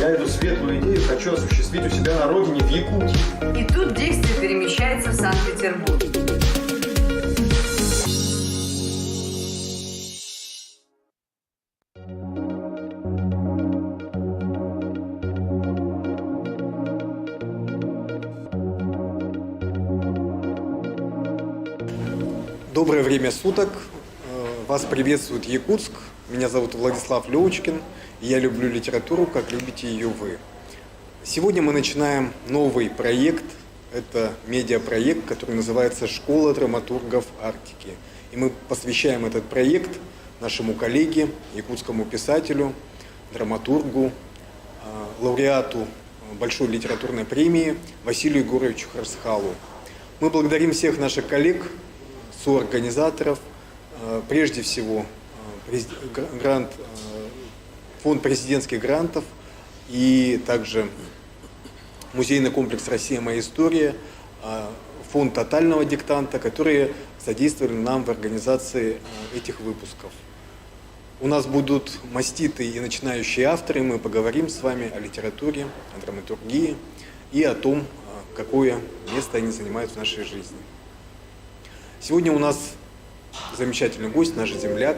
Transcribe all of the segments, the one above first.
Я эту светлую идею хочу осуществить у себя на родине, в Якутии. И тут действие перемещается в Санкт-Петербург. Доброе время суток. Вас приветствует Якутск. Меня зовут Владислав Левочкин. И я люблю литературу, как любите ее вы. Сегодня мы начинаем новый проект. Это медиапроект, который называется «Школа драматургов Арктики». И мы посвящаем этот проект нашему коллеге, якутскому писателю, драматургу, лауреату Большой литературной премии Василию Егоровичу Харсхалу. Мы благодарим всех наших коллег, соорганизаторов, прежде всего фонд президентских грантов и также музейный комплекс «Россия. Моя история», фонд тотального диктанта, которые содействовали нам в организации этих выпусков. У нас будут маститые и начинающие авторы, мы поговорим с вами о литературе, о драматургии и о том, какое место они занимают в нашей жизни. Сегодня у нас замечательный гость, наш земляк,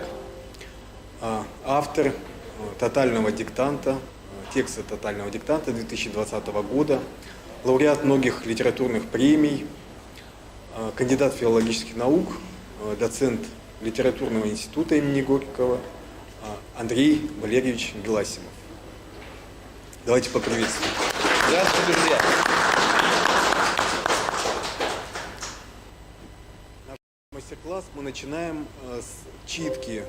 автор тотального диктанта, текста тотального диктанта 2020 года, лауреат многих литературных премий, кандидат филологических наук, доцент литературного института имени Горького Андрей Валерьевич Геласимов. Давайте поприветствуем. Здравствуйте, друзья. Наш мастер-класс мы начинаем с читки.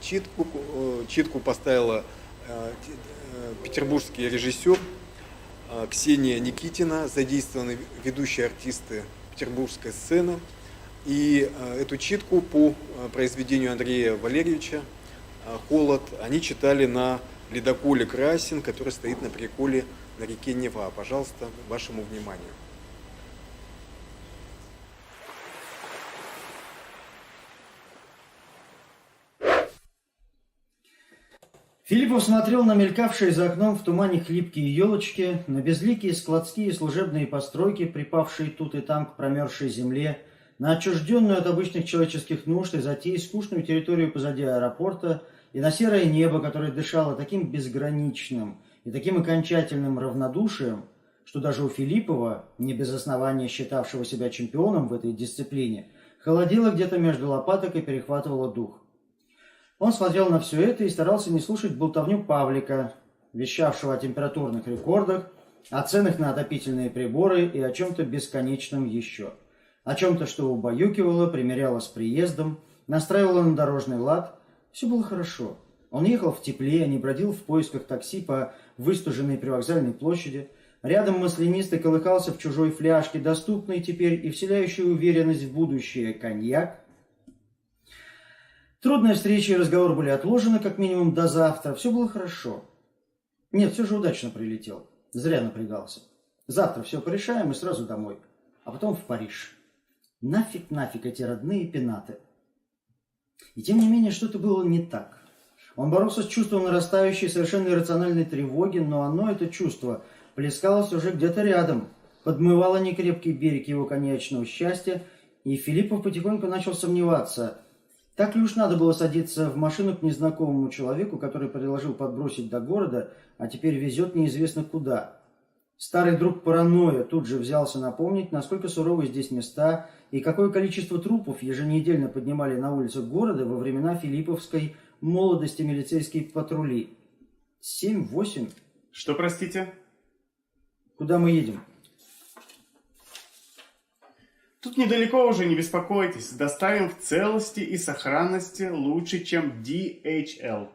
Читку поставила петербургский режиссер Ксения Никитина, задействованы ведущие артисты петербургской сцены. И эту читку по произведению Андрея Валерьевича «Холод» они читали на ледоколе «Красин», который стоит на приколе на реке Нева. Пожалуйста, вашему вниманию. Филиппов смотрел на мелькавшие за окном в тумане хлипкие елочки, на безликие складские и служебные постройки, припавшие тут и там к промерзшей земле, на отчужденную от обычных человеческих нужд и затей скучную территорию позади аэропорта и на серое небо, которое дышало таким безграничным и таким окончательным равнодушием, что даже у Филиппова, не без основания считавшего себя чемпионом в этой дисциплине, холодело где-то между лопаток и перехватывало дух. Он смотрел на все это и старался не слушать болтовню Павлика, вещавшего о температурных рекордах, о ценах на отопительные приборы и о чем-то бесконечном еще. О чем-то, что убаюкивало, примиряло с приездом, настраивало на дорожный лад. Все было хорошо. Он ехал в тепле, не бродил в поисках такси по выстуженной привокзальной площади. Рядом маслянисто колыхался в чужой фляжке, доступный теперь и вселяющий уверенность в будущее коньяк. Трудные встречи и разговоры были отложены как минимум до завтра. Все было хорошо. Нет, все же удачно прилетел. Зря напрягался. Завтра все порешаем и сразу домой. А потом в Париж. Нафиг эти родные пенаты. И тем не менее что-то было не так. Он боролся с чувством нарастающей совершенно иррациональной тревоги, но оно, это чувство, плескалось уже где-то рядом. Подмывало некрепкий берег его конечного счастья, и Филиппов потихоньку начал сомневаться – так ли уж надо было садиться в машину к незнакомому человеку, который предложил подбросить до города, а теперь везет неизвестно куда? Старый друг паранойя тут же взялся напомнить, насколько суровы здесь места и какое количество трупов еженедельно поднимали на улицах города во времена филипповской молодости милицейские патрули. 7-8. Что, простите? Куда мы едем? Тут недалеко уже, не беспокойтесь. Доставим в целости и сохранности лучше, чем DHL.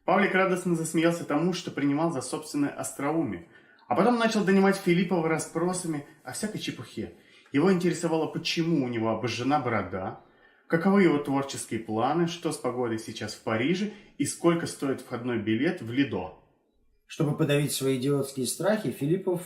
Павлик радостно засмеялся тому, что принимал за собственное остроумие. А потом начал донимать Филиппова расспросами о всякой чепухе. Его интересовало, почему у него обожжена борода, каковы его творческие планы, что с погодой сейчас в Париже и сколько стоит входной билет в Лидо. Чтобы подавить свои идиотские страхи, Филиппов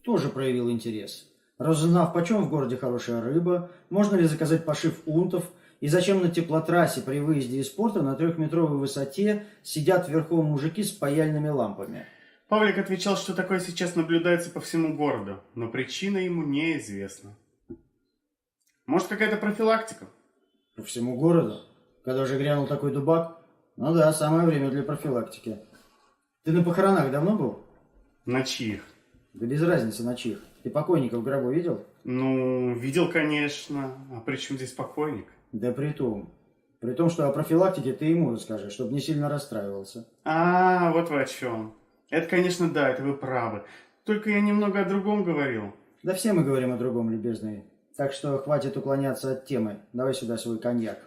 тоже проявил интерес. Разузнав, почем в городе хорошая рыба, можно ли заказать пошив унтов, и зачем на теплотрассе при выезде из порта на 3-метровой высоте сидят верхом мужики с паяльными лампами. Павлик отвечал, что такое сейчас наблюдается по всему городу, но причина ему неизвестна. Может, какая-то профилактика? По всему городу? Когда уже грянул такой дубак? Ну да, самое время для профилактики. Ты на похоронах давно был? На чьих? Да без разницы на чьих. Ты покойника в гробу видел? Ну, видел, конечно. А при чем здесь покойник? Да при том, что о профилактике ты ему расскажи, чтобы не сильно расстраивался. А, вот вы о чем. Это, конечно, да, это вы правы. Только я немного о другом говорил. Да все мы говорим о другом, любезный. Так что хватит уклоняться от темы. Давай сюда свой коньяк.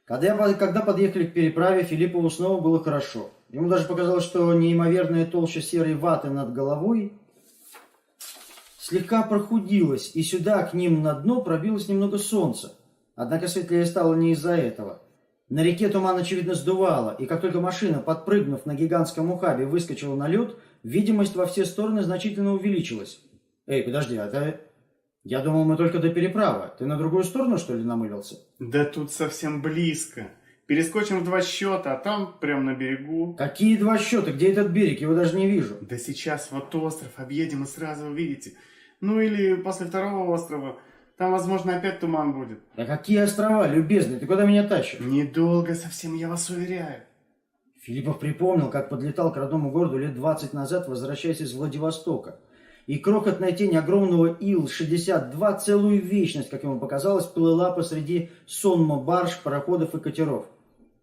Когда подъехали к переправе, Филиппову снова было хорошо. Ему даже показалось, что неимоверная толща серой ваты над головой слегка прохудилась, и сюда, к ним на дно, пробилось немного солнца. Однако светлее стало не из-за этого. На реке туман, очевидно, сдувало, и как только машина, подпрыгнув на гигантском ухабе, выскочила на лед, видимость во все стороны значительно увеличилась. Эй, подожди, я думал, мы только до переправы. Ты на другую сторону, что ли, намылился? Да тут совсем близко. Перескочим в 2 счета, а там прям на берегу. Какие 2 счета? Где этот берег? Его даже не вижу. Да сейчас вот остров объедем и сразу увидите. Ну или после 2-го острова. Там, возможно, опять туман будет. Да какие острова, любезный? Ты куда меня тащишь? Недолго совсем, я вас уверяю. Филиппов припомнил, как подлетал к родному городу лет 20 назад, возвращаясь из Владивостока. И крохотная тень огромного Ил-62 целую вечность, как ему показалось, плыла посреди сонма барж, пароходов и катеров.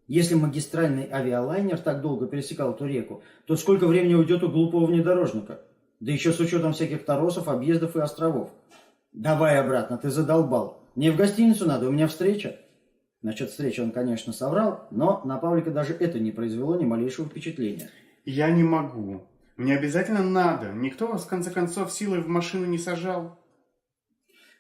Если магистральный авиалайнер так долго пересекал эту реку, то сколько времени уйдет у глупого внедорожника? Да еще с учетом всяких торосов, объездов и островов. Давай обратно, ты задолбал. Мне в гостиницу надо, у меня встреча. Насчет встречи он, конечно, соврал, но на Павлика даже это не произвело ни малейшего впечатления. Я не могу. Мне обязательно надо. Никто вас, в конце концов, силой в машину не сажал.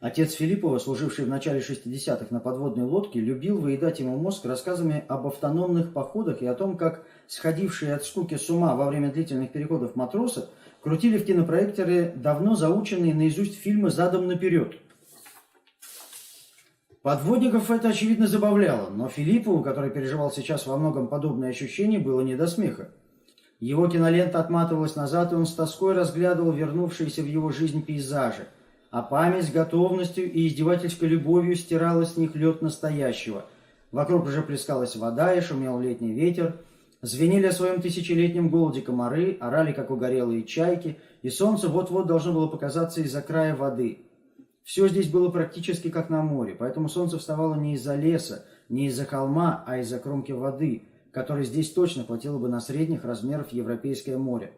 Отец Филиппова, служивший в начале 60-х на подводной лодке, любил выедать ему мозг рассказами об автономных походах и о том, как сходившие от скуки с ума во время длительных переходов матросы крутили в кинопроекторе давно заученные наизусть фильмы задом наперед. Подводников это, очевидно, забавляло, но Филиппову, который переживал сейчас во многом подобные ощущения, было не до смеха. Его кинолента отматывалась назад, и он с тоской разглядывал вернувшиеся в его жизнь пейзажи, а память с готовностью и издевательской любовью стирала с них лед настоящего. Вокруг уже плескалась вода и шумел летний ветер, звенели о своем тысячелетнем голоде комары, орали, как угорелые чайки, и солнце вот-вот должно было показаться из-за края воды. Все здесь было практически как на море, поэтому солнце вставало не из-за леса, не из-за холма, а из-за кромки воды, которой здесь точно хватило бы на средних размеров Европейское море.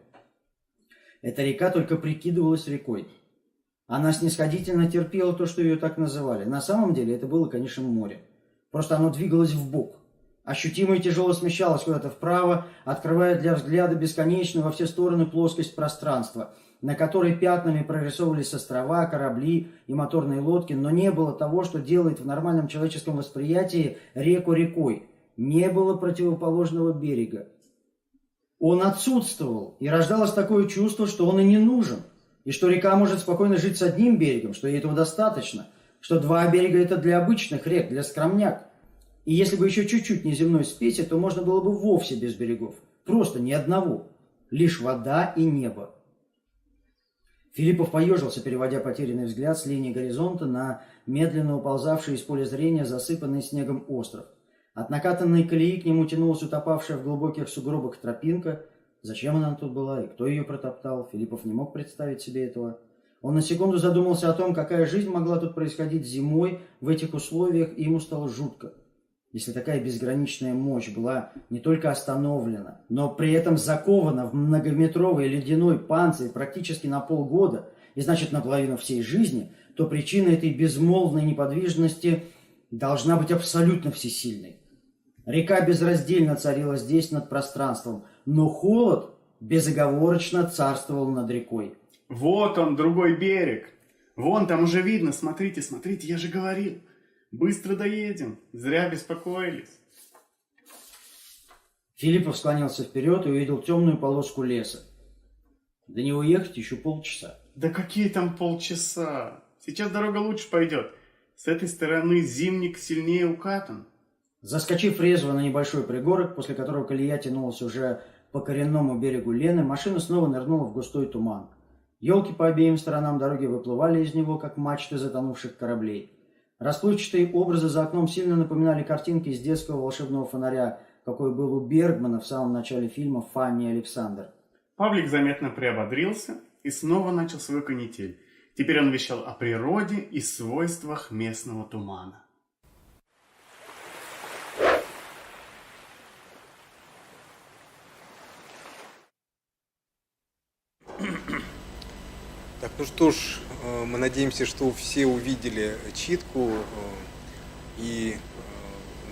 Эта река только прикидывалась рекой. Она снисходительно терпела то, что ее так называли. На самом деле это было, конечно, море. Просто оно двигалось вбок. Ощутимо и тяжело смещалось куда-то вправо, открывая для взгляда бесконечную во все стороны плоскость пространства, на которой пятнами прорисовывались острова, корабли и моторные лодки, но не было того, что делает в нормальном человеческом восприятии реку рекой. Не было противоположного берега. Он отсутствовал, и рождалось такое чувство, что он и не нужен, и что река может спокойно жить с одним берегом, что ей этого достаточно, что 2 берега это для обычных рек, для скромняк. И если бы еще чуть-чуть неземной спеси, то можно было бы вовсе без берегов. Просто ни одного. Лишь вода и небо. Филиппов поежился, переводя потерянный взгляд с линии горизонта на медленно уползавший из поля зрения засыпанный снегом остров. От накатанной колеи к нему тянулась утопавшая в глубоких сугробах тропинка. Зачем она тут была и кто ее протоптал, Филиппов не мог представить себе этого. Он на секунду задумался о том, какая жизнь могла тут происходить зимой в этих условиях, и ему стало жутко. Если такая безграничная мощь была не только остановлена, но при этом закована в многометровый ледяной панцирь практически на полгода, и значит наполовину всей жизни, то причина этой безмолвной неподвижности должна быть абсолютно всесильной. Река безраздельно царила здесь над пространством, но холод безоговорочно царствовал над рекой. Вот он, другой берег. Вон там уже видно, смотрите, смотрите, я же говорил. Быстро доедем, зря беспокоились. Филиппов склонился вперед и увидел темную полоску леса. До него ехать еще полчаса. Да какие там полчаса? Сейчас дорога лучше пойдет. С этой стороны зимник сильнее укатан. Заскочив резво на небольшой пригорок, после которого колея тянулась уже по коренному берегу Лены, машина снова нырнула в густой туман. Елки по обеим сторонам дороги выплывали из него, как мачты затонувших кораблей. Расплывчатые образы за окном сильно напоминали картинки из детского волшебного фонаря, какой был у Бергмана в самом начале фильма «Фанни и Александр». Павлик заметно приободрился и снова начал свою канитель. Теперь он вещал о природе и свойствах местного тумана. Так, ну что ж, мы надеемся, что все увидели читку и,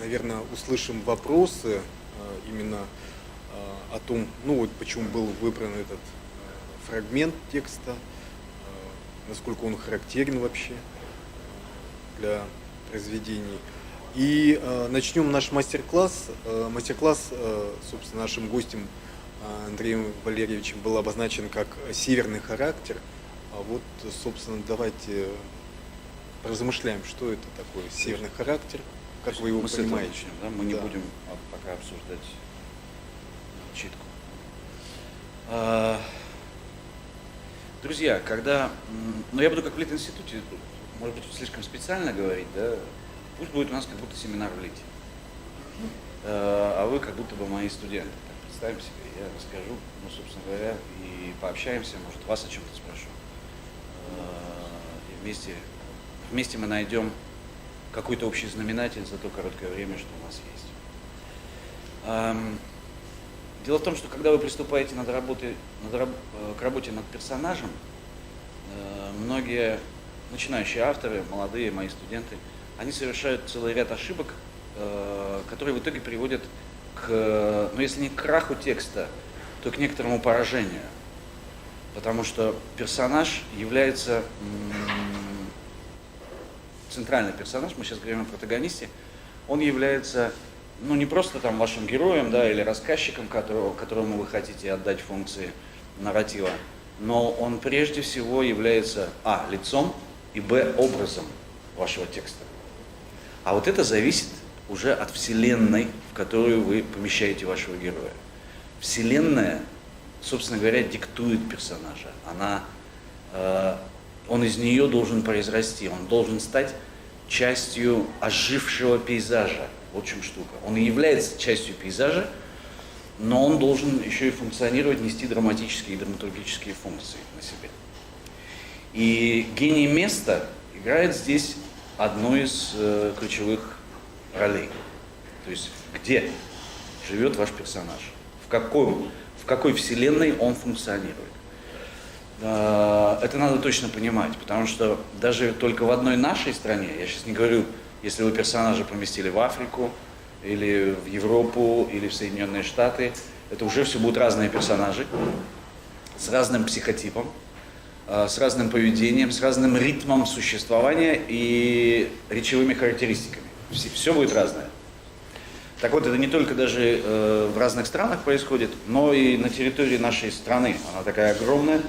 наверное, услышим вопросы именно о том, ну вот почему был выбран этот фрагмент текста, насколько он характерен вообще для произведений. И начнем наш мастер-класс. Мастер-класс, собственно, нашим гостем Андреем Валерьевичем был обозначен как северный характер. А вот, собственно, давайте размышляем, что это такое северный характер, как вы его понимаете. Начнем, да? Мы не будем пока обсуждать читку. Друзья, когда... Ну, я буду как в Лит-институте, может быть, слишком специально говорить, да? Пусть будет у нас как будто семинар в Лите. А вы как будто бы мои студенты. Так, представим себе, я расскажу, ну, собственно говоря, и пообщаемся, может, вас о чем-то спрошу. И вместе мы найдем какой-то общий знаменатель за то короткое время, что у нас есть. Дело в том, что когда вы приступаете к работе над персонажем, многие начинающие авторы, молодые мои студенты, они совершают целый ряд ошибок, которые в итоге приводят к, ну если не к краху текста, то к некоторому поражению. Потому что персонаж является, центральный персонаж, мы сейчас говорим о протагонисте, он является, ну не просто там вашим героем, да, или рассказчиком, которому вы хотите отдать функции нарратива, но он прежде всего является, лицом, и, образом вашего текста. А вот это зависит уже от вселенной, в которую вы помещаете вашего героя. Вселенная, собственно говоря, диктует персонажа. Он из нее должен произрасти, он должен стать частью ожившего пейзажа. Вот в чем штука. Он и является частью пейзажа, но он должен еще и функционировать, нести драматические и драматургические функции на себе. И гений места играет здесь одну из ключевых ролей. То есть где живет ваш персонаж, в какой вселенной он функционирует. Это надо точно понимать, потому что даже только в одной нашей стране, я сейчас не говорю, если вы персонажа поместили в Африку, или в Европу, или в Соединенные Штаты, это уже все будут разные персонажи, с разным психотипом, с разным поведением, с разным ритмом существования и речевыми характеристиками. Все будет разное. Так вот, это не только даже в разных странах происходит, но и на территории нашей страны. Она такая огромная,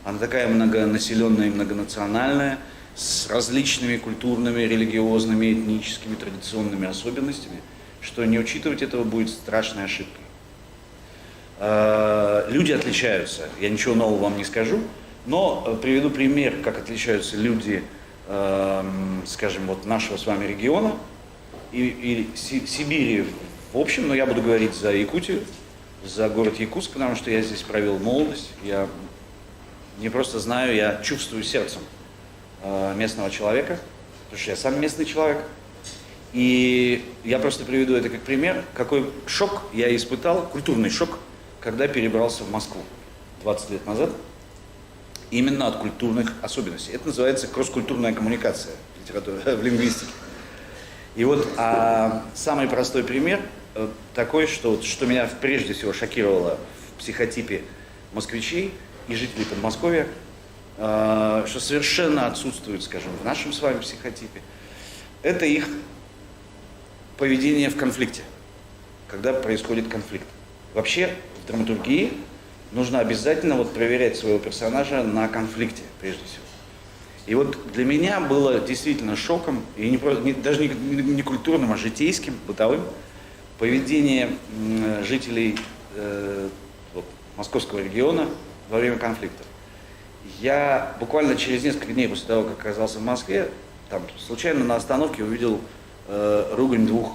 она такая многонаселенная и многонациональная, с различными культурными, религиозными, этническими, традиционными особенностями, что не учитывать этого будет страшной ошибкой. Люди отличаются, я ничего нового вам не скажу, но приведу пример, как отличаются люди, скажем, вот нашего с вами региона и Сибири в общем, но я буду говорить за Якутию, за город Якутск, потому что я здесь провел молодость, я не просто знаю, я чувствую сердцем местного человека, потому что я сам местный человек. И я просто приведу это как пример, какой шок я испытал, культурный шок, когда перебрался в Москву 20 лет назад, именно от культурных особенностей. Это называется кросс-культурная коммуникация в лингвистике. И вот самый простой пример такой, что меня прежде всего шокировало в психотипе москвичей и жителей Подмосковья, что совершенно отсутствует, скажем, в нашем с вами психотипе, это их поведение в конфликте, когда происходит конфликт. Вообще в драматургии нужно обязательно проверять своего персонажа на конфликте, прежде всего. И вот для меня было действительно шоком, и даже не культурным, а житейским, бытовым, поведение жителей московского региона во время конфликтов. Я буквально через несколько дней после того, как оказался в Москве, там случайно на остановке увидел ругань двух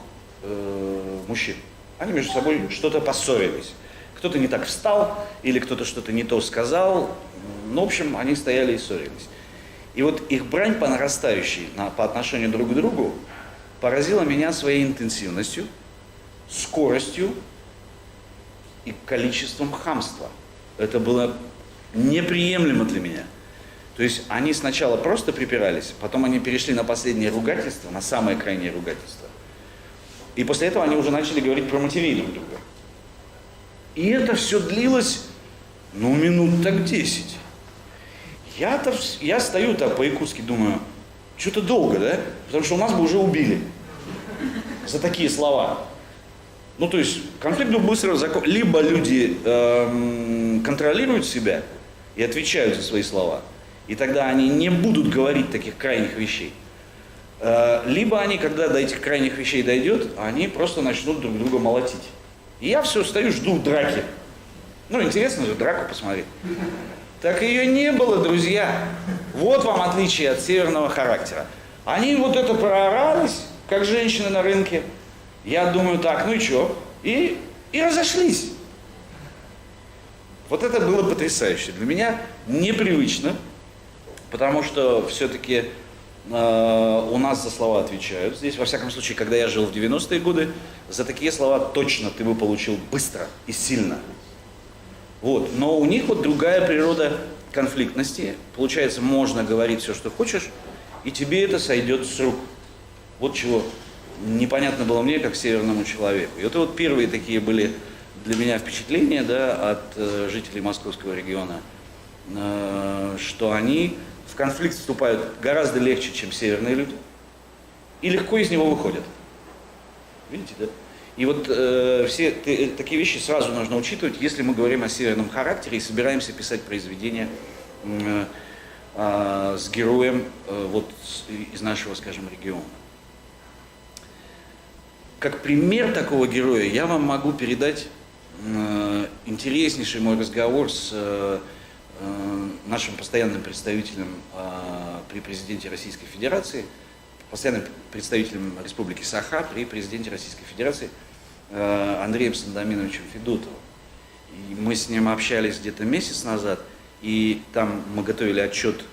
мужчин. Они между собой что-то поссорились. Кто-то не так встал, или кто-то что-то не то сказал. Ну, в общем, они стояли и ссорились. И вот их брань по нарастающей по отношению друг к другу поразила меня своей интенсивностью, скоростью и количеством хамства. Это было неприемлемо для меня. То есть они сначала просто припирались, потом они перешли на последнее ругательство, на самое крайнее ругательство. И после этого они уже начали говорить про матерей друг друга. И это все длилось, ну, минут так 10. Я стою так по-якутски, думаю, что-то долго, да? Потому что у нас бы уже убили за такие слова. Ну, то есть конфликт был быстро закончен. Либо люди контролируют себя и отвечают за свои слова, и тогда они не будут говорить таких крайних вещей. Либо они, когда до этих крайних вещей дойдет, они просто начнут друг друга молотить. И я все стою, жду драки. Ну, интересно же драку посмотреть. Так ее не было, друзья. Вот вам отличие от северного характера. Они вот это проорались, как женщины на рынке. Я думаю, так, ну и что? И разошлись. Вот это было потрясающе. Для меня непривычно, потому что все-таки у нас за слова отвечают. Здесь, во всяком случае, когда я жил в 90-е годы, за такие слова точно ты бы получил быстро и сильно. Вот. Но у них вот другая природа конфликтности. Получается, можно говорить все, что хочешь, и тебе это сойдет с рук. Вот чего непонятно было мне, как северному человеку. И это вот первые такие были для меня впечатления, да, от жителей московского региона, что они в конфликт вступают гораздо легче, чем северные люди, и легко из него выходят. Видите, да? И вот все такие вещи сразу нужно учитывать, если мы говорим о северном характере и собираемся писать произведения с героем вот из нашего, скажем, региона. Как пример такого героя я вам могу передать интереснейший мой разговор с нашим постоянным представителем при президенте Российской Федерации, постоянным представителем Республики Саха при президенте Российской Федерации Андреем Сандоминовичем Федотовым. И мы с ним общались где-то месяц назад, и там мы готовили отчет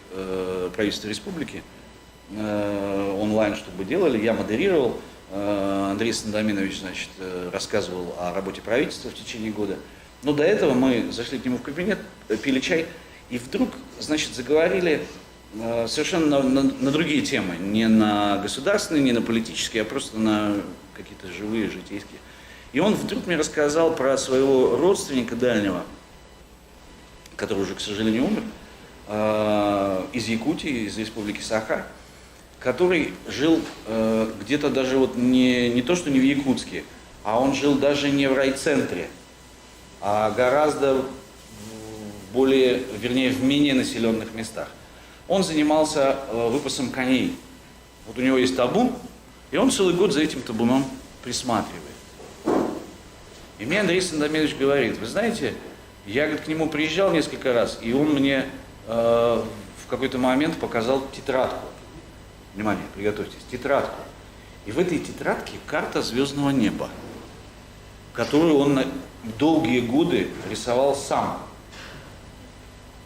правительства республики онлайн, чтобы делали, я модерировал. Андрей Сандоминович, значит, рассказывал о работе правительства в течение года. Но до этого мы зашли к нему в кабинет, пили чай, и вдруг, значит, заговорили совершенно на другие темы. Не на государственные, не на политические, а просто на какие-то живые, житейские. И он вдруг мне рассказал про своего родственника дальнего, который уже, к сожалению, умер, из Якутии, из республики Саха, который жил где-то даже вот не то, что не в Якутске, а он жил даже не в райцентре, а гораздо более, вернее, в менее населенных местах. Он занимался выпасом коней. Вот у него есть табун, и он целый год за этим табуном присматривает. И мне Андрей Сандомирович говорит, вы знаете, я, говорит, к нему приезжал несколько раз, и он мне в какой-то момент показал тетрадку. Внимание, приготовьтесь, тетрадку. И в этой тетрадке карта звездного неба, которую он на долгие годы рисовал сам.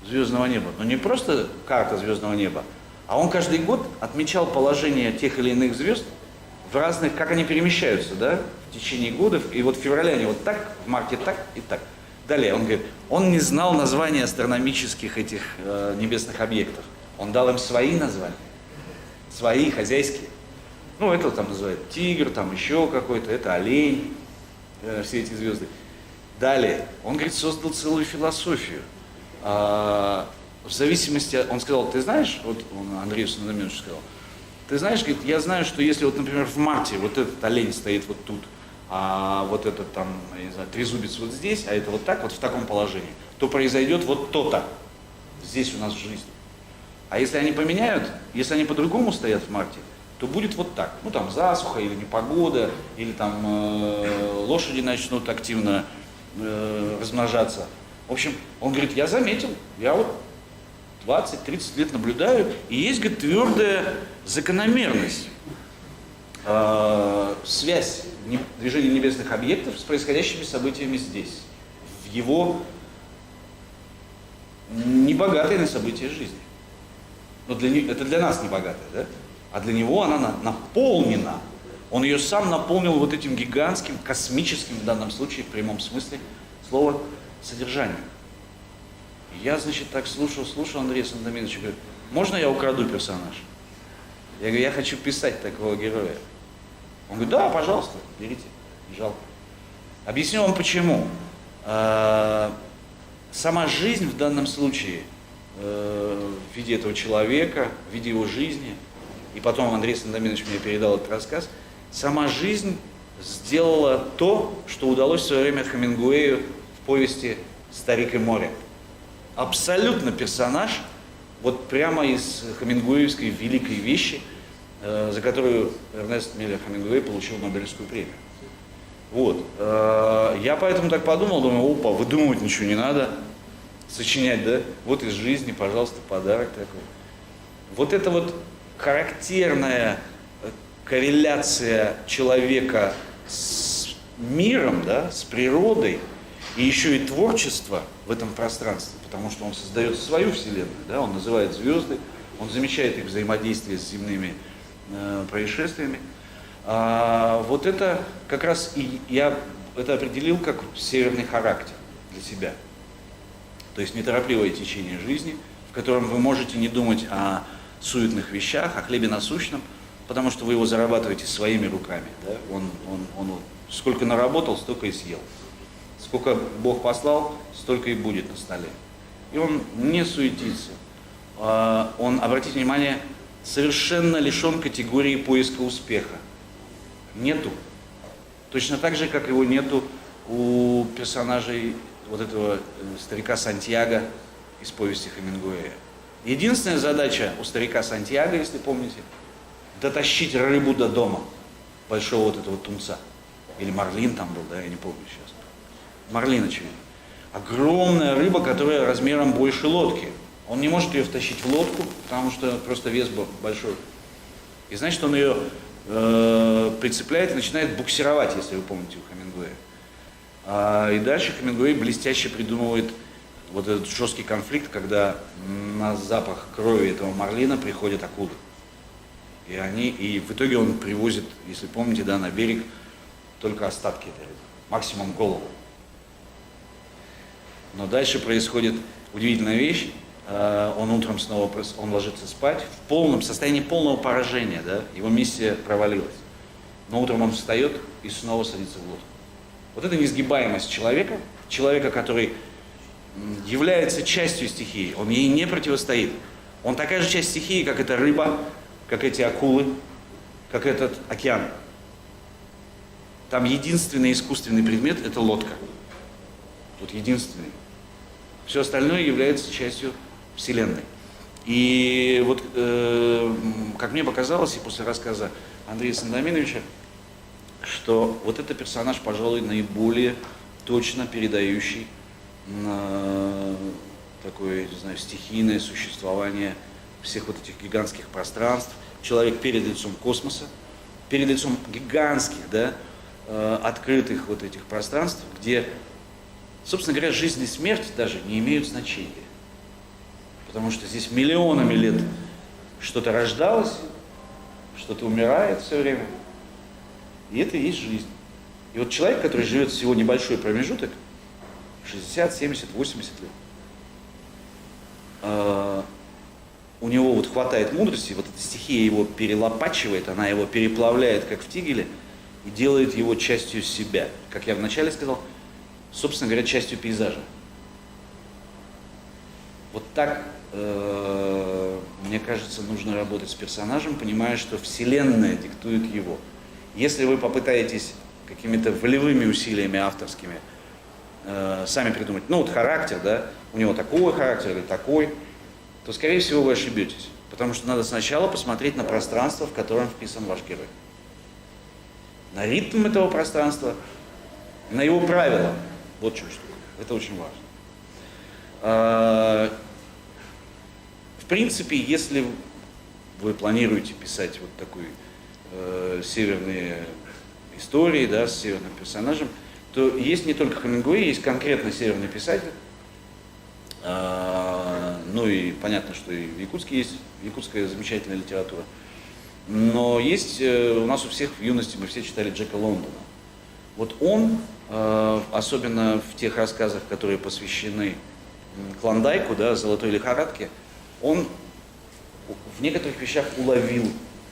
Звездного неба. Но не просто карта звездного неба, а он каждый год отмечал положение тех или иных звезд в разных, как они перемещаются, да, в течение года. И вот в феврале они вот так, в марте так и так. Далее он говорит, он не знал названия астрономических этих небесных объектов. Он дал им свои названия. Свои, хозяйские. Ну, это там называют тигр, там еще какой-то, это олень, все эти звезды. Далее, он, говорит, создал целую философию. В зависимости, он сказал, ты знаешь, вот он Андрею Сандомировичу сказал, ты знаешь, говорит, я знаю, что если вот, например, в марте вот этот олень стоит вот тут, а вот этот там, я не знаю, трезубец вот здесь, а это вот так, вот в таком положении, то произойдет вот то-то здесь у нас в жизни. А если они поменяют, если они по-другому стоят в марте, то будет вот так. Ну там засуха или непогода, или там лошади начнут активно размножаться. В общем, он говорит, я заметил, я вот 20-30 лет наблюдаю, и есть, говорит, твердая закономерность, связь движения небесных объектов с происходящими событиями здесь, в его небогатой на события жизни. Но это для нас небогатая, да? А для него она наполнена. Он ее сам наполнил вот этим гигантским, космическим, в данном случае, в прямом смысле слова, содержанием. И я, значит, так слушал Андрея Сандомировича, говорю, можно я украду персонаж? Я говорю, я хочу писать такого героя. Он говорит, да, пожалуйста, берите, не жалко. Объясню вам почему. Сама жизнь в данном случае, в виде этого человека, в виде его жизни, и потом Андрей Сандомирович мне передал этот рассказ, сама жизнь сделала то, что удалось в свое время Хемингуэю в повести «Старик и море». Абсолютно персонаж, вот прямо из хемингуэевской великой вещи, за которую Эрнест Миллер Хемингуэй получил Нобелевскую премию. Вот. Я поэтому так подумал, думаю, опа, выдумывать ничего не надо, сочинять, да? Вот из жизни, пожалуйста, подарок такой. Вот это вот характерная корреляция человека с миром, да, с природой, и еще и творчество в этом пространстве, потому что он создает свою вселенную, да, он называет звезды, он замечает их взаимодействие с земными происшествиями. Вот это как раз и я это определил как северный характер для себя. То есть неторопливое течение жизни, в котором вы можете не думать о суетных вещах, о хлебе насущном, потому что вы его зарабатываете своими руками. Да? Он сколько наработал, столько и съел. Сколько Бог послал, столько и будет на столе. И он не суетится. Он, обратите внимание, совершенно лишен категории поиска успеха. Нету. Точно так же, как его нету у персонажей вот этого старика Сантьяго из повести Хемингуэя. Единственная задача у старика Сантьяго, если помните, дотащить рыбу до дома, большого вот этого тунца. Или марлин там был, да, я не помню сейчас. Марлин, очевидно. Огромная рыба, которая размером больше лодки. Он не может ее втащить в лодку, потому что просто вес большой. И значит, он ее прицепляет и начинает буксировать, если вы помните, у Хемингуэя. И дальше Хемингуэй блестяще придумывает вот этот жесткий конфликт, когда на запах крови этого марлина приходят акулы. И в итоге он привозит, если помните, да, на берег только остатки этой рыбы, максимум голову. Но дальше происходит удивительная вещь. Он утром снова он ложится спать в состоянии полного поражения, да? Его миссия провалилась. Но утром он встает и снова садится в лодку. Вот это несгибаемость человека, который является частью стихии, он ей не противостоит. Он такая же часть стихии, как эта рыба, как эти акулы, как этот океан. Там единственный искусственный предмет – это лодка. Вот единственный. Все остальное является частью Вселенной. И вот, как мне показалось, и после рассказа Андрея Сандомировича, что вот это персонаж, пожалуй, наиболее точно передающий такое, не знаю, стихийное существование всех вот этих гигантских пространств. Человек перед лицом космоса, перед лицом гигантских, да, открытых вот этих пространств, где, собственно говоря, жизнь и смерть даже не имеют значения. Потому что здесь миллионами лет что-то рождалось, что-то умирает все время. И это и есть жизнь. И вот человек, который живет всего небольшой промежуток, 60, 70, 80 лет, у него вот хватает мудрости, вот эта стихия его перелопачивает, она его переплавляет, как в тигеле, и делает его частью себя. Как я вначале сказал, собственно говоря, частью пейзажа. Вот так, мне кажется, нужно работать с персонажем, понимая, что Вселенная диктует его. Если вы попытаетесь какими-то волевыми усилиями авторскими сами придумать, ну вот характер, да, у него такой характер или такой, то, скорее всего, вы ошибетесь. Потому что надо сначала посмотреть на пространство, в котором вписан ваш герой. На ритм этого пространства, на его правила. Вот что штука. Это очень важно. В принципе, если вы планируете писать вот такой северные истории, да, с северным персонажем, то есть не только Хемингуэй, есть конкретно северный писатель. Ну и понятно, что и в Якутске есть якутская замечательная литература. Но есть у нас у всех в юности, мы все читали Джека Лондона. Вот он, особенно в тех рассказах, которые посвящены Клондайку, да, золотой лихорадке, он в некоторых вещах уловил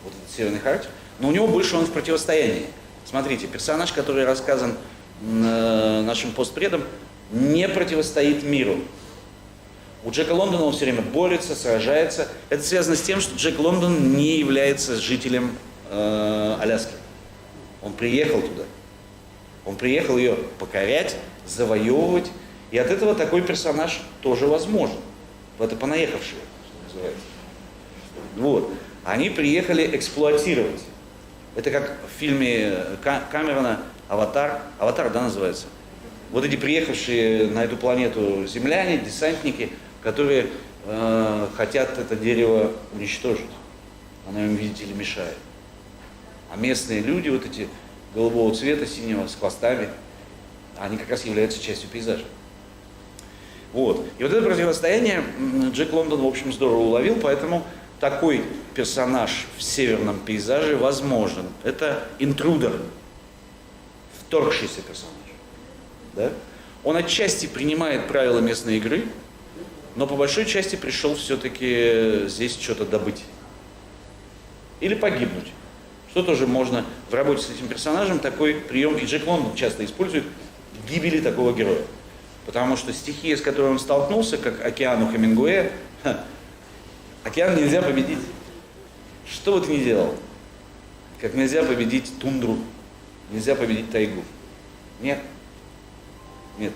вот этот северный характер, но у него больше он в противостоянии. Смотрите, персонаж, который рассказан нашим постпредом, не противостоит миру. У Джека Лондона он все время борется, сражается. Это связано с тем, что Джек Лондон не является жителем Аляски. Он приехал туда. Он приехал ее покорять, завоевывать. И от этого такой персонаж тоже возможен. Это понаехавшие, что называется. Вот. Они приехали эксплуатировать. Это как в фильме Камерона «Аватар». «Аватар», да, называется? Вот эти приехавшие на эту планету земляне, десантники, которые хотят это дерево уничтожить. Оно им, видите ли, мешает. А местные люди, вот эти голубого цвета, синего, с хвостами, они как раз являются частью пейзажа. Вот. И вот это противостояние Джек Лондон, в общем, здорово уловил, поэтому такой персонаж в северном пейзаже возможен. Это интрудер, вторгшийся персонаж. Да? Он отчасти принимает правила местной игры, но по большой части пришел все-таки здесь что-то добыть. Или погибнуть. Что тоже можно в работе с этим персонажем, такой прием, и Джек Лондон часто использует, гибели такого героя. Потому что стихия, с которой он столкнулся, как океан у Хемингуэя, океан нельзя победить. Что бы ты ни делал, как нельзя победить тундру, нельзя победить тайгу. Нет. Нет.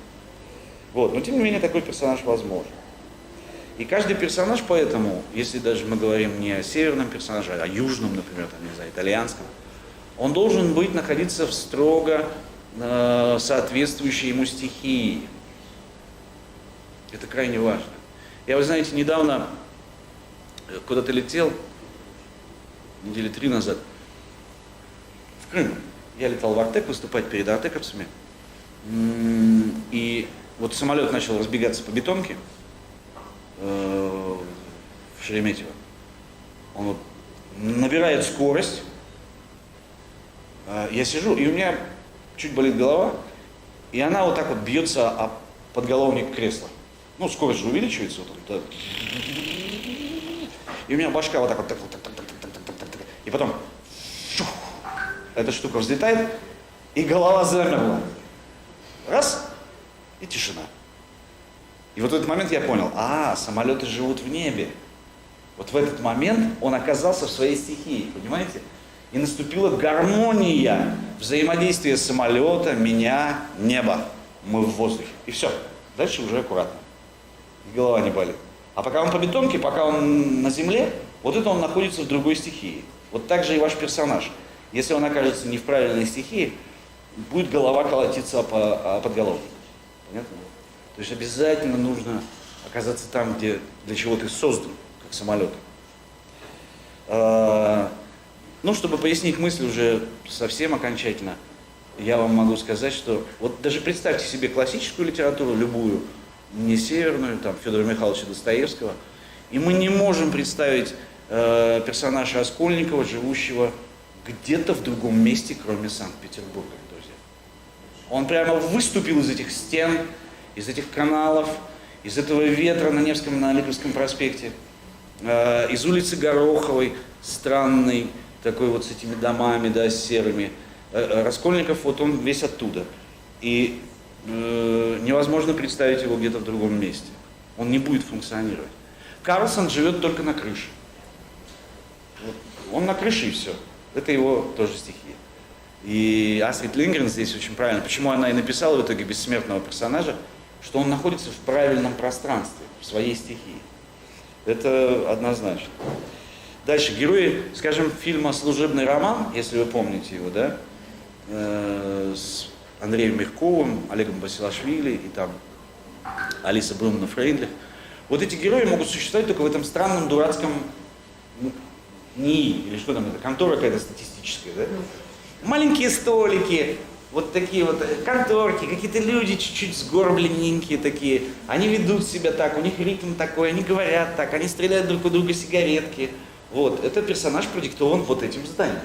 Вот. Но тем не менее такой персонаж возможен. И каждый персонаж поэтому, если даже мы говорим не о северном персонаже, а о южном, например, там, не знаю, итальянском, он должен быть, находиться в строго соответствующей ему стихии. Это крайне важно. Я, вы знаете, недавно куда-то летел, недели 3 назад, в Крым. Я летал в Артек выступать перед артековцами. И вот самолет начал разбегаться по бетонке в Шереметьево. Он вот набирает скорость. Я сижу, и у меня чуть болит голова, и она вот так вот бьется о подголовник кресла. Ну, скорость же увеличивается. Вот, да. И у меня башка вот так вот, и потом шух, эта штука взлетает, и голова замерла. Раз, и тишина. И вот в этот момент я понял, самолеты живут в небе. Вот в этот момент он оказался в своей стихии, понимаете? И наступила гармония взаимодействия самолета, меня, неба. Мы в воздухе. И все. Дальше уже аккуратно. И голова не болит. А пока он по бетонке, пока он на земле, вот это он находится в другой стихии. Вот так же и ваш персонаж. Если он окажется не в правильной стихии, будет голова колотиться о подголовник. Понятно? То есть обязательно нужно оказаться там, где, для чего ты создан, как самолет. Ну, чтобы пояснить мысль уже совсем окончательно, я вам могу сказать, что вот даже представьте себе классическую литературу, любую, не северную, там, Федора Михайловича Достоевского, и мы не можем представить персонажа Раскольникова, живущего где-то в другом месте, кроме Санкт-Петербурга, друзья. Он прямо выступил из этих стен, из этих каналов, из этого ветра на Невском, на Липовском проспекте, из улицы Гороховой, странной, такой вот с этими домами, да, серыми. Раскольников, вот он весь оттуда. И невозможно представить его где-то в другом месте. Он не будет функционировать. Карлсон живет только на крыше. Вот. Он на крыше и все. Это его тоже стихия. И Астрид Лингрен здесь очень правильно. Почему она и написала в итоге бессмертного персонажа, что он находится в правильном пространстве, в своей стихии. Это однозначно. Дальше. Герои, скажем, фильма «Служебный роман», если вы помните его, да, с Андреем Мягковым, Олегом Басилашвили и там Алиса Брумна Фрейндлих. Вот эти герои могут существовать только в этом странном, дурацком НИИ, или что там это, контора какая-то статистическая, да? Маленькие столики, вот такие вот конторки, какие-то люди чуть-чуть сгорбленненькие такие, они ведут себя так, у них ритм такой, они говорят так, они стреляют друг у друга сигаретки. Вот, этот персонаж продиктован вот этим зданием.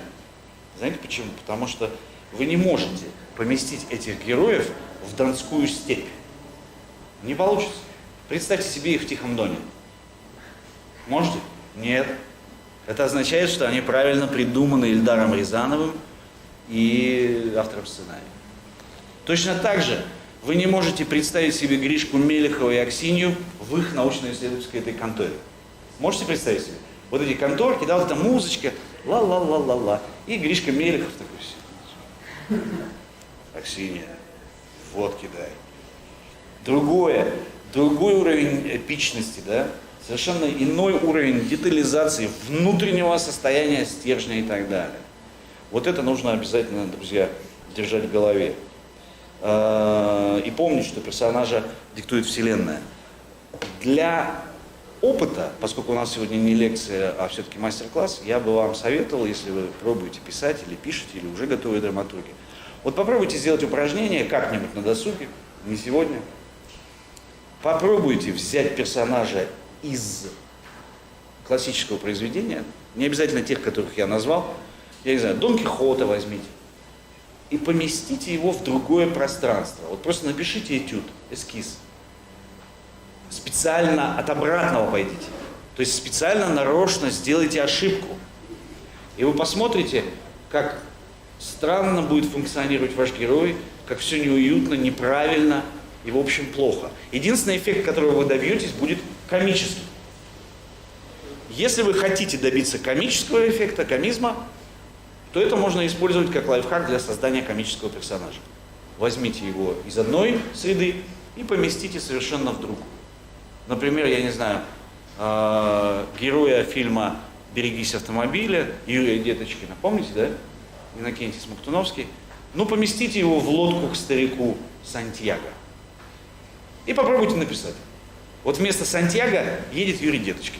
Знаете почему? Потому что вы не можете поместить этих героев в Донскую степь. Не получится. Представьте себе их в Тихом Доне. Можете? Нет. Это означает, что они правильно придуманы Ильдаром Рязановым и автором сценария. Точно так же вы не можете представить себе Гришку Мелехова и Аксинью в их научно-исследовательской этой конторе. Можете представить себе? Вот эти конторки, да, вот эта музычка, ла-ла-ла-ла-ла. И Гришка Мелехов такой: Аксинья, водки дай. Другой уровень эпичности, да, совершенно иной уровень детализации внутреннего состояния стержня и так далее. Вот это нужно обязательно, друзья, держать в голове. И помнить, что персонажа диктует Вселенная. Для опыта, поскольку у нас сегодня не лекция, а все-таки мастер-класс, я бы вам советовал, если вы пробуете писать или пишете, или уже готовы драматурги, вот попробуйте сделать упражнение как-нибудь на досуге, не сегодня. Попробуйте взять персонажа из классического произведения, не обязательно тех, которых я назвал, я не знаю, Дон Кихота возьмите, и поместите его в другое пространство. Вот просто напишите этюд, эскиз. Специально от обратного пойдите. То есть специально, нарочно сделайте ошибку. И вы посмотрите, как странно будет функционировать ваш герой, как все неуютно, неправильно и, в общем, плохо. Единственный эффект, которого вы добьетесь, будет комический. Если вы хотите добиться комического эффекта, комизма, то это можно использовать как лайфхак для создания комического персонажа. Возьмите его из одной среды и поместите совершенно в другую. Например, я не знаю, героя фильма «Берегись автомобиля» Юрия Деточкина, помните, да? Иннокентий Смоктуновский. Ну, поместите его в лодку к старику Сантьяго. И попробуйте написать. Вот вместо Сантьяго едет Юрий Деточкин,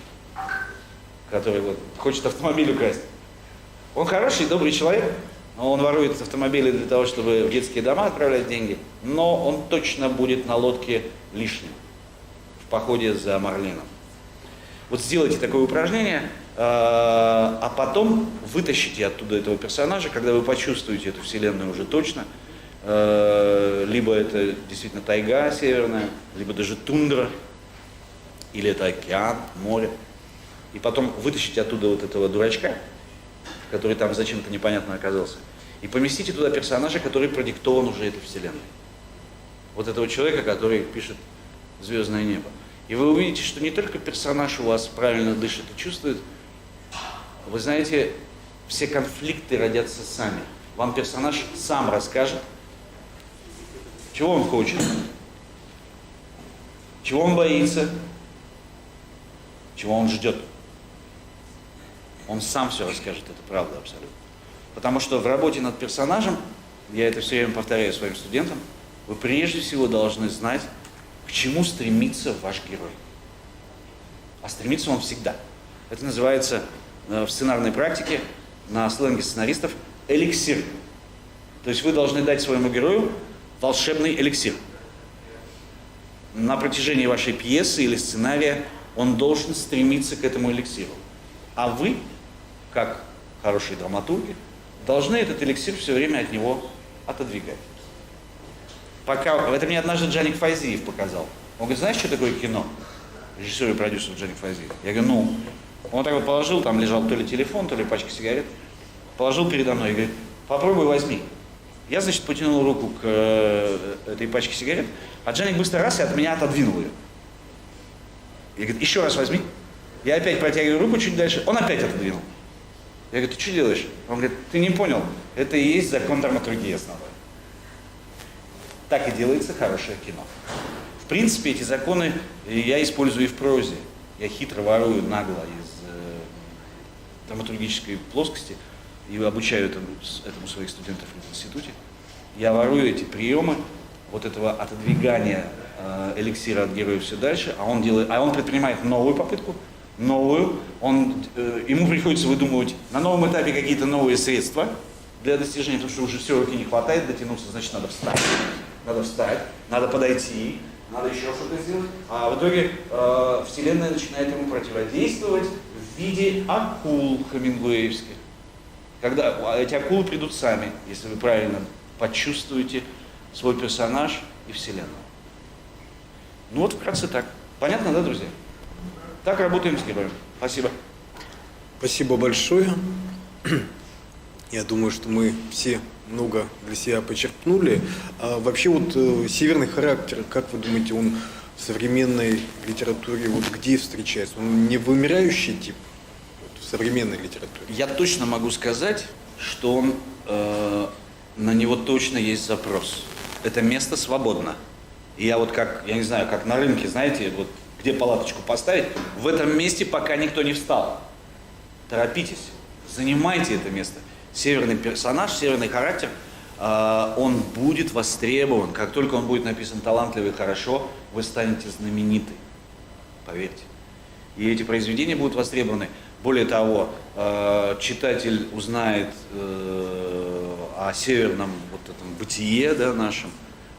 который вот хочет автомобиль украсть. Он хороший, добрый человек, он ворует автомобили для того, чтобы в детские дома отправлять деньги, но он точно будет на лодке лишним в походе за Марлином. Вот сделайте такое упражнение, а потом вытащите оттуда этого персонажа, когда вы почувствуете эту вселенную уже точно. Либо это действительно тайга северная, либо даже тундра, или это океан, море. И потом вытащите оттуда вот этого дурачка, который там зачем-то непонятно оказался, и поместите туда персонажа, который продиктован уже этой вселенной. Вот этого человека, который пишет «Звездное небо». И вы увидите, что не только персонаж у вас правильно дышит и чувствует, вы знаете, все конфликты родятся сами. Вам персонаж сам расскажет, чего он хочет, чего он боится, чего он ждет. Он сам все расскажет, это правда абсолютно. Потому что в работе над персонажем, я это все время повторяю своим студентам, вы прежде всего должны знать, к чему стремится ваш герой. А стремится он всегда. Это называется в сценарной практике, на сленге сценаристов, эликсир. То есть вы должны дать своему герою волшебный эликсир. На протяжении вашей пьесы или сценария он должен стремиться к этому эликсиру. А вы, как хорошие драматурги, должны этот эликсир все время от него отодвигать. Это мне однажды Джаник Файзиев показал. Он говорит: знаешь, что такое кино? Режиссер и продюсер Джаник Файзиев. Я говорю: ну. Он так вот положил, там лежал то ли телефон, то ли пачка сигарет. Положил передо мной и говорит: попробуй возьми. Я, значит, потянул руку к этой пачке сигарет, а Джаник быстро раз и от меня отодвинул ее. И говорит: еще раз возьми. Я опять протягиваю руку чуть дальше, он опять отодвинул. Я говорю: ты что делаешь? Он говорит: ты не понял, это и есть закон драматургии основной. Так и делается хорошее кино. В принципе, эти законы я использую и в прозе. Я хитро ворую нагло из драматургической плоскости и обучаю этому своих студентов в институте. Я ворую эти приемы вот этого отодвигания эликсира от героя все дальше, а он предпринимает новую попытку, ему приходится выдумывать на новом этапе какие-то новые средства для достижения, потому что уже все, руки не хватает дотянуться, значит надо встать, надо подойти, надо еще что-то сделать, а в итоге вселенная начинает ему противодействовать в виде акул хемингуэевских. Когда эти акулы придут сами, если вы правильно почувствуете свой персонаж и вселенную. Ну вот вкратце так. Понятно, да, друзья? Так работаем с героем. Спасибо. Спасибо большое. Я думаю, что мы все много для себя почерпнули. А вообще вот северный характер, как вы думаете, он в современной литературе вот где встречается? Он не вымирающий тип вот, в современной литературе? Я точно могу сказать, что на него точно есть запрос. Это место свободно. И я вот как, я не знаю, как на рынке, знаете, вот где палаточку поставить, в этом месте пока никто не встал. Торопитесь, занимайте это место. Северный персонаж, северный характер, он будет востребован. Как только он будет написан талантливо и хорошо, вы станете знамениты. Поверьте. И эти произведения будут востребованы. Более того, читатель узнает о северном вот этом бытие, да, нашем,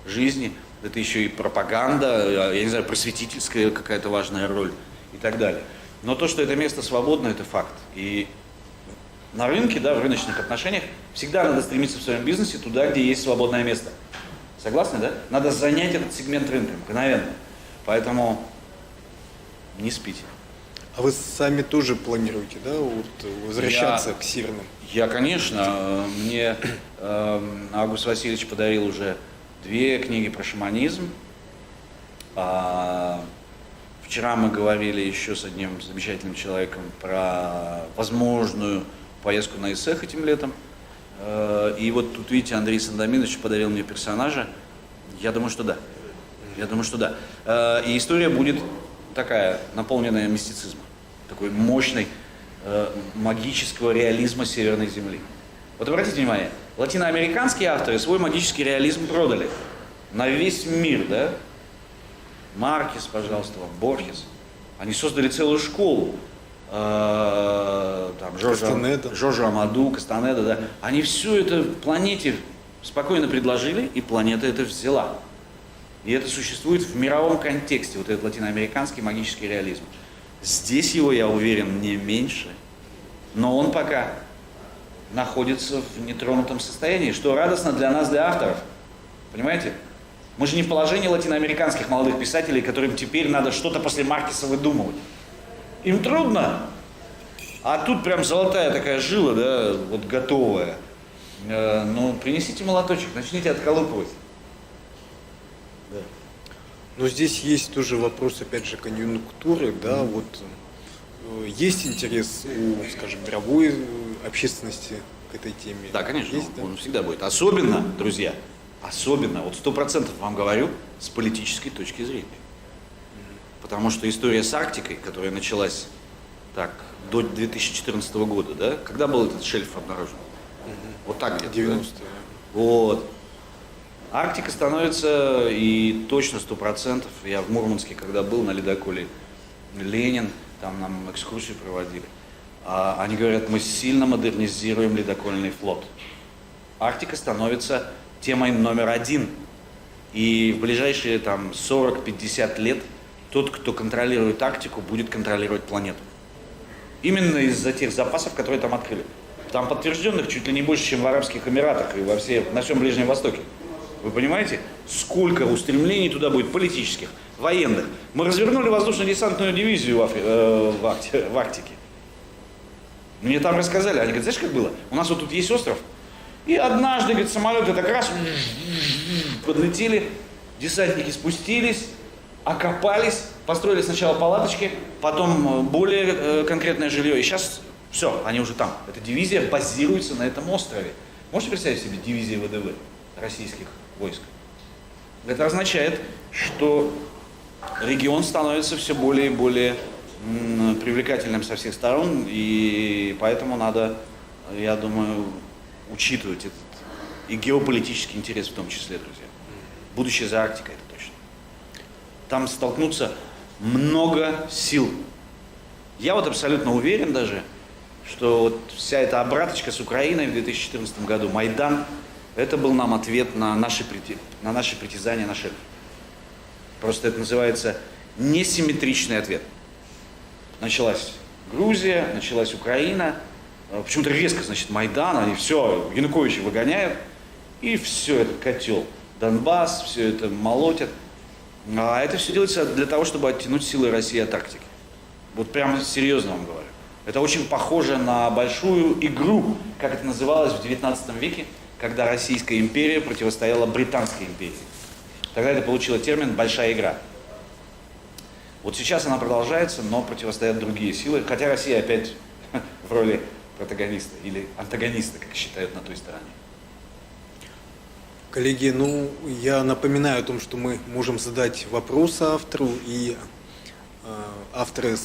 жизни. Это еще и пропаганда, я не знаю, просветительская какая-то важная роль и так далее. Но то, что это место свободно, это факт. И на рынке, да, в рыночных отношениях всегда надо стремиться в своем бизнесе туда, где есть свободное место. Согласны, да? Надо занять этот сегмент рынка мгновенно. Поэтому не спите. А вы сами тоже планируете, да, вот, возвращаться к северным? Я, конечно. Мне Август Васильевич подарил уже 2 книги про шаманизм. Вчера мы говорили еще с одним замечательным человеком про возможную поездку на Исэх этим летом. И вот тут, видите, Андрей Сандоминович подарил мне персонажа. Я думаю, что да. И история будет такая, наполненная мистицизмом. Такой мощной магического реализма Северной Земли. Вот обратите внимание, латиноамериканские авторы свой магический реализм продали на весь мир, да? Маркес, пожалуйста, Борхес. Они создали целую школу. Там, Жоржо Амаду, Кастанеда, да. Они все это планете спокойно предложили, и планета это взяла. И это существует в мировом контексте, вот этот латиноамериканский магический реализм. Здесь его, я уверен, не меньше, но он пока находится в нетронутом состоянии, что радостно для нас, для авторов. Понимаете? Мы же не в положении латиноамериканских молодых писателей, которым теперь надо что-то после Маркеса выдумывать. Им трудно. А тут прям золотая такая жила, да, вот готовая. Ну, принесите молоточек, начните отколупывать. Да. Но здесь есть тоже вопрос, опять же, конъюнктуры, да, вот есть интерес у, скажем, мировой общественности к этой теме? Да, конечно, есть, да? Он всегда будет. Особенно, друзья, вот 100% вам говорю, с политической точки зрения. Потому что история с Арктикой, которая началась так, до 2014 года, да, когда был этот шельф обнаружен? Вот так где-то. 90-е. Да? Вот. Арктика становится, и точно 100%, я в Мурманске, когда был на ледоколе Ленин, там нам экскурсию проводили, они говорят, мы сильно модернизируем ледокольный флот. Арктика становится темой номер 1. И в ближайшие там 40-50 лет тот, кто контролирует Арктику, будет контролировать планету. Именно из-за тех запасов, которые там открыли. Там подтвержденных чуть ли не больше, чем в Арабских Эмиратах и на всем Ближнем Востоке. Вы понимаете, сколько устремлений туда будет политических, военных. Мы развернули воздушно-десантную дивизию в Арктике. Мне там рассказали, они говорят, знаешь, как было? У нас вот тут есть остров, и однажды, говорит, самолеты так раз подлетели, десантники спустились, окопались, построили сначала палаточки, потом более конкретное жилье, и сейчас все, они уже там. Эта дивизия базируется на этом острове. Можете представить себе дивизию ВДВ российских войск? Это означает, что регион становится все более и более привлекательным со всех сторон, и поэтому надо, я думаю, учитывать этот и геополитический интерес в том числе, друзья. будущее за Арктикой, это точно. Там столкнутся много сил. Я вот абсолютно уверен даже, что вот вся эта обраточка с Украиной в 2014 году, Майдан, это был нам ответ на наши притязания, просто это называется несимметричный ответ. Началась Грузия, началась Украина, почему-то резко, значит, Майдан, они все, Януковича выгоняют, и все, этот котел, Донбасс, все это молотят. А это все делается для того, чтобы оттянуть силы России от Арктики. Вот прямо серьезно вам говорю. Это очень похоже на большую игру, как это называлось в 19 веке, когда Российская империя противостояла Британской империи. Тогда это получило термин «большая игра». Вот сейчас она продолжается, но противостоят другие силы, хотя Россия опять в роли протагониста или антагониста, как считают на той стороне. Коллеги, я напоминаю о том, что мы можем задать вопросы автору, и авторы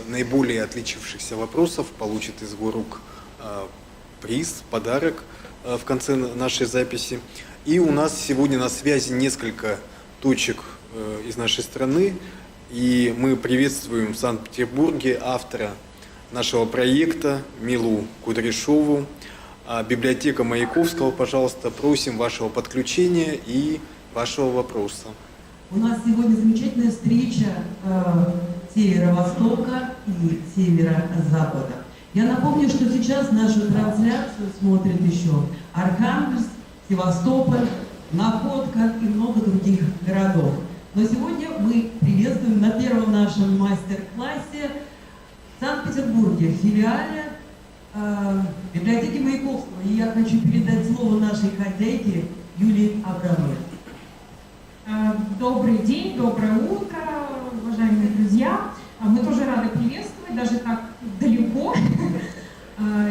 наиболее отличившихся вопросов получат из его рук приз, подарок в конце нашей записи. И у нас сегодня на связи несколько точек из нашей страны, и мы приветствуем в Санкт-Петербурге автора нашего проекта Милу Кудряшову. Библиотека Маяковского, пожалуйста, просим вашего подключения и вашего вопроса. У нас сегодня замечательная встреча северо-востока и северо-запада. Я напомню, что сейчас нашу трансляцию смотрят еще Архангельск, Севастополь, Находка и много других городов. Но сегодня мы приветствуем на первом нашем мастер-классе в Санкт-Петербурге, в филиале библиотеки Маяковского. И я хочу передать слово нашей хозяйке Юлии Абрамовой. Добрый день, доброе утро, уважаемые друзья. Мы тоже рады приветствовать, даже так далеко.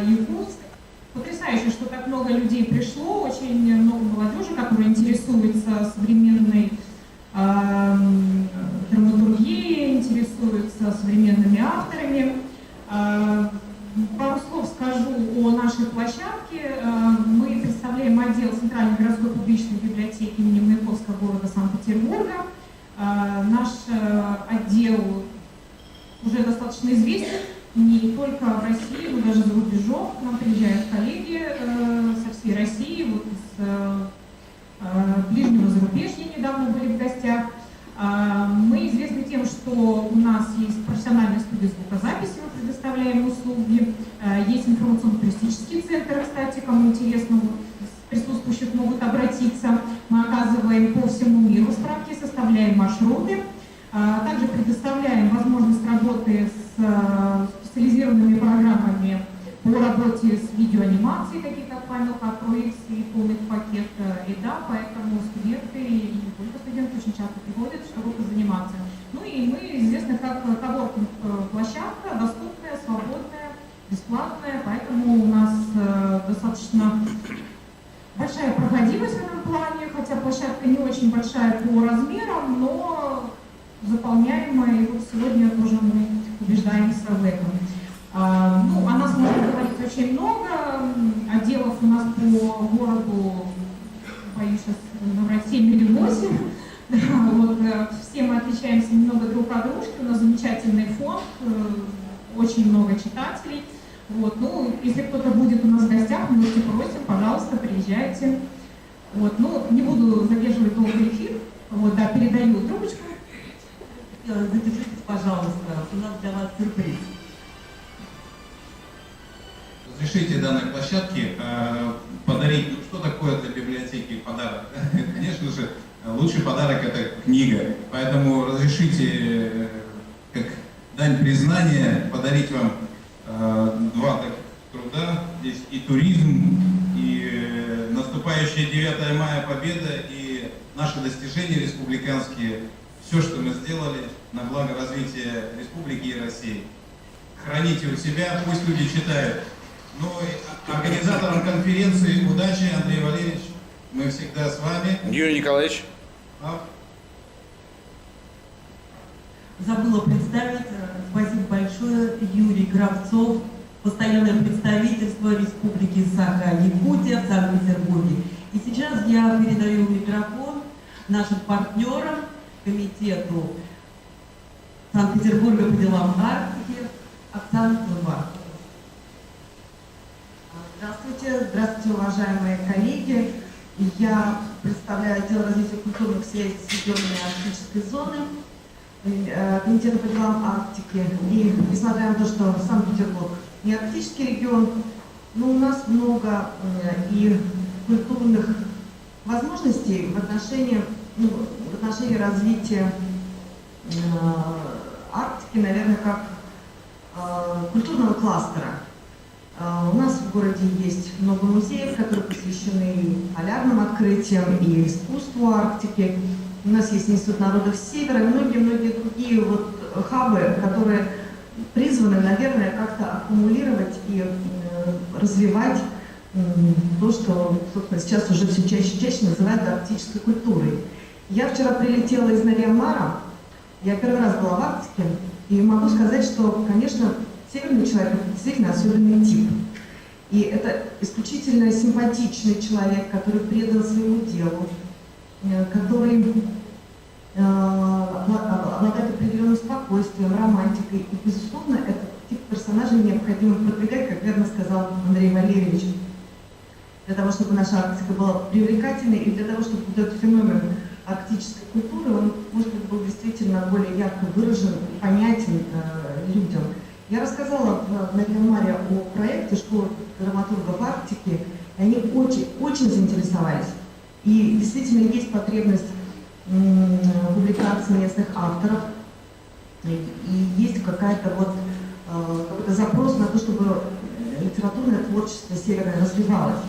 Якутск. Потрясающе, что так много людей пришло, очень много молодежи, которая интересуется современной драматургией, интересуется современными авторами. Пару слов скажу о нашей площадке. Мы представляем отдел Центральной городской публичной библиотеки имени Маяковского города Санкт-Петербурга. Наш отдел уже достаточно известен не только в России, но даже за рубежом. К нам приезжают коллеги со всей России, вот из ближнего зарубежья недавно были в гостях. Мы известны тем, что у нас есть профессиональная студия звукозаписи, мы предоставляем услуги. Есть информационно-туристический центр, кстати, кому интересно, присутствующих могут обратиться. Мы оказываем по всему миру справки, составляем маршруты. Также предоставляем возможность работы с специализированными программами по работе с видеоанимацией, такие как Final Cut Pro X и полный пакет EDA, поэтому студенты и не только студенты очень часто приходят, чтобы позаниматься. Ну и мы известны как коворкинг-площадка, доступная, свободная, бесплатная, поэтому у нас достаточно большая проходимость в этом плане, хотя площадка не очень большая по размерам, но заполняемая, и вот сегодня тоже мы убеждаемся в этом. Ну, о нас можно говорить очень много, отделов у нас по городу, боюсь сейчас набрать 7 или 8. Вот, все мы отличаемся немного друг от дружки, у нас замечательный фонд, очень много читателей. Вот, ну, если кто-то будет у нас в гостях, мы очень просим, пожалуйста, приезжайте. Вот, ну, не буду задерживать долгий эфир, вот, да, передаю трубочку. Задержитесь, пожалуйста, у нас для вас сюрприз. Разрешите данной площадке подарить, что такое для библиотеки подарок? Конечно же, лучший подарок — это книга. Поэтому разрешите, как дань признания, подарить вам два таких труда. Здесь и туризм, и наступающая 9 мая победа, и наши достижения республиканские. Все, что мы сделали на благо развития республики и России. Храните у себя, пусть люди читают. Ну и организаторам конференции удачи, Андрей Валерьевич. Мы всегда с вами. Юрий Николаевич. Забыла представить, спасибо большое, Юрий Кравцов, постоянное представительство Республики Саха-Якутия в Санкт-Петербурге. И сейчас я передаю микрофон нашим партнерам, комитету Санкт-Петербурга по делам Арктики, Оксана Кулыба. Здравствуйте, уважаемые коллеги. Я представляю отдел развития культурных связей с регионами арктической зоны Комитета по делам Арктики. И несмотря на то, что Санкт-Петербург не арктический регион, но у нас много и культурных возможностей в отношении развития Арктики, наверное, как культурного кластера. У нас в городе есть много музеев, которые посвящены полярным открытиям и искусству Арктики. У нас есть Институт народов Севера и многие-многие другие хабы, которые призваны, наверное, как-то аккумулировать и развивать то, что, собственно, сейчас уже все чаще и чаще называют арктической культурой. Я вчера прилетела из Нарьян-Мара, я первый раз была в Арктике, и могу сказать, что, конечно, северный человек – это действительно особенный тип. И это исключительно симпатичный человек, который предан своему делу, который обладает определенным спокойствием, романтикой. И, безусловно, этот тип персонажей необходимо продвигать, как верно сказал Андрей Валерьевич, для того, чтобы наша Арктика была привлекательной, и для того, чтобы этот феномен арктической культуры, он, может быть, был действительно более ярко выражен и понятен людям. Я рассказала в Нарьян-Маре о проекте школы драматургов Арктики, и они очень заинтересовались. И действительно есть потребность публикации местных авторов, и есть какой-то запрос на то, чтобы литературное творчество северное развивалось.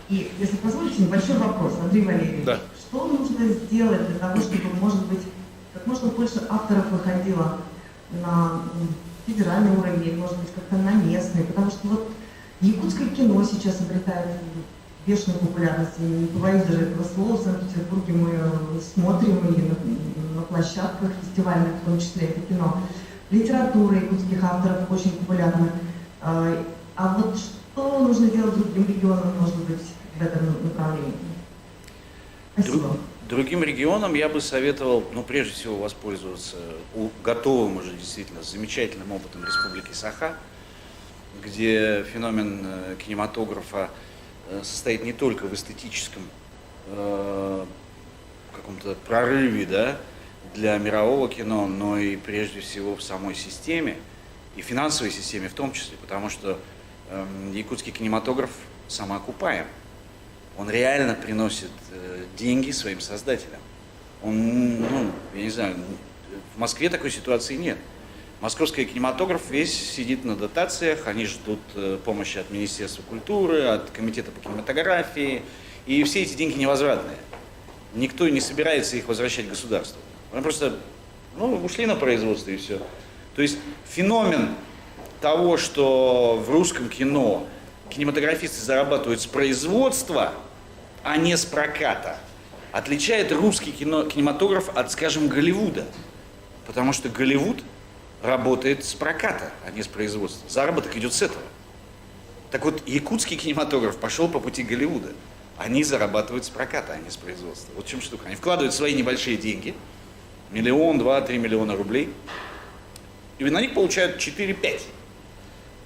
И, если позволите, небольшой вопрос, Андрей Валерьевич. Да. Что нужно сделать для того, чтобы, может быть, как можно больше авторов выходило на федеральный уровень, может быть, как-то на местный? Потому что якутское кино сейчас обретает бешеную популярность. Не побоюсь даже этого слова, в Санкт-Петербурге мы смотрим и на площадках фестивальных, в том числе это кино. Литература якутских авторов очень популярна. А что нужно делать другим регионам, может быть, в этом направлении? Спасибо. Другим регионам я бы советовал, прежде всего, воспользоваться готовым уже действительно замечательным опытом Республики Саха, где феномен кинематографа состоит не только в эстетическом каком-то прорыве, для мирового кино, но и прежде всего в самой системе и финансовой системе в том числе, потому что якутский кинематограф самоокупаем. Он реально приносит деньги своим создателям. Он, я не знаю, в Москве такой ситуации нет. Московский кинематограф весь сидит на дотациях, они ждут помощи от Министерства культуры, от Комитета по кинематографии, и все эти деньги невозвратные. Никто не собирается их возвращать государству. Они просто ушли на производство и все. То есть феномен того, что в русском кино кинематографисты зарабатывают с производства, а не с проката, отличает русский кинематограф от, скажем, Голливуда. Потому что Голливуд работает с проката, а не с производства. Заработок идет с этого. Так вот, якутский кинематограф пошел по пути Голливуда. Они зарабатывают с проката, а не с производства. Вот в чем штука. Они вкладывают свои небольшие деньги, 1, 2, 3 миллиона рублей, и на них получают 4-5.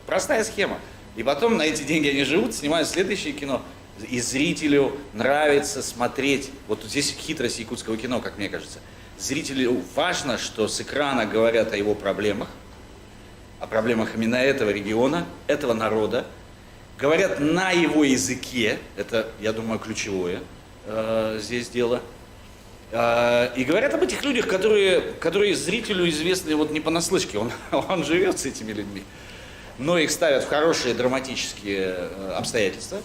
Простая схема. И потом на эти деньги они живут, снимают следующее кино. И зрителю нравится смотреть. Вот здесь хитрость якутского кино, как мне кажется. Зрителю важно, что с экрана говорят о его проблемах, о проблемах именно этого региона, этого народа. Говорят на его языке, это, я думаю, ключевое здесь дело. И говорят об этих людях, которые зрителю известны не понаслышке, он живет с этими людьми. Но их ставят в хорошие драматические обстоятельства.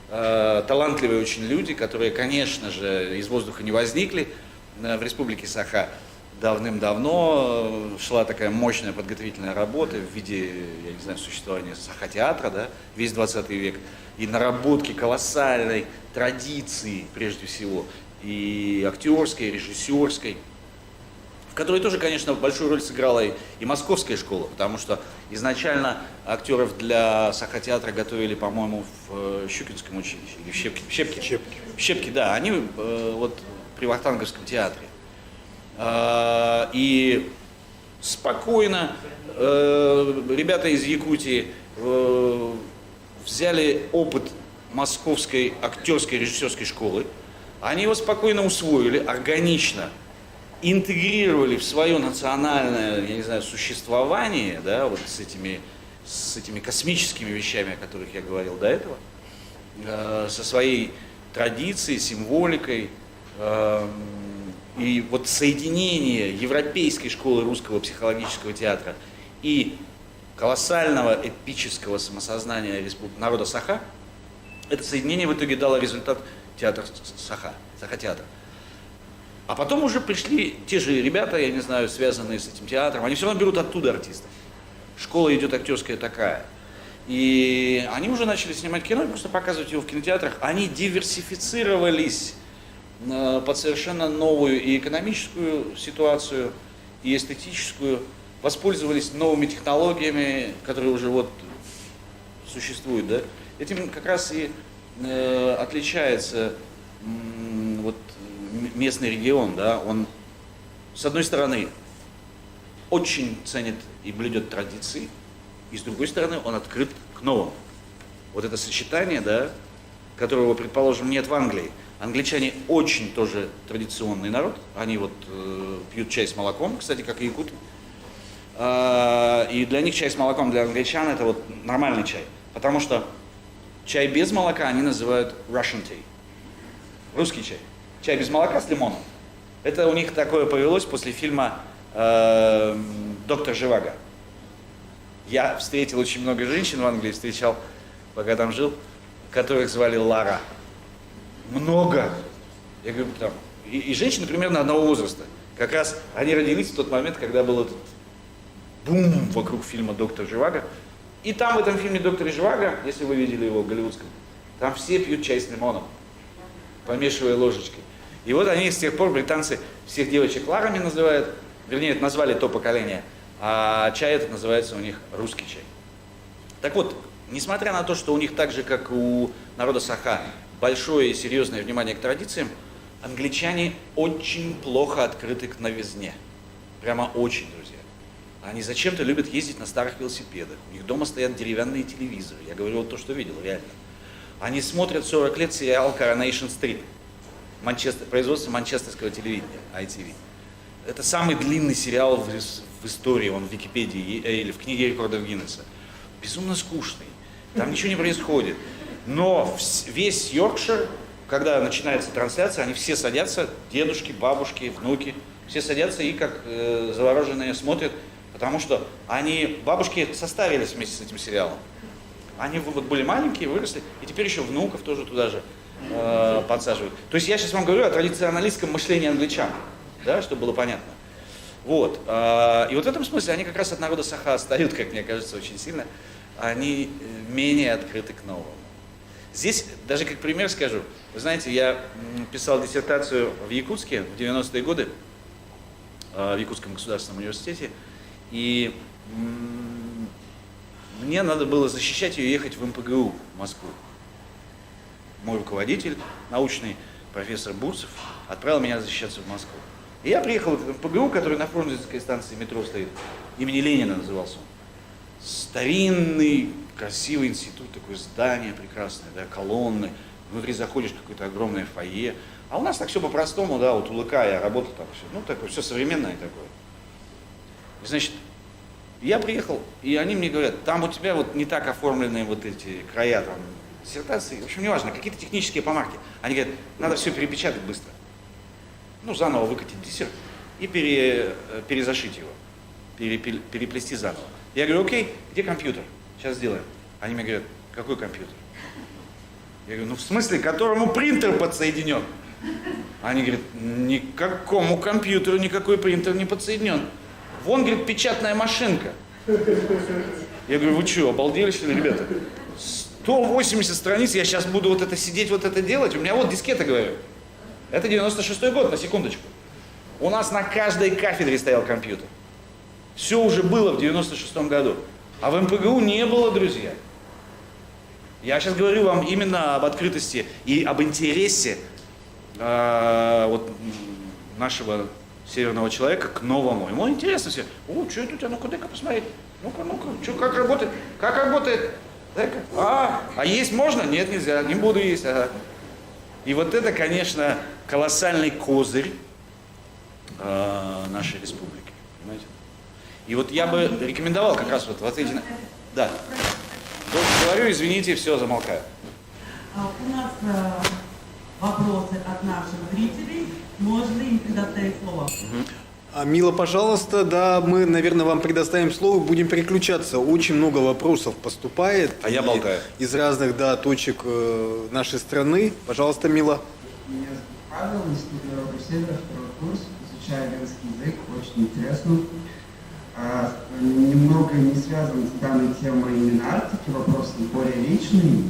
Талантливые очень люди, которые, конечно же, из воздуха не возникли. В Республике Саха давным-давно шла такая мощная подготовительная работа в виде, я не знаю, существования Саха-театра, весь 20 век, и наработки колоссальной традиции, прежде всего, и актерской, и режиссерской, в которой тоже, конечно, большую роль сыграла и московская школа, потому что изначально актеров для Саха-театра готовили, по-моему, в Щукинском училище, или в Щепке. В Щепке, да. Они при Вахтанговском театре. И спокойно ребята из Якутии взяли опыт Московской актерской режиссерской школы, они его спокойно усвоили, органично интегрировали в свое национальное, я не знаю, существование, да, вот с этими космическими вещами, о которых я говорил до этого, со своей традицией, символикой, и вот соединение европейской школы русского психологического театра и колоссального эпического самосознания народа Саха, это соединение в итоге дало результат театр Саха, Саха-театр. А потом уже пришли те же ребята, я не знаю, связанные с этим театром, они все равно берут оттуда артистов. Школа идет актерская такая. И они уже начали снимать кино и просто показывать его в кинотеатрах. Они диверсифицировались под совершенно новую и экономическую ситуацию, и эстетическую, воспользовались новыми технологиями, которые уже вот существуют, да. Этим как раз и отличается вот местный регион, да. Он, с одной стороны, очень ценит и блюдет традиции, и с другой стороны, он открыт к новому. Вот это сочетание, да, которого, предположим, нет в Англии. Англичане очень тоже традиционный народ, они вот пьют чай с молоком, кстати, как и якуты. И для них чай с молоком, для англичан, это вот нормальный чай. Потому что чай без молока они называют Russian tea. Русский чай. Чай без молока с лимоном. Это у них такое повелось после фильма «Доктор Живаго». Я встретил очень много женщин в Англии, встречал, пока там жил, которых звали Лара. Много. Я говорю, там, и женщины примерно одного возраста. Как раз они родились в тот момент, когда был этот бум вокруг фильма «Доктор Живаго». И там в этом фильме «Доктор Живаго», если вы видели его в голливудском, там все пьют чай с лимоном, помешивая ложечкой. И вот они с тех пор, британцы, всех девочек Ларами называют, вернее, назвали то поколение, а чай этот называется у них русский чай. Так вот, несмотря на то, что у них так же, как у народа Саха, большое и серьезное внимание к традициям, англичане очень плохо открыты к новизне. Прямо очень, друзья. Они зачем-то любят ездить на старых велосипедах. У них дома стоят деревянные телевизоры. Я говорю вот то, что видел, реально. Они смотрят 40 лет сериал Coronation Street. Производство манчестерского телевидения, ITV. Это самый длинный сериал в истории, он в Википедии или в книге рекордов Гиннесса. Безумно скучный. Там ничего не происходит. Но весь Йоркшир, когда начинается трансляция, они все садятся, дедушки, бабушки, внуки, все садятся и как завороженные смотрят, потому что бабушки состарились вместе с этим сериалом. Они вот были маленькие, выросли, и теперь еще внуков тоже туда же подсаживают. То есть я сейчас вам говорю о традиционалистском мышлении англичан, да, чтобы было понятно. Вот. И вот в этом смысле они как раз от народа Саха отстают, как мне кажется, очень сильно. Они менее открыты к новому. Здесь, даже как пример скажу, вы знаете, я писал диссертацию в Якутске в 90-е годы, в Якутском государственном университете, и мне надо было защищать ее и ехать в МПГУ в Москву. Мой руководитель научный, профессор Бурцев, отправил меня защищаться в Москву. И я приехал в МПГУ, который на Фрунзенской станции метро стоит, имени Ленина назывался он. Старинный, красивый институт, такое здание прекрасное, да, колонны, внутри заходишь, какое-то огромное фойе. А у нас так все по-простому, да, вот УЛК, я работал там, все, ну, такое, все современное такое. И, значит, я приехал, и они мне говорят, там у тебя вот не так оформлены вот эти края, там, диссертации, в общем, неважно, какие-то технические помарки. Они говорят, надо все перепечатать быстро. Ну, заново выкатить диссерт и перезашить его, переплести заново. Я говорю, окей, где компьютер? Сейчас сделаем. Они мне говорят, какой компьютер? Я говорю, ну в смысле, к которому принтер подсоединен? Они говорят, никакому компьютеру никакой принтер не подсоединен. Вон, говорит, печатная машинка. Я говорю, вы что, обалдели, что ли, ребята? 180 страниц, я сейчас буду вот это сидеть, вот это делать? У меня вот дискета, говорю. Это 96-й год, на секундочку. У нас на каждой кафедре стоял компьютер. Все уже было в 96-м году. А в МПГУ не было, друзья. Я сейчас говорю вам именно об открытости и об интересе вот нашего северного человека к новому. Ему интересно все. О, что это у тебя? Ну-ка, дай-ка посмотреть. Ну-ка, что, как работает? Как работает? Дай-ка. А есть можно? Нет, нельзя. Не буду есть. Ага. И вот это, конечно, колоссальный козырь нашей республики. Понимаете? И вот я бы рекомендовал как раз вот эти... Да. Говорю, извините, все, замолкаю. У нас вопросы от наших зрителей. Можно им предоставить слово? Мила, пожалуйста, да, мы, наверное, вам предоставим слово, будем переключаться. Очень много вопросов поступает. А я болтаю. Из разных, да, точек нашей страны. Пожалуйста, Мила. Меня зовут Павел, институт Европы Севера, второй курс, изучаю венгерский язык, очень интересно. Немного не связан с данной темой именно Арктики, вопрос более личный.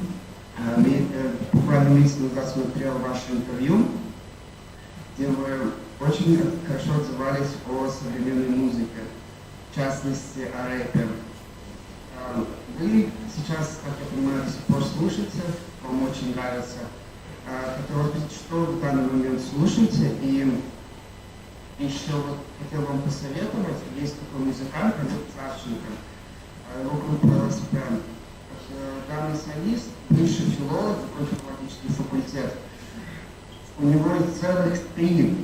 Буквально месяц назад смотрел ваше интервью, где вы очень хорошо отзывались о современной музыке, в частности о рэпе. Вы сейчас, как я понимаю, до сих пор слушаете, вам очень нравится. Что вы в данный момент слушаете? И еще вот хотел вам посоветовать, есть такой музыкант, Олег Савченко, его группа ЛСП. Данный солист, бывший филолог, закончил филологический факультет. У него есть целых 3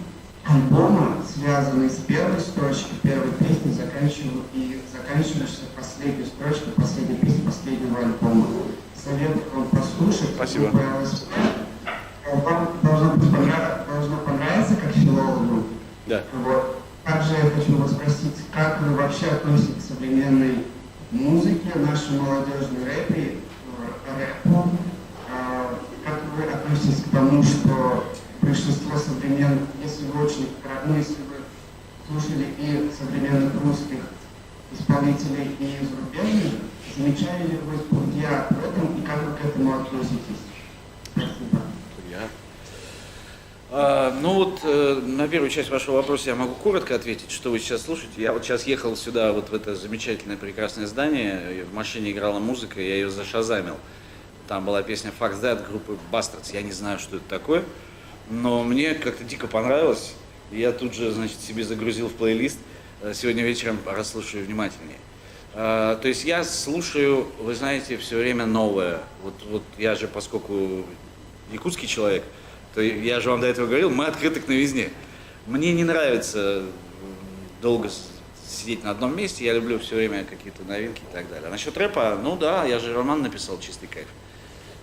альбома, связанные с первой строчкой первой песни, заканчивающейся последней строчкой последней песни последнего альбома. Советую вам послушать. Спасибо. Вам должно понравиться как филологу. Да. Вот. Также я хочу вас спросить, как вы вообще относитесь к современной музыке, нашей молодежной рэпу? Как вы относитесь к тому, что большинство современных, если вы если вы слушали и современных русских исполнителей, и зарубежных, замечали ли вы плагиат в этом, и как вы к этому относитесь? Спасибо. Ну вот, на первую часть вашего вопроса я могу коротко ответить, что вы сейчас слушаете. Я вот сейчас ехал сюда, вот в это замечательное, прекрасное здание, в машине играла музыка, я ее зашазамил. Там была песня Fuck That группы Bastards, я не знаю, что это такое, но мне как-то дико понравилось. Я тут же, значит, себе загрузил в плейлист, сегодня вечером расслушаю внимательнее. То есть я слушаю, вы знаете, все время новое. Вот я же, поскольку якутский человек, то я же вам до этого говорил, мы открыты к новизне. Мне не нравится долго сидеть на одном месте, я люблю все время какие-то новинки и так далее. А насчет рэпа, ну да, я же роман написал «Чистый кайф»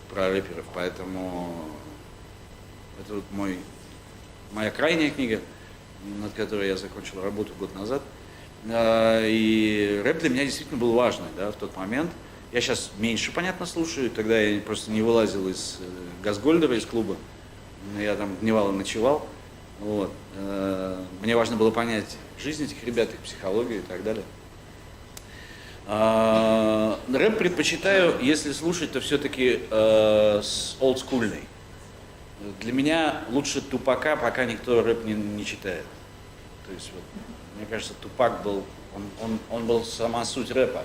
про рэперов, поэтому это вот моя крайняя книга, над которой я закончил работу год назад. И рэп для меня действительно был важный, да, в тот момент. Я сейчас меньше, понятно, слушаю, тогда я просто не вылазил из Газгольдера, из клуба. Я там дневал и ночевал. Вот. Мне важно было понять жизнь этих ребят, их психологию и так далее. Рэп предпочитаю, если слушать, то все-таки олдскульный. Для меня лучше Тупака, пока никто рэп не читает. То есть, вот, мне кажется, Тупак был, он был сама суть рэпа.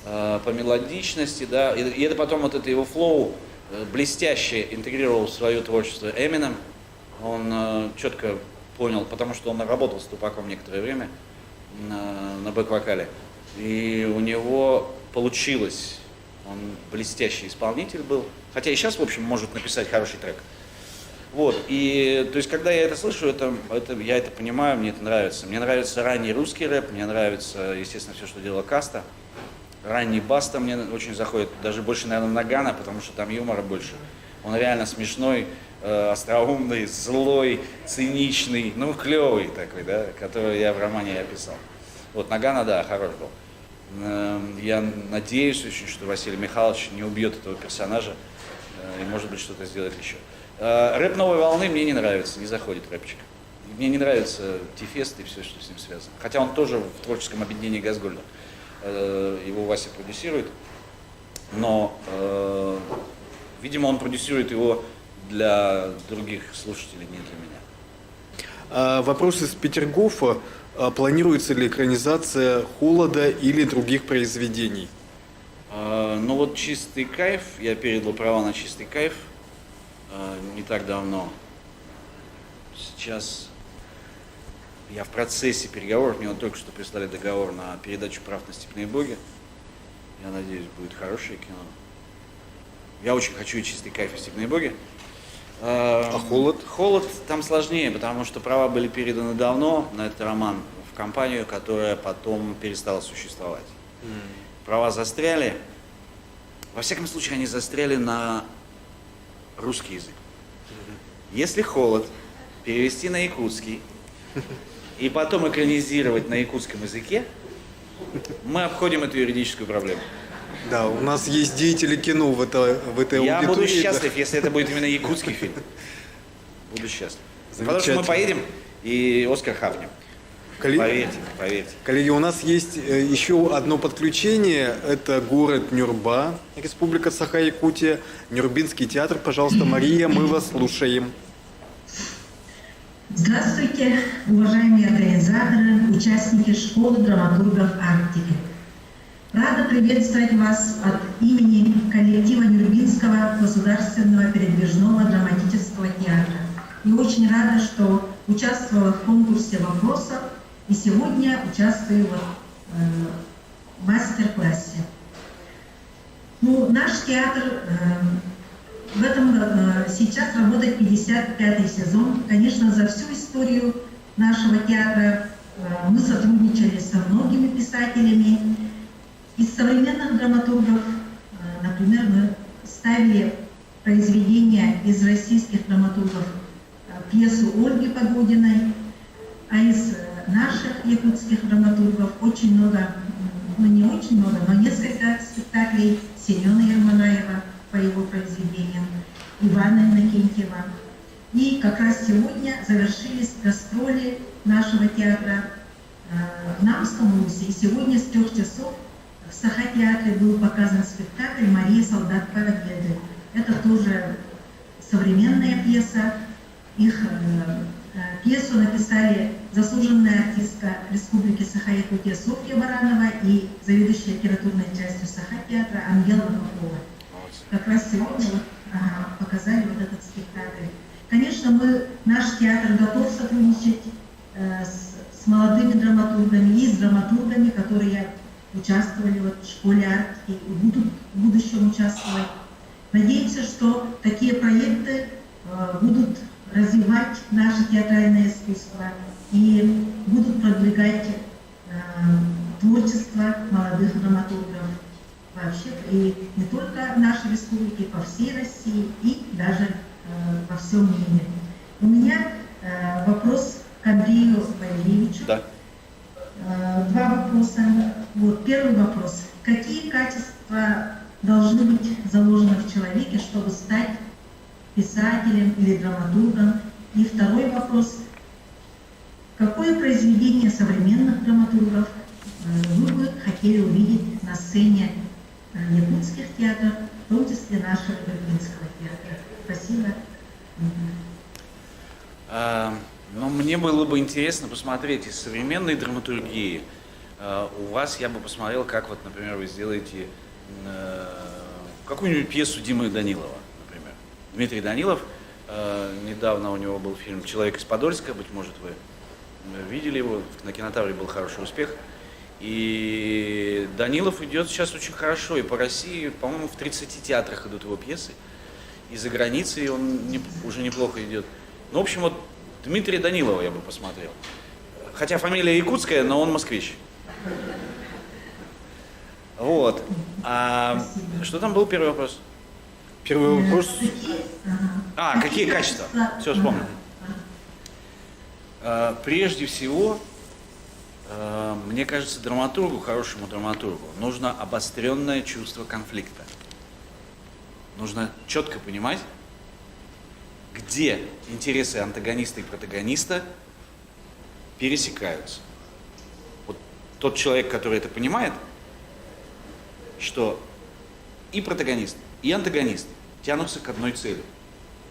По мелодичности, да, и это потом вот это его флоу блестяще интегрировал в свое творчество Эминем. Он четко понял, потому что он работал с Тупаком некоторое время на бэк-вокале. И у него получилось, он блестящий исполнитель был. Хотя и сейчас, в общем, может написать хороший трек. Вот, и то есть, когда я это слышу, я это понимаю, мне это нравится. Мне нравится ранний русский рэп, мне нравится, естественно, все, что делала Каста. Ранний Баста мне очень заходит, даже больше, наверное, Нагана, потому что там юмора больше. Он реально смешной, остроумный, злой, циничный, ну, клевый такой, да, который я в романе описал. Вот, Нагана, да, хорош был. Я надеюсь очень, что Василий Михайлович не убьет этого персонажа и, может быть, что-то сделает еще. Рэп новой волны мне не нравится, не заходит рэпчик. Мне не нравится Ти-фест и все, что с ним связано. Хотя он тоже в творческом объединении Газгольда. Его Вася продюсирует, но, видимо, он продюсирует его для других слушателей, не для меня. Вопрос из Петергофа. Планируется ли экранизация «Холода» или других произведений? Ну вот «Чистый кайф», я передал права на «Чистый кайф» не так давно. сейчас я в процессе переговоров, мне вот только что прислали договор на передачу прав на «Степные боги». Я надеюсь, будет хорошее кино. Я очень хочу и «Чистый кайф» и «Степные боги». А «Холод»? «Холод» там сложнее, потому что права были переданы давно на этот роман в компанию, которая потом перестала существовать. Права застряли. Во всяком случае, они застряли на русский язык. Если «Холод» перевести на якутский и потом экранизировать на якутском языке, мы обходим эту юридическую проблему. Да, у нас есть деятели кино в этой аудитории. Я буду счастлив, если это будет именно якутский фильм. Буду счастлив. Потому что мы поедем и Оскар хапнем. Поверьте, поверьте. Коллеги, у нас есть еще одно подключение. Это город Нюрба, Республика Саха-Якутия, Нюрбинский театр. Пожалуйста, Мария, мы вас слушаем. Здравствуйте, уважаемые организаторы, участники школы драматургов Арктики. Рада приветствовать вас от имени коллектива Нюрбинского государственного передвижного драматического театра. И очень рада, что участвовала в конкурсе вопросов и сегодня участвую в мастер-классе. Наш театр в этом сейчас работает 55-й сезон. Конечно, за всю историю нашего театра мы сотрудничали со многими писателями. Из современных драматургов, например, мы ставили произведения из российских драматургов, пьесу Ольги Погодиной, а из наших якутских драматургов очень много, не очень много, но несколько спектаклей Семена Ермонаева по его произведениям, Ивана Иннокентьева. И как раз сегодня завершились гастроли нашего театра в Намском Русе. И сегодня с 3 часов в Саха-театре был показан спектакль «Мария, солдат Победы». Это тоже современная пьеса. Их пьесу написали заслуженная артистка Республики Саха-Якутия Софья Баранова и заведующая литературной частью Саха-театра Ангела Попова. Как раз сегодня показали вот этот спектакль. Конечно, наш театр готов сотрудничать с молодыми драматургами и с драматургами, которые участвовали в школе Арктики и будут в будущем участвовать. Надеемся, что такие проекты будут развивать наше театральное искусство и будут продвигать творчество молодых драматургов вообще, и не только в нашей республике, по всей России и даже во всем мире. У меня вопрос к Андрею Валерьевичу. Да. Два вопроса. Первый вопрос. Какие качества должны быть заложены в человеке, чтобы стать писателем или драматургом? И второй вопрос. Какое произведение современных драматургов вы бы хотели увидеть на сцене якутских театров, в том числе нашего Нюрбинского театра? Спасибо. Мне было бы интересно посмотреть из современной драматургии. У вас я бы посмотрел, как вот, например, вы сделаете какую-нибудь пьесу Димы Данилова, например. Дмитрий Данилов, недавно у него был фильм «Человек из Подольска», быть может, вы видели его, на Кинотавре был хороший успех. И Данилов идет сейчас очень хорошо, и по России, по-моему, в 30 театрах идут его пьесы, и за границей он уже неплохо идет. Ну, в общем, вот Дмитрия Данилова я бы посмотрел. Хотя фамилия якутская, но он москвич. Вот. А что там был первый вопрос? Первый вопрос. Какие качества? Все, вспомнил. Прежде всего, мне кажется, драматургу, хорошему драматургу, нужно обостренное чувство конфликта. Нужно четко понимать, где интересы антагониста и протагониста пересекаются. Вот тот человек, который это понимает, что и протагонист, и антагонист тянутся к одной цели.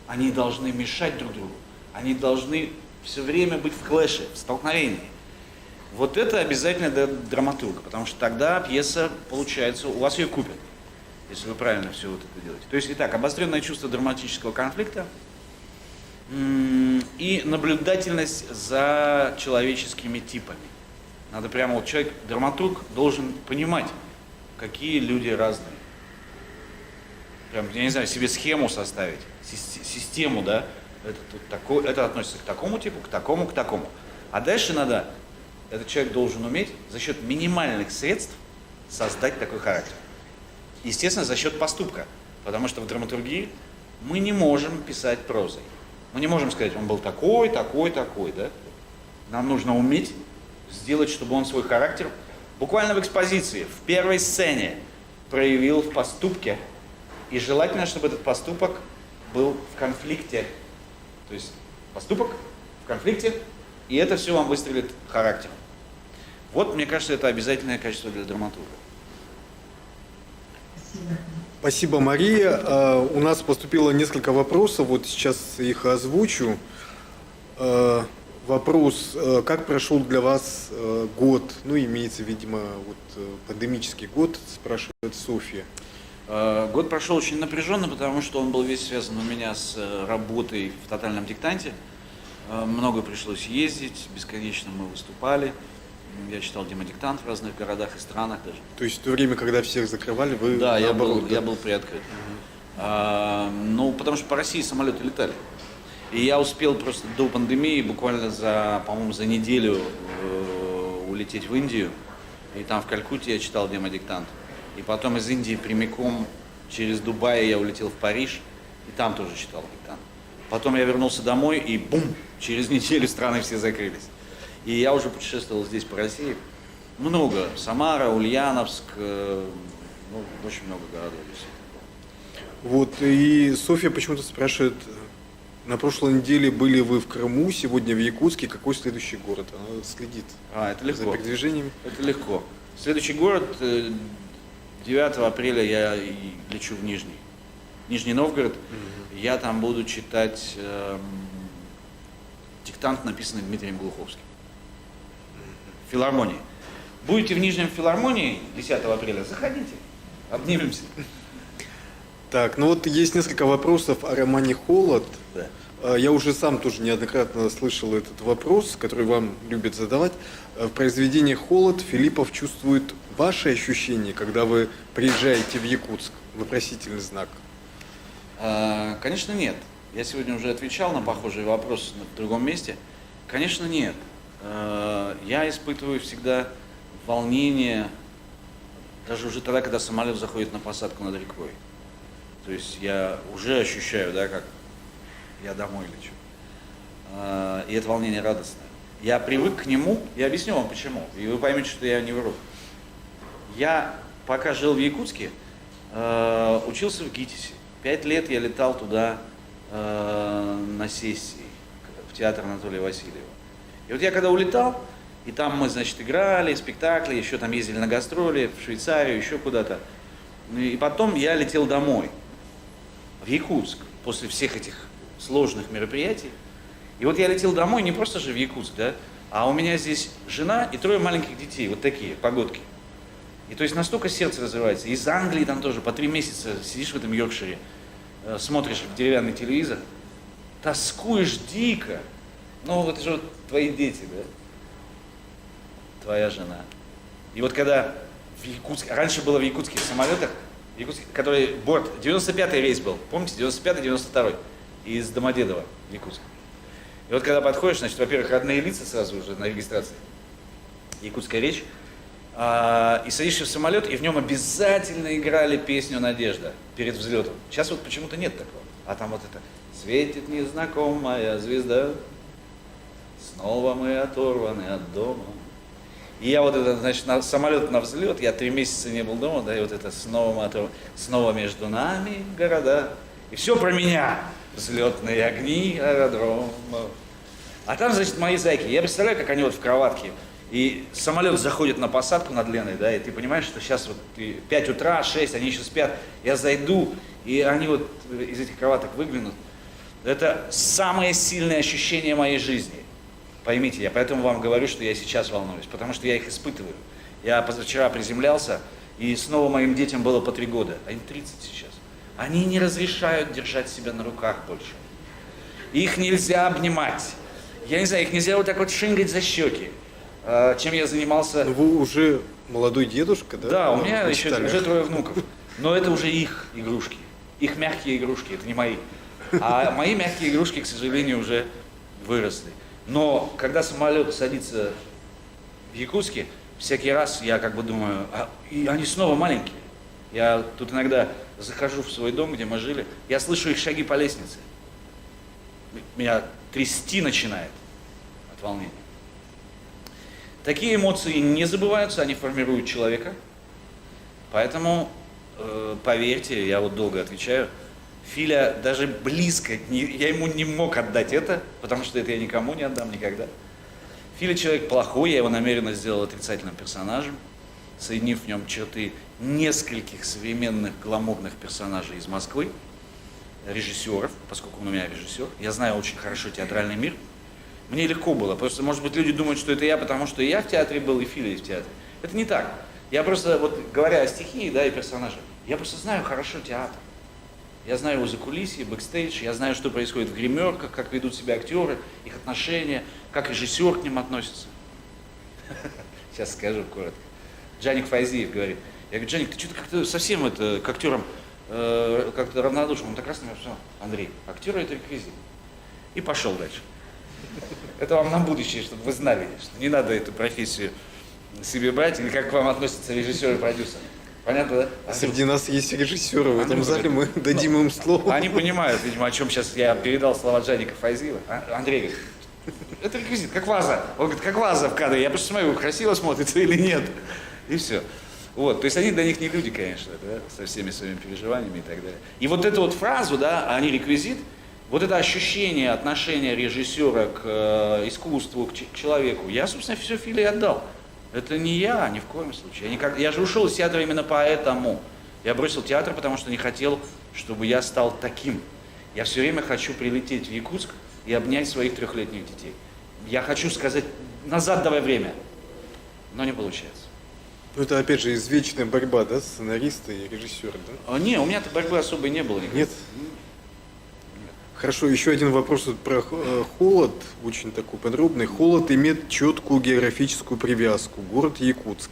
Они должны мешать друг другу. Они должны все время быть в клэше, в столкновении. Вот это обязательно для драматурга, потому что тогда пьеса получается, у вас ее купят, если вы правильно все вот это делаете. То есть, итак, обостренное чувство драматического конфликта, и наблюдательность за человеческими типами. Надо прямо, вот человек, драматург, должен понимать, какие люди разные. Прям, я не знаю, себе схему составить, систему, да, это относится к такому типу, к такому, к такому. А дальше надо, этот человек должен уметь за счет минимальных средств создать такой характер. Естественно, за счет поступка, потому что в драматургии мы не можем писать прозой. Мы не можем сказать, он был такой, такой, такой, да. Нам нужно уметь сделать, чтобы он свой характер буквально в экспозиции, в первой сцене проявил в поступке. И желательно, чтобы этот поступок был в конфликте. То есть поступок в конфликте, и это все вам выстрелит характером. Вот, мне кажется, это обязательное качество для драматурга. Спасибо, Мария. У нас поступило несколько вопросов, вот сейчас их озвучу. Вопрос, как прошел для вас год, ну, имеется, видимо, вот пандемический год, спрашивает Софья. Год прошел очень напряженно, потому что он был весь связан у меня с работой в тотальном диктанте. Много пришлось ездить, бесконечно мы выступали. Я читал демодиктант в разных городах и странах даже. То есть в то время, когда всех закрывали, вы Да, наоборот, я был приоткрыт. Ну, потому что по России самолеты летали. И я успел просто до пандемии буквально по-моему, за неделю улететь в Индию. И там в Калькутте я читал демодиктант. И потом из Индии прямиком через Дубай я улетел в Париж. И там тоже читал диктант. Потом я вернулся домой и бум! Через неделю страны все закрылись. И я уже путешествовал здесь по России. Много. Самара, Ульяновск, очень много городов здесь. Вот, и Софья почему-то спрашивает, на прошлой неделе были вы в Крыму, сегодня в Якутске, какой следующий город? Она следит Это легко. за передвижением. Это легко. Следующий город, 9 апреля я лечу в Нижний Новгород. Я там буду читать диктант, написанный Дмитрием Глуховским. В филармонии. Будете в Нижнем филармонии 10 апреля, заходите, обнимемся. Так, ну вот есть несколько вопросов о романе «Холод». Да. Я уже сам тоже неоднократно слышал этот вопрос, который вам любят задавать. В произведении «Холод» Филиппов чувствует ваши ощущения, когда вы приезжаете в Якутск? Вопросительный знак. Конечно, нет. Я сегодня уже отвечал на похожий вопрос в другом месте. Конечно, нет. Я испытываю всегда волнение, даже уже тогда, когда самолет заходит на посадку над рекой. То есть я уже ощущаю, да, как я домой лечу. И это волнение радостное. Я привык к нему, я объясню вам почему, и вы поймете, что я не вру. Я, пока жил в Якутске, учился в ГИТИСе. 5 лет я летал туда на сессии, в театр Анатолия Васильева. И вот я когда улетал, и там мы, значит, играли, спектакли, еще там ездили на гастроли, в Швейцарию, еще куда-то. И потом я летел домой, в Якутск, после всех этих сложных мероприятий. И вот я летел домой не просто же в Якутск, да, а у меня здесь жена и 3 маленьких детей, вот такие, погодки. И то есть настолько сердце разрывается. Из Англии там тоже по 3 месяца сидишь в этом Йоркшире, смотришь в деревянный телевизор, тоскуешь дико. Ну, это же вот твои дети, да? Твоя жена. И вот когда в Якутске, раньше было в якутских самолетах, который борт, 95-й рейс был, помните, 95-й, 92-й, из Домодедово в Якутск. И вот когда подходишь, значит, во-первых, родные лица сразу уже на регистрации, якутская речь, и садишься в самолет, и в нем обязательно играли песню «Надежда» перед взлетом. Сейчас вот почему-то нет такого. А там вот это «Светит незнакомая звезда, снова мы оторваны от дома». И я вот это, значит, самолет на взлет, я 3 месяца не был дома, да, и вот это снова между нами города. И все про меня. Взлетные огни аэродрома. А там, значит, мои зайки. Я представляю, как они вот в кроватке. И самолет заходит на посадку над Леной, да, и ты понимаешь, что сейчас вот 5 утра, 6, они еще спят. Я зайду, и они вот из этих кроваток выглянут. Это самое сильное ощущение моей жизни. Поймите, я поэтому вам говорю, что я сейчас волнуюсь, потому что я их испытываю. Я позавчера приземлялся, и снова моим детям было по 3 года, а им 30 сейчас. Они не разрешают держать себя на руках больше. их нельзя обнимать. Я не знаю, их нельзя вот так вот шингать за щеки. Чем я занимался... Но вы уже молодой дедушка, да? Да, у меня еще Читали. уже 3 внуков. Но это уже их игрушки. Их мягкие игрушки, это не мои. А мои мягкие игрушки, к сожалению, уже выросли. Но когда самолет садится в Якутске, всякий раз я как бы думаю, и они снова маленькие. Я тут иногда захожу в свой дом, где мы жили, я слышу их шаги по лестнице. Меня трясти начинает от волнения. Такие эмоции не забываются, они формируют человека. Поэтому, поверьте, я вот долго отвечаю, Филя даже близко, я ему не мог отдать это, потому что это я никому не отдам никогда. Филя человек плохой, я его намеренно сделал отрицательным персонажем, соединив в нем черты нескольких современных гламурных персонажей из Москвы, режиссеров, поскольку он у меня режиссер. Я знаю очень хорошо театральный мир. Мне легко было. Просто, может быть, люди думают, что это я, потому что и я в театре был, и Филя в театре. Это не так. Я просто, вот говоря о стихии, да, и персонажах, я просто знаю хорошо театр. Я знаю его закулисье, бэкстейдж, я знаю, что происходит в гримерках, как ведут себя актеры, их отношения, как режиссер к ним относится. Сейчас скажу коротко. Джаник Файзиев говорит. Я говорю, Джаник, ты что-то как-то совсем это, к актерам как-то равнодушен. Он так раз на меня сказал, Андрей, актеры это реквизит. И пошел дальше. Это вам на будущее, чтобы вы знали, что не надо эту профессию себе брать, или как к вам относятся режиссеры и продюсеры. Понятно, да? А среди нас есть режиссеры в этом зале, мы дадим им слово. Они понимают, видимо, о чем сейчас я передал слова Джаника Файзиева. Андрей говорит, это реквизит, как ваза. Он говорит, как ваза в кадре. Я просто смотрю, красиво смотрится или нет. И все. Вот, то есть они для них не люди, конечно, да, со всеми своими переживаниями и так далее. И вот эту вот фразу, да, они реквизит, вот это ощущение отношения режиссера к искусству, к человеку, я, собственно, все Филе отдал. Это не я, ни в коем случае. Я же ушел из театра именно поэтому. Я бросил театр, потому что не хотел, чтобы я стал таким. Я все время хочу прилететь в Якутск и обнять своих 3-летних детей. Я хочу сказать, назад давай время. Но не получается. Ну, это, опять же, извечная борьба, да, сценариста и режиссера, да? Не, у меня-то борьбы особой не было никакой. Нет? Хорошо, еще один вопрос вот про холод, очень такой подробный. Холод имеет четкую географическую привязку. Город Якутск,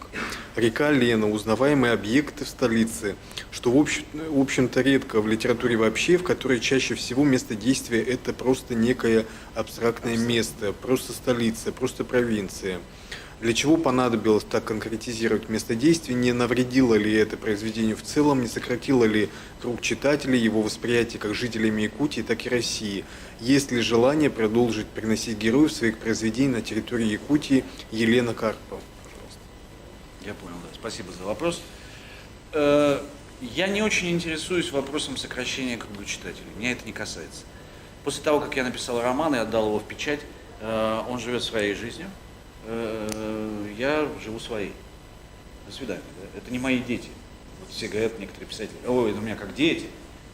река Лена, узнаваемые объекты в столице, что в общем-то редко в литературе вообще, в которой чаще всего место действия это просто некое абстрактное место, просто столица, просто провинция. Для чего понадобилось так конкретизировать место действия? Не навредило ли это произведению в целом? Не сократило ли круг читателей, его восприятие как жителями Якутии, так и России? Есть ли желание продолжить приносить героев своих произведений на территории Якутии? Елена Карпова, пожалуйста. Я понял, да. Спасибо за вопрос. Я не очень интересуюсь вопросом сокращения круга читателей. Меня это не касается. После того, как я написал роман и отдал его в печать, он живет своей жизнью. Я живу своей. До свидания. Да? Это не мои дети. Вот все говорят, некоторые писатели, ой, это у меня как дети.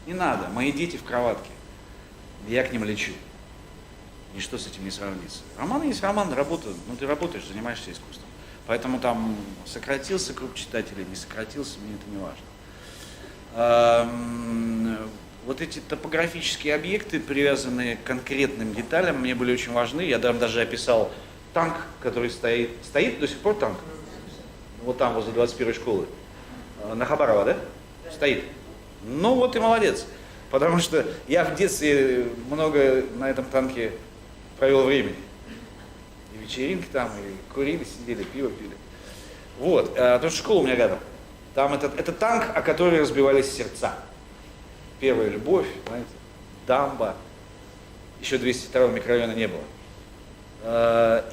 Не надо, мои дети в кроватке. Я к ним лечу. Ничто с этим не сравнится. Роман есть роман, работа, ну ты работаешь, занимаешься искусством. Поэтому там сократился круг читателей, не сократился, мне это не важно. Вот эти топографические объекты, привязанные к конкретным деталям, мне были очень важны. Я там даже описал танк, который стоит. Стоит до сих пор танк? Вот там, возле 21-й школы. На Хабарова, да? Стоит. Ну вот и молодец. Потому что я в детстве много на этом танке провел времени. И вечеринки там, и курили, сидели, пиво пили. Вот. Потому что школа у меня рядом. Там это танк, о который разбивались сердца. Первая любовь, знаете, дамба. Еще 202-го микрорайона не было.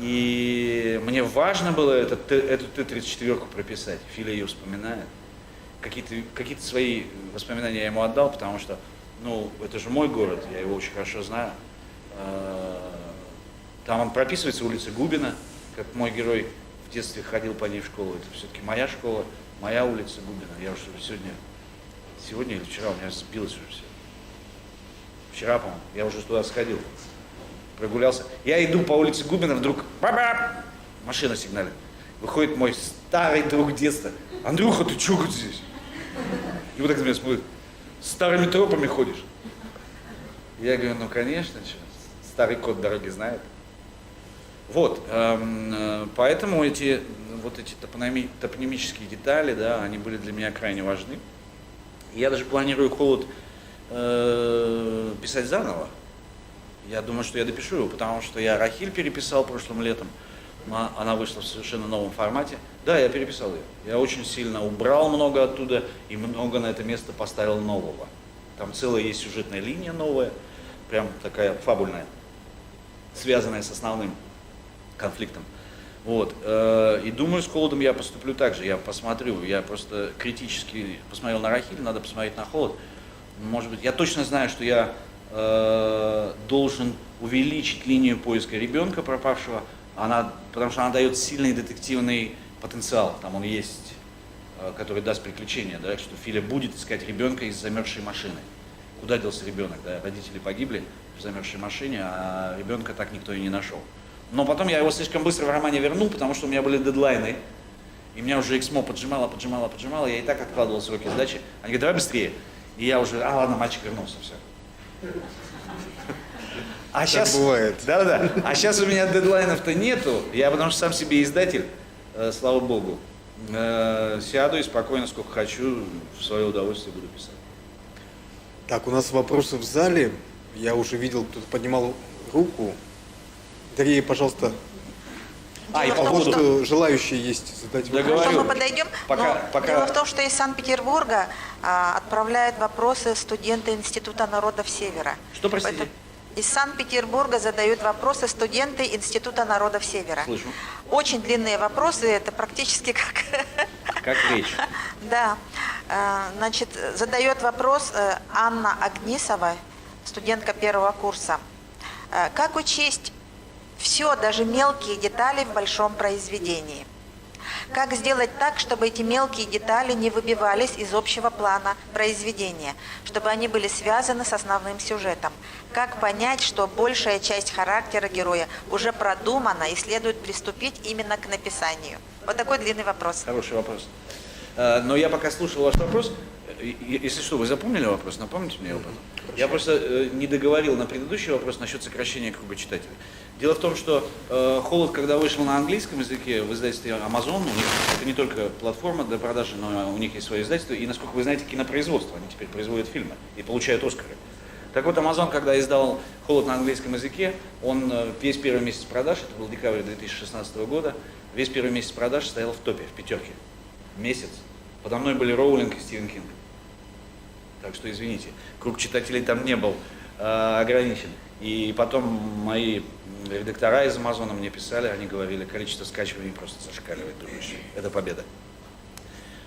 И мне важно было эту Т-34 прописать. Филя ее вспоминает. Какие-то свои воспоминания я ему отдал, потому что, ну, это же мой город, я его очень хорошо знаю. Там он прописывается, улица Губина, как мой герой в детстве ходил по ней в школу. Это все-таки моя школа, моя улица Губина. Я уже сегодня или вчера, у меня сбилось уже все. Вчера, по-моему, я уже туда сходил. Прогулялся. Я иду по улице Губина, вдруг машина сигналит. Выходит мой старый друг детства. Андрюха, ты чё здесь? И вот так на меня смотрит. С старыми тропами ходишь? Я говорю, ну конечно, что. старый кот дороги знает. Вот, поэтому эти топонимические детали, да, они были для меня крайне важны. Я даже планирую «Холод» писать заново. Я думаю, что я допишу его, потому что я «Рахиль» переписал прошлым летом. Она вышла в совершенно новом формате. Да, я переписал ее. Я очень сильно убрал много оттуда и много на это место поставил нового. Там целая есть сюжетная линия новая, прям такая фабульная, связанная с основным конфликтом. Вот. И думаю, с «Холодом» я поступлю так же. Я посмотрю, я просто критически посмотрел на «Рахиль», надо посмотреть на «Холод». Может быть, я точно знаю, что я должен увеличить линию поиска ребенка пропавшего, потому что она дает сильный детективный потенциал. Там он есть, который даст приключения, да, что Филя будет искать ребенка из замерзшей машины. Куда делся ребенок? Да? Родители погибли в замерзшей машине, а ребенка так никто и не нашел. Но потом я его слишком быстро в романе вернул, потому что у меня были дедлайны, и меня уже Эксмо поджимало, я и так откладывал сроки сдачи. Они говорят, давай быстрее. И я уже, ладно, мальчик вернулся, все. А сейчас бывает. Да. А сейчас у меня дедлайнов-то нету. Я потому что сам себе издатель, слава богу. Сяду и спокойно, сколько хочу, в свое удовольствие буду писать. Так, у нас вопросы в зале. Я уже видел, кто-то поднимал руку. Дарья, пожалуйста. Желающие есть задать вопрос. Мы подойдем. Дело в том, что из Санкт-Петербурга отправляют вопросы студенты Института народов Севера. Что, простите? Из Санкт-Петербурга задают вопросы студенты Института народов Севера. Слышу. Очень длинные вопросы, это практически как... Как речь. Да. Значит, задает вопрос Анна Агнисова, студентка первого курса. Как учесть все, даже мелкие детали в большом произведении? Как сделать так, чтобы эти мелкие детали не выбивались из общего плана произведения, чтобы они были связаны с основным сюжетом? Как понять, что большая часть характера героя уже продумана и следует приступить именно к написанию? Вот такой длинный вопрос. Хороший вопрос. Но я пока слушал ваш вопрос, если что, вы запомнили вопрос, напомните мне его потом. Я просто не договорил на предыдущий вопрос насчет сокращения круга читателей. Дело в том, что «Холод», когда вышел на английском языке в издательстве Amazon, у них это не только платформа для продажи, но у них есть свое издательство, и, насколько вы знаете, кинопроизводство, они теперь производят фильмы и получают Оскары. Так вот, Amazon, когда издал «Холод» на английском языке, он весь первый месяц продаж, это был декабрь 2016 года, весь первый месяц продаж стоял в топе, в пятерке. Месяц. Подо мной были Роулинг и Стивен Кинг. Так что, извините, круг читателей там не был ограничен. И потом мои редактора из Амазона мне писали, они говорили, количество скачиваний просто зашкаливает, думаешь, это победа.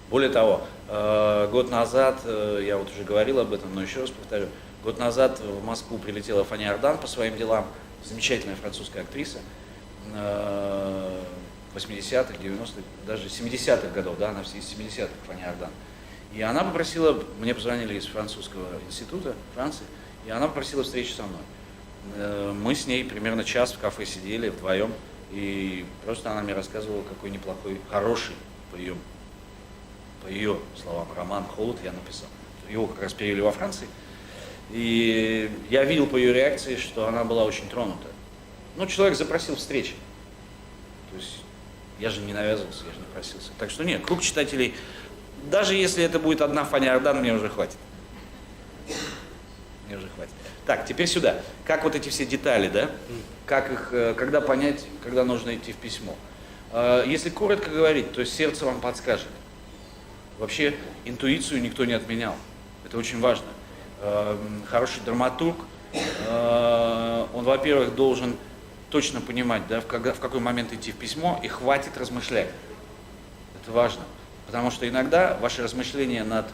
Более того, год назад, я вот уже говорил об этом, но еще раз повторю, год назад в Москву прилетела Фанни Ардан по своим делам, замечательная французская актриса, 80-х, 90-х, даже 70-х годов, да, она из 70-х, Фанни Ардан. И она попросила, мне позвонили из французского института Франции, и она попросила встречи со мной. Мы с ней примерно час в кафе сидели вдвоем, и просто она мне рассказывала, какой неплохой, хороший, по ее словам, роман «Холод» я написал. Его как раз перевели во Франции. И я видел по ее реакции, что она была очень тронута. Ну, человек запросил встречи. То есть я же не навязывался, я же не просился. Так что нет, круг читателей, даже если это будет одна Фанни Ардан, мне уже хватит. Мне уже хватит. Так, теперь сюда. Как вот эти все детали, да? Как их, когда понять, когда нужно идти в письмо? Если коротко говорить, то сердце вам подскажет. Вообще интуицию никто не отменял. Это очень важно. Хороший драматург, он, во-первых, должен точно понимать, да, в какой момент идти в письмо, и хватит размышлять. Это важно. Потому что иногда ваше размышление над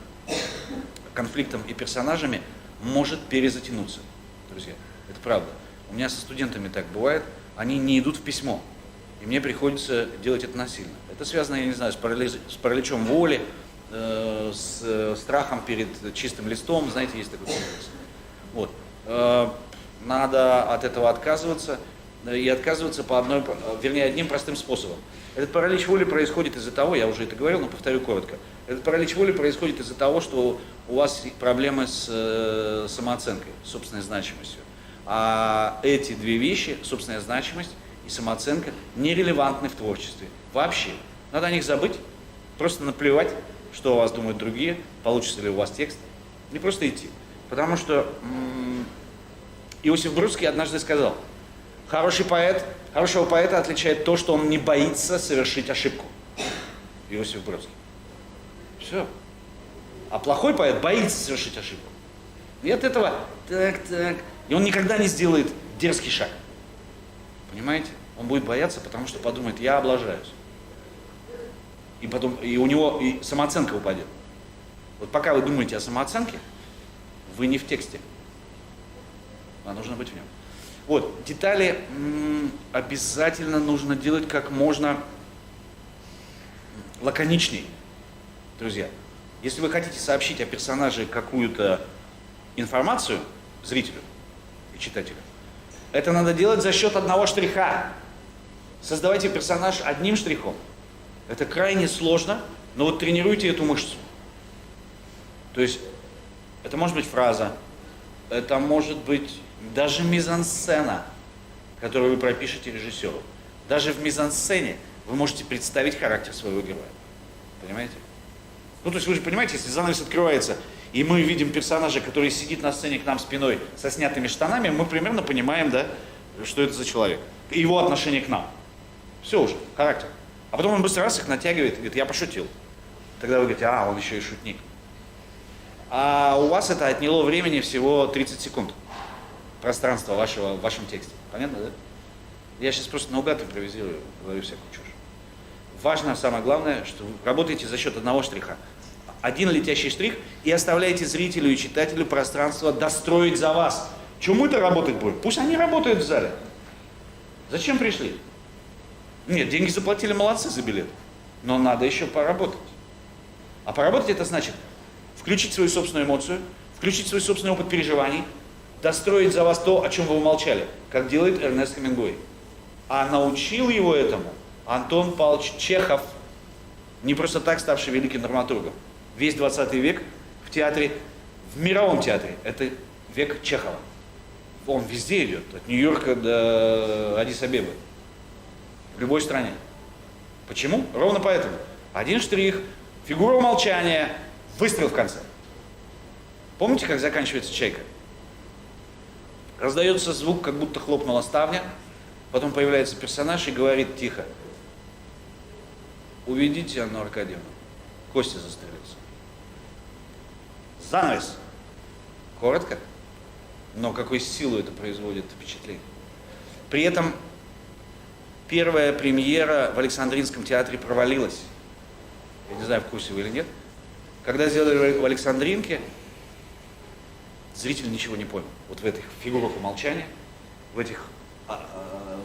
конфликтом и персонажами может перезатянуться, друзья. Это правда. У меня со студентами так бывает, они не идут в письмо, и мне приходится делать это насильно. Это связано, я не знаю, с параличом воли, с страхом перед чистым листом, знаете, есть такой комплекс. Вот. Надо от этого отказываться, и отказываться одним простым способом. Этот паралич воли происходит из-за того, я уже это говорил, но повторю коротко. Этот паралич воли происходит из-за того, что у вас проблемы с самооценкой, с собственной значимостью. А эти две вещи, собственная значимость и самооценка, нерелевантны в творчестве. Вообще. Надо о них забыть, просто наплевать, что о вас думают другие, получится ли у вас текст. Не просто идти. Потому что Иосиф Бродский однажды сказал, хорошего поэта отличает то, что он не боится совершить ошибку. Иосиф Бродский. Все. А плохой поэт боится совершить ошибку. И от этого и он никогда не сделает дерзкий шаг. Понимаете? Он будет бояться, потому что подумает, я облажаюсь. И у него и самооценка упадет. Вот пока вы думаете о самооценке, вы не в тексте. А нужно быть в нем. Вот, детали обязательно нужно делать как можно лаконичней, друзья. Если вы хотите сообщить о персонаже какую-то информацию зрителю и читателю, это надо делать за счет одного штриха. Создавайте персонаж одним штрихом. Это крайне сложно, но вот тренируйте эту мышцу. То есть, это может быть фраза, это может быть даже мизансцена, которую вы пропишете режиссеру. Даже в мизансцене вы можете представить характер своего героя. Понимаете? Ну, то есть вы же понимаете, если занавес открывается, и мы видим персонажа, который сидит на сцене к нам спиной со снятыми штанами, мы примерно понимаем, да, что это за человек. И его отношение к нам. Все уже, характер. А потом он быстро раз их натягивает и говорит, я пошутил. Тогда вы говорите, он еще и шутник. А у вас это отняло времени всего 30 секунд. Пространство в вашем тексте. Понятно, да? Я сейчас просто наугад импровизирую, говорю всякую чушь. Важно, самое главное, что вы работаете за счет одного штриха. Один летящий штрих, и оставляете зрителю и читателю пространство достроить за вас. Чему мы-то работать будем? Пусть они работают в зале. Зачем пришли? Нет, деньги заплатили, молодцы за билет. Но надо еще поработать. А поработать это значит включить свою собственную эмоцию, включить свой собственный опыт переживаний, достроить за вас то, о чем вы умолчали, как делает Эрнест Хемингуэй. А научил его этому Антон Павлович Чехов, не просто так ставший великим драматургом. Весь 20 век в театре, в мировом театре, это век Чехова. Он везде идет, от Нью-Йорка до Аддис-Абебы. В любой стране. Почему? Ровно поэтому. Один штрих, фигура умолчания, выстрел в конце. Помните, как заканчивается «Чайка»? Раздается звук, как будто хлопнула ставня, потом появляется персонаж и говорит тихо: уведите Анну Аркадьевну, Костя застрелился. Занавес. Коротко, но какой силой это производит впечатление. При этом первая премьера в Александринском театре провалилась. Я не знаю, в курсе вы или нет. Когда сделали в Александринке, зритель ничего не понял. Вот в этих фигурах умолчания, в этих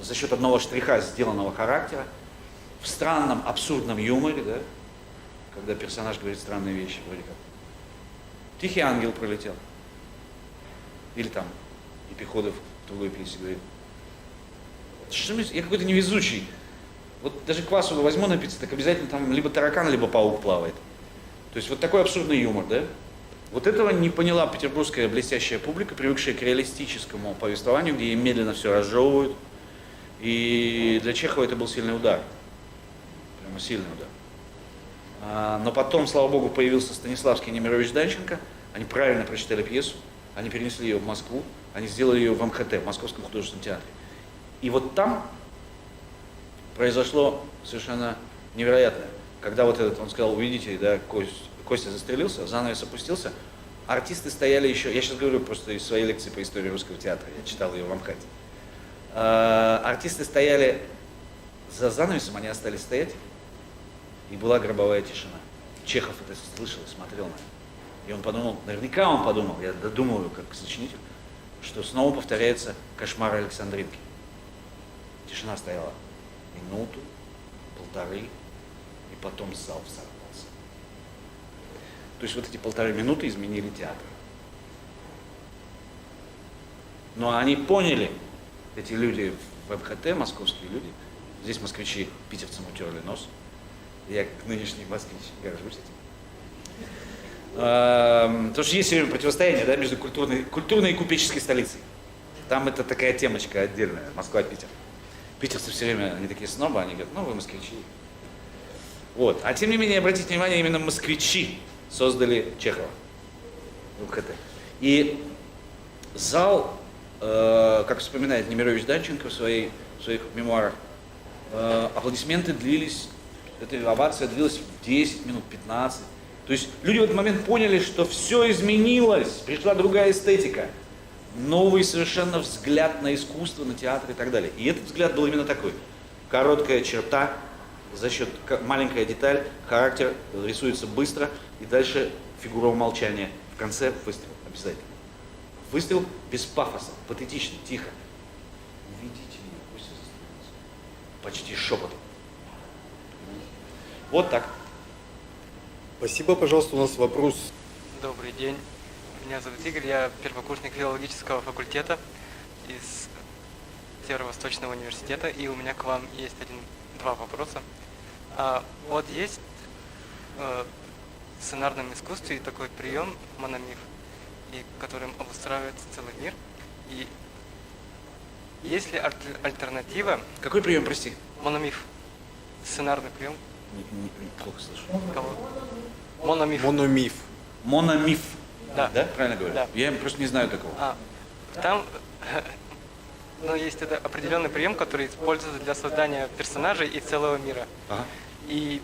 за счет одного штриха сделанного характера, в странном, абсурдном юморе, да, когда персонаж говорит странные вещи, вроде как «Тихий ангел пролетел». Или там Епиходов в другой пьесе говорит: я какой-то невезучий. Вот даже квасу возьму напиться, так обязательно там либо таракан, либо паук плавает. То есть вот такой абсурдный юмор, да? Вот этого не поняла петербургская блестящая публика, привыкшая к реалистическому повествованию, где ей медленно все разжевывают. И для Чехова это был сильный удар. Прямо сильный удар. Но потом, слава богу, появился Станиславский и Немирович Данченко. Они правильно прочитали пьесу, они перенесли ее в Москву, они сделали ее в МХТ, в Московском художественном театре. И вот там произошло совершенно невероятное. Когда вот этот, он сказал, увидите, да, Костя застрелился, занавес опустился, артисты стояли еще, я сейчас говорю просто из своей лекции по истории русского театра, я читал ее в МХАТе. Артисты стояли за занавесом, они остались стоять, и была гробовая тишина. Чехов это слышал и смотрел на это. И он подумал, наверняка он подумал, я додумываю как сочинитель, что снова повторяется кошмар Александринки. Тишина стояла минуту, полторы, и потом зал взорвался. То есть вот эти полторы минуты изменили театр. Но они поняли, эти люди в МХТ, московские люди, здесь москвичи питерцам утерли нос, я как нынешний москвич горжусь этим. Потому что есть все время противостояние, да, между культурной и купеческой столицей. Там это такая темочка отдельная, Москва-Питер. Питерцы все время, они такие снобы, они говорят, ну вы москвичи. Вот. А тем не менее, обратите внимание, именно москвичи создали Чехова. УКТ. И зал, как вспоминает Немирович Данченко в своих мемуарах, аплодисменты длились, эта овация длилась 10 минут, 15. То есть люди в этот момент поняли, что все изменилось, пришла другая эстетика, новый совершенно взгляд на искусство, на театр и так далее. И этот взгляд был именно такой. Короткая черта, за счет маленькая деталь, характер рисуется быстро, и дальше фигура умолчания. В конце выстрел обязательно. Выстрел без пафоса, патетично, тихо. Уведите меня, пусть остановится. Почти шепотом. Вот так. Спасибо, пожалуйста, у нас вопрос. Добрый день. Меня зовут Игорь, я первокурсник филологического факультета из Северо-Восточного университета, и у меня к вам есть два вопроса. Вот есть в сценарном искусстве такой прием мономиф, и которым обустраивается целый мир. И есть ли альтернатива? Какой прием, прости? Мономиф. Сценарный прием. Плохо слышу. Кого? Мономиф. Мономиф. Мономиф. Да. Да? Правильно говорю? Да. Я просто не знаю такого. Там есть это определенный прием, который используется для создания персонажей и целого мира. Ага. И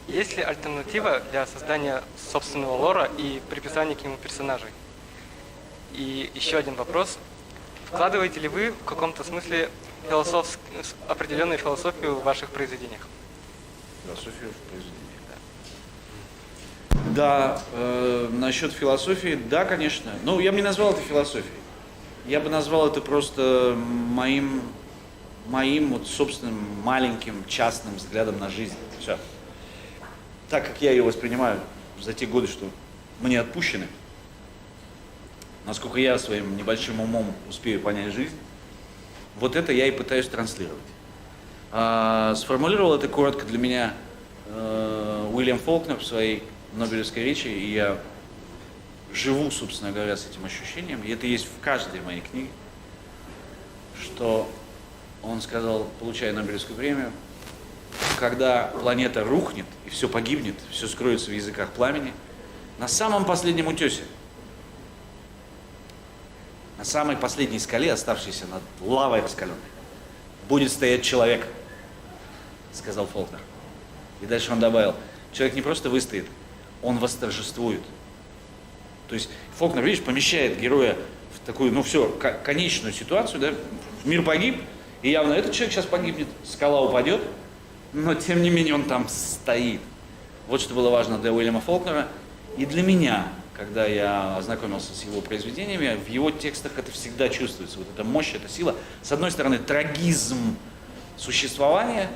есть ли альтернатива для создания собственного лора и приписания к нему персонажей? И еще один вопрос. Вкладываете ли вы в каком-то смысле определенную философию в ваших произведениях? Философию в произведениях, да. Да, насчет философии, да, конечно. Ну, я бы не назвал это философией. Я бы назвал это просто моим вот собственным маленьким частным взглядом на жизнь. Все. Так как я ее воспринимаю за те годы, что мне отпущены, насколько я своим небольшим умом успею понять жизнь, вот это я и пытаюсь транслировать. Сформулировал это коротко для меня Уильям Фолкнер в своей Нобелевской речи, и я живу, собственно говоря, с этим ощущением, и это есть в каждой моей книге, что он сказал, получая Нобелевскую премию, когда планета рухнет и все погибнет, все скроется в языках пламени, на самом последнем утесе, на самой последней скале, оставшейся над лавой раскаленной, будет стоять человек, сказал Фолкнер. И дальше он добавил, человек не просто выстоит, он восторжествует. То есть Фолкнер, видишь, помещает героя в такую, ну все, конечную ситуацию, да, мир погиб, и явно этот человек сейчас погибнет, скала упадет, но тем не менее он там стоит. Вот что было важно для Уильяма Фолкнера и для меня, когда я ознакомился с его произведениями, в его текстах это всегда чувствуется, вот эта мощь, эта сила. С одной стороны, трагизм существования,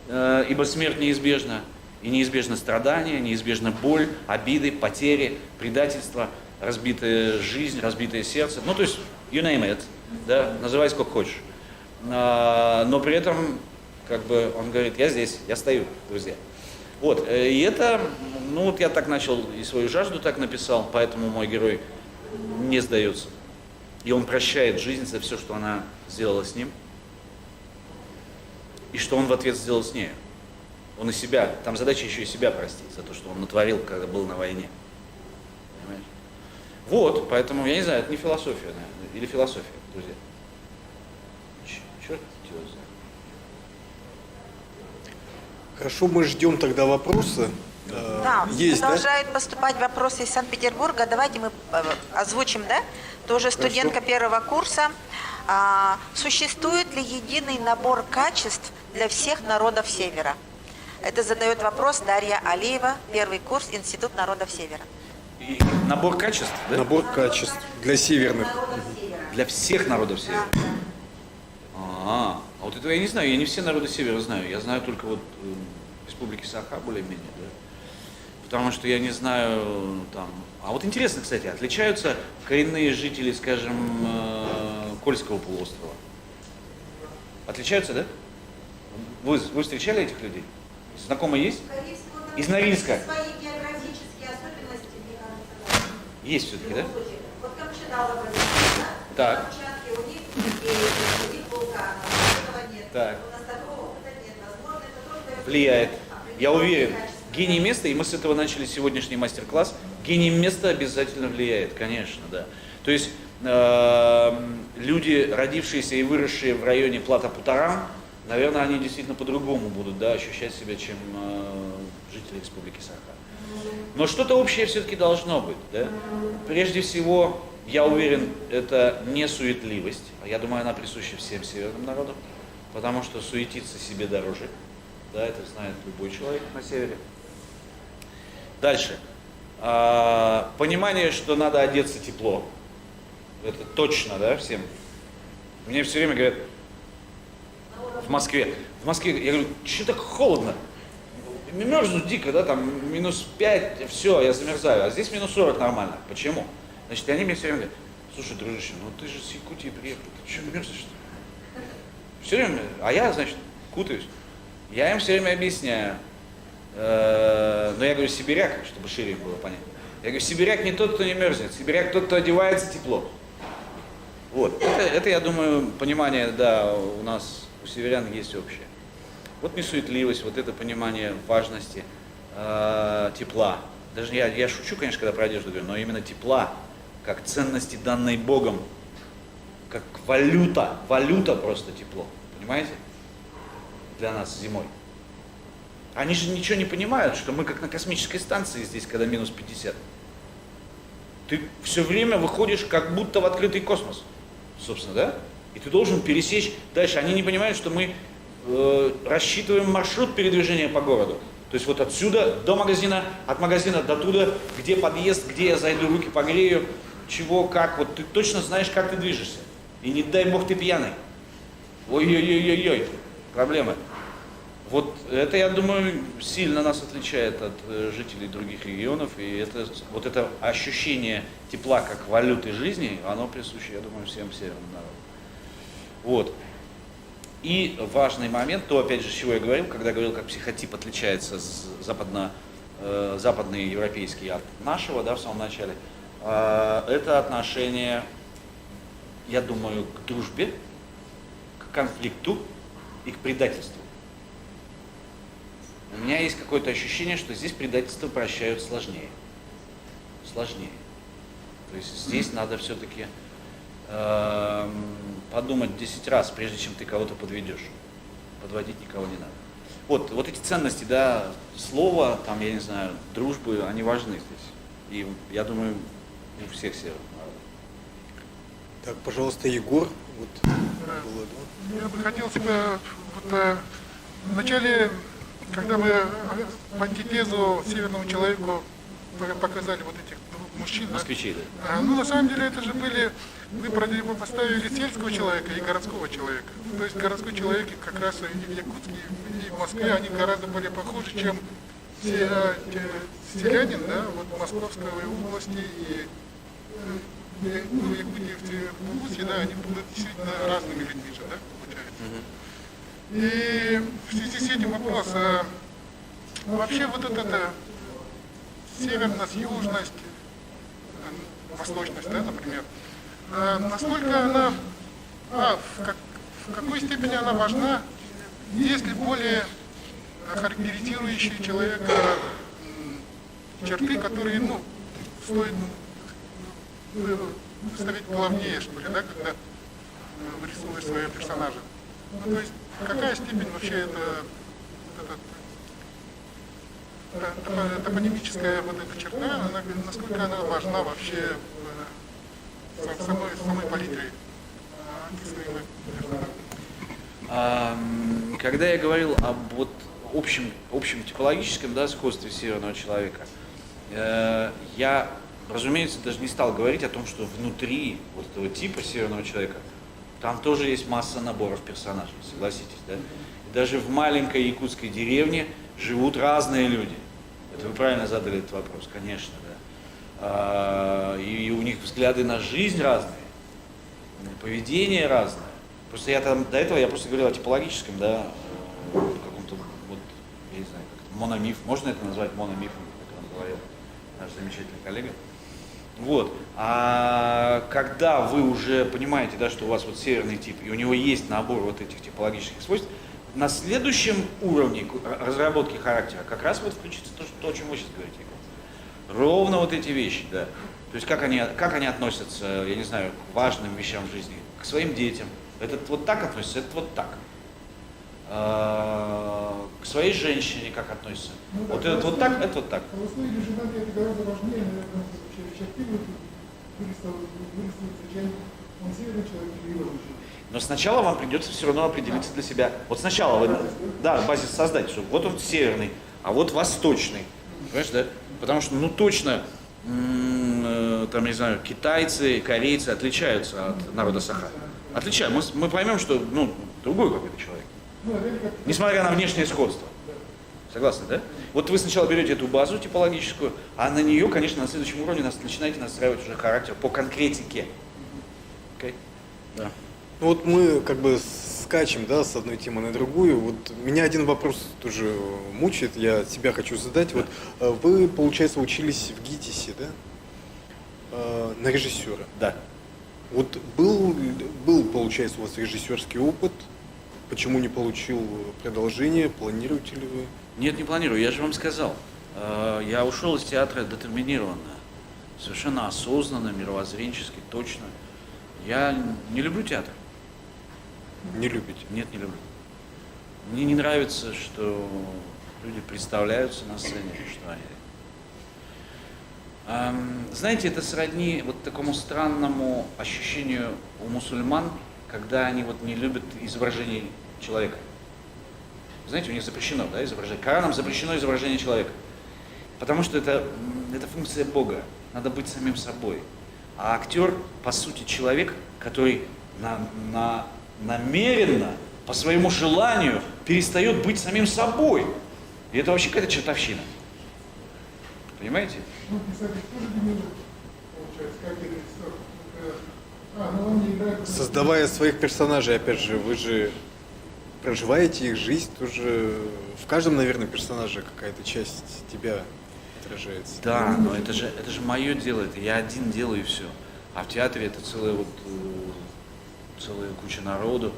ибо смерть неизбежна, и неизбежно страдание, неизбежна боль, обиды, потери, предательство, разбитая жизнь, разбитое сердце. Ну, то есть, you name it, да, называй сколько хочешь. Но при этом, как бы, он говорит, я здесь, я стою, друзья. Вот, и это, ну, вот я так начал и свою жажду так написал, поэтому мой герой не сдается. И он прощает жизнь за все, что она сделала с ним, и что он в ответ сделал с нею. Он и себя, там задача еще и себя простить за то, что он натворил, когда был на войне. Понимаешь? Вот, поэтому, я не знаю, это не философия, наверное, или философия, друзья. Черт его знает. Хорошо, мы ждем тогда вопросы. Да, есть, продолжают поступать вопросы из Санкт-Петербурга. Давайте мы озвучим, да? Тоже студентка первого курса. Существует ли единый набор качеств для всех народов Севера? Это задает вопрос Дарья Алиева, первый курс, Институт народов Севера. И набор качеств, да? Набор качеств для северных. Для всех народов Севера? А вот этого я не знаю, я не все народы Севера знаю. Я знаю только вот Республики Саха более-менее, да? Потому что я не знаю там... А вот интересно, кстати, отличаются коренные жители, скажем, Кольского полуострова? Отличаются, да? Вы встречали этих людей? Знакомые есть? Из Норильска? Свои географические особенности, мне кажется. Есть все-таки, да? Вот Камчатка, Так. Камчатки Так. Влияет. Я уверен. Гений места, и мы с этого начали сегодняшний мастер-класс, гений места обязательно влияет, конечно, да. То есть люди, родившиеся и выросшие в районе Плата-Путарам, наверное, они действительно по-другому будут, да, ощущать себя, чем жители Республики Саха. Но что-то общее все-таки должно быть, да. Прежде всего, я уверен, это не суетливость, а я думаю, она присуща всем северным народам, потому что суетиться себе дороже, да, это знает любой человек на севере. Дальше. Понимание, что надо одеться тепло. Это точно, да, всем. Мне все время говорят, в Москве, я говорю, что так холодно? Мерзну дико, да, там минус 5, все, я замерзаю, а здесь минус 40 нормально. Почему? Значит, они мне все время говорят, слушай, дружище, ну ты же с Якутии приехал, ты что, мерзнешь? Все время, а я, значит, кутаюсь. Я им все время объясняю. Но я говорю, сибиряк, чтобы шире было понятно. Я говорю, сибиряк не тот, кто не мерзнет, сибиряк тот, кто одевается тепло. Вот, это, я думаю, понимание, да, у нас, у северян есть общее. Вот несуетливость, вот это понимание важности тепла. Даже я шучу, конечно, когда про одежду говорю, но именно тепла, как ценности, данной Богом, как валюта просто тепло, понимаете, для нас зимой. Они же ничего не понимают, что мы как на космической станции здесь, когда минус 50. Ты все время выходишь как будто в открытый космос, собственно, да? И ты должен пересечь дальше. Они не понимают, что мы рассчитываем маршрут передвижения по городу. То есть вот отсюда до магазина, от магазина до туда, где подъезд, где я зайду, руки погрею, чего, как. Вот ты точно знаешь, как ты движешься. И не дай бог ты пьяный. Ой-ой-ой-ой-ой, проблемы. Вот это, я думаю, сильно нас отличает от жителей других регионов, и это, вот это ощущение тепла как валюты жизни, оно присуще, я думаю, всем северным народам. Вот. И важный момент, то, опять же, с чего я говорил, когда говорил, как психотип отличается западный европейский от нашего, да, в самом начале, это отношение, я думаю, к дружбе, к конфликту и к предательству. У меня есть какое-то ощущение, что здесь предательство прощают сложнее. Сложнее. То есть здесь надо все-таки подумать 10 раз, прежде чем ты кого-то подведешь. Подводить никого не надо. Вот эти ценности, да, слова, там, я не знаю, дружбы, они важны здесь. И я думаю, у всех северных народов. Так, пожалуйста, Егор. Вот. Я бы хотел тебя в начале, когда мы в антитезу северному человеку показали вот этих двух мужчин. Москвичи, да? Ну, на самом деле, это же были, вы поставили сельского человека и городского человека. То есть городской человек как раз и в Якутске, и в Москве, они гораздо более похожи, чем селянин, да, вот Московской области и в Якутии, в Якутске, да, они будут действительно разными людьми же, да, получается. И в связи с этим вопрос, вообще вот эта северность, южность, восточность, да, например, насколько она, в какой степени она важна, есть ли более характеризующие человека черты, которые, ну, стоит ставить главнее, что ли, да, когда рисуешь своего персонажа. Ну, то есть, какая степень вообще эта топонимическая вот эта черта, насколько она важна вообще в самой палитре описываемой персонажа? Когда я говорил об вот общем типологическом, да, сходстве северного человека, я, разумеется, даже не стал говорить о том, что внутри вот этого типа северного человека там тоже есть масса наборов персонажей, согласитесь, да? И даже в маленькой якутской деревне живут разные люди. Это вы правильно задали этот вопрос, конечно, да. И у них взгляды на жизнь разные, поведение разное. Просто я там, до этого я просто говорил о типологическом, да, каком-то, вот, я не знаю, как-то мономиф, можно это назвать мономифом, как он говорил наш замечательный коллега. Вот. А когда вы уже понимаете, да, что у вас вот северный тип, и у него есть набор вот этих типологических свойств, на следующем уровне разработки характера как раз вот включится то, о чем вы сейчас говорите. Ровно вот эти вещи, да. То есть как они относятся, я не знаю, к важным вещам в жизни, к своим детям. Этот вот так относится, этот вот так. К своей женщине как относится. Ну, вот да, этот вот так, это вот так. Холостой или женатый это гораздо важнее, наверное, черты вырисовываются, чем он северный человек или южный. Но сначала вам придется все равно определиться для себя. Вот сначала вы, да, базис создать, что вот он северный, а вот восточный. Понимаешь, да? Потому что, ну точно, там, не знаю, китайцы, корейцы отличаются от народа Саха. Отличаются. Мы поймем, что, ну, другой какой-то человек. Несмотря на внешнее сходство. Согласны, да? Вот вы сначала берете эту базу типологическую, а на нее, конечно, на следующем уровне начинаете настраивать уже характер по конкретике. Okay? Да. Ну вот мы как бы скачем, да, с одной темы на другую. Вот меня один вопрос тоже мучает, я тебя хочу задать. Да. Вот вы, получается, учились в ГИТИСе, да? На режиссера. Да. Вот был, получается, у вас режиссерский опыт. Почему не получил продолжение? Планируете ли вы? Нет, не планирую. Я же вам сказал. Я ушел из театра детерминированно. Совершенно осознанно, мировоззренчески, точно. Я не люблю театр. Не любите? Нет, не люблю. Мне не нравится, что люди представляются на сцене, что они... Знаете, это сродни вот такому странному ощущению у мусульман, когда они вот не любят изображений человека. Знаете, у них запрещено, да, изображение. Кораном запрещено изображение человека. Потому что это функция Бога. Надо быть самим собой. А актер, по сути, человек, который намеренно, по своему желанию, перестает быть самим собой. И это вообще какая-то чертовщина. Понимаете? Ну, писатель тоже демиург, получается, как и режиссер. Создавая своих персонажей, опять же, вы же проживаете их жизнь, тоже в каждом, наверное, персонаже какая-то часть тебя отражается. Да, но это же мое дело, это я один делаю и все. А в театре это целая куча народу.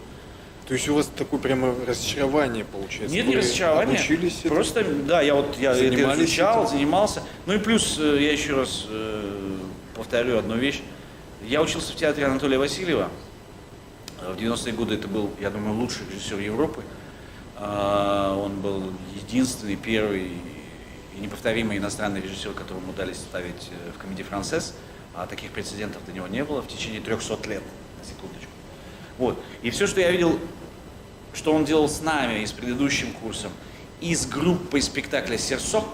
То есть у вас такое прямо разочарование получается? Нет, вы не разочарование. Обучились просто, да, я изучал, занимался. Ну и плюс, я еще раз повторю одну вещь. Я учился в театре Анатолия Васильева. В 90-е годы это был, я думаю, лучший режиссер Европы. Он был единственный, первый и неповторимый иностранный режиссер, которому удалось ставить в комедии «Франсесс». А таких прецедентов до него не было в течение 300 лет, на секундочку. Вот. И все, что я видел, что он делал с нами и с предыдущим курсом, и с группой спектакля «Серсо»,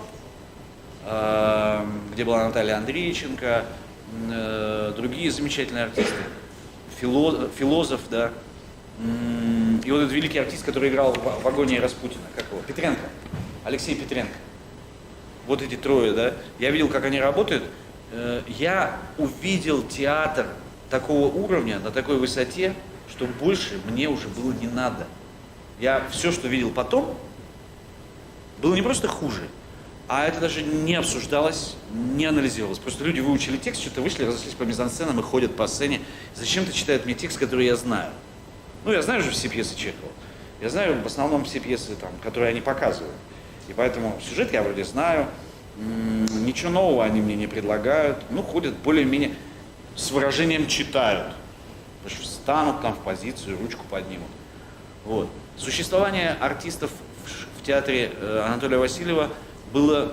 где была Наталья Андрейченко, другие замечательные артисты, философ, да, и вот этот великий артист, который играл в «Агонии Распутина», как его, Петренко, Алексей Петренко. Вот эти трое, да, я видел, как они работают, я увидел театр такого уровня, на такой высоте, что больше мне уже было не надо. Я все, что видел потом, было не просто хуже, а это даже не обсуждалось, не анализировалось. Просто люди выучили текст, что-то вышли, разошлись по мизансценам и ходят по сцене. Зачем-то читают мне текст, который я знаю. Ну, я знаю же все пьесы Чехова. Я знаю в основном все пьесы, там, которые они показывают. И поэтому сюжет я вроде знаю, ничего нового они мне не предлагают. Ну, ходят более-менее с выражением читают. Потому что встанут там в позицию, ручку поднимут. Вот. Существование артистов в театре Анатолия Васильева было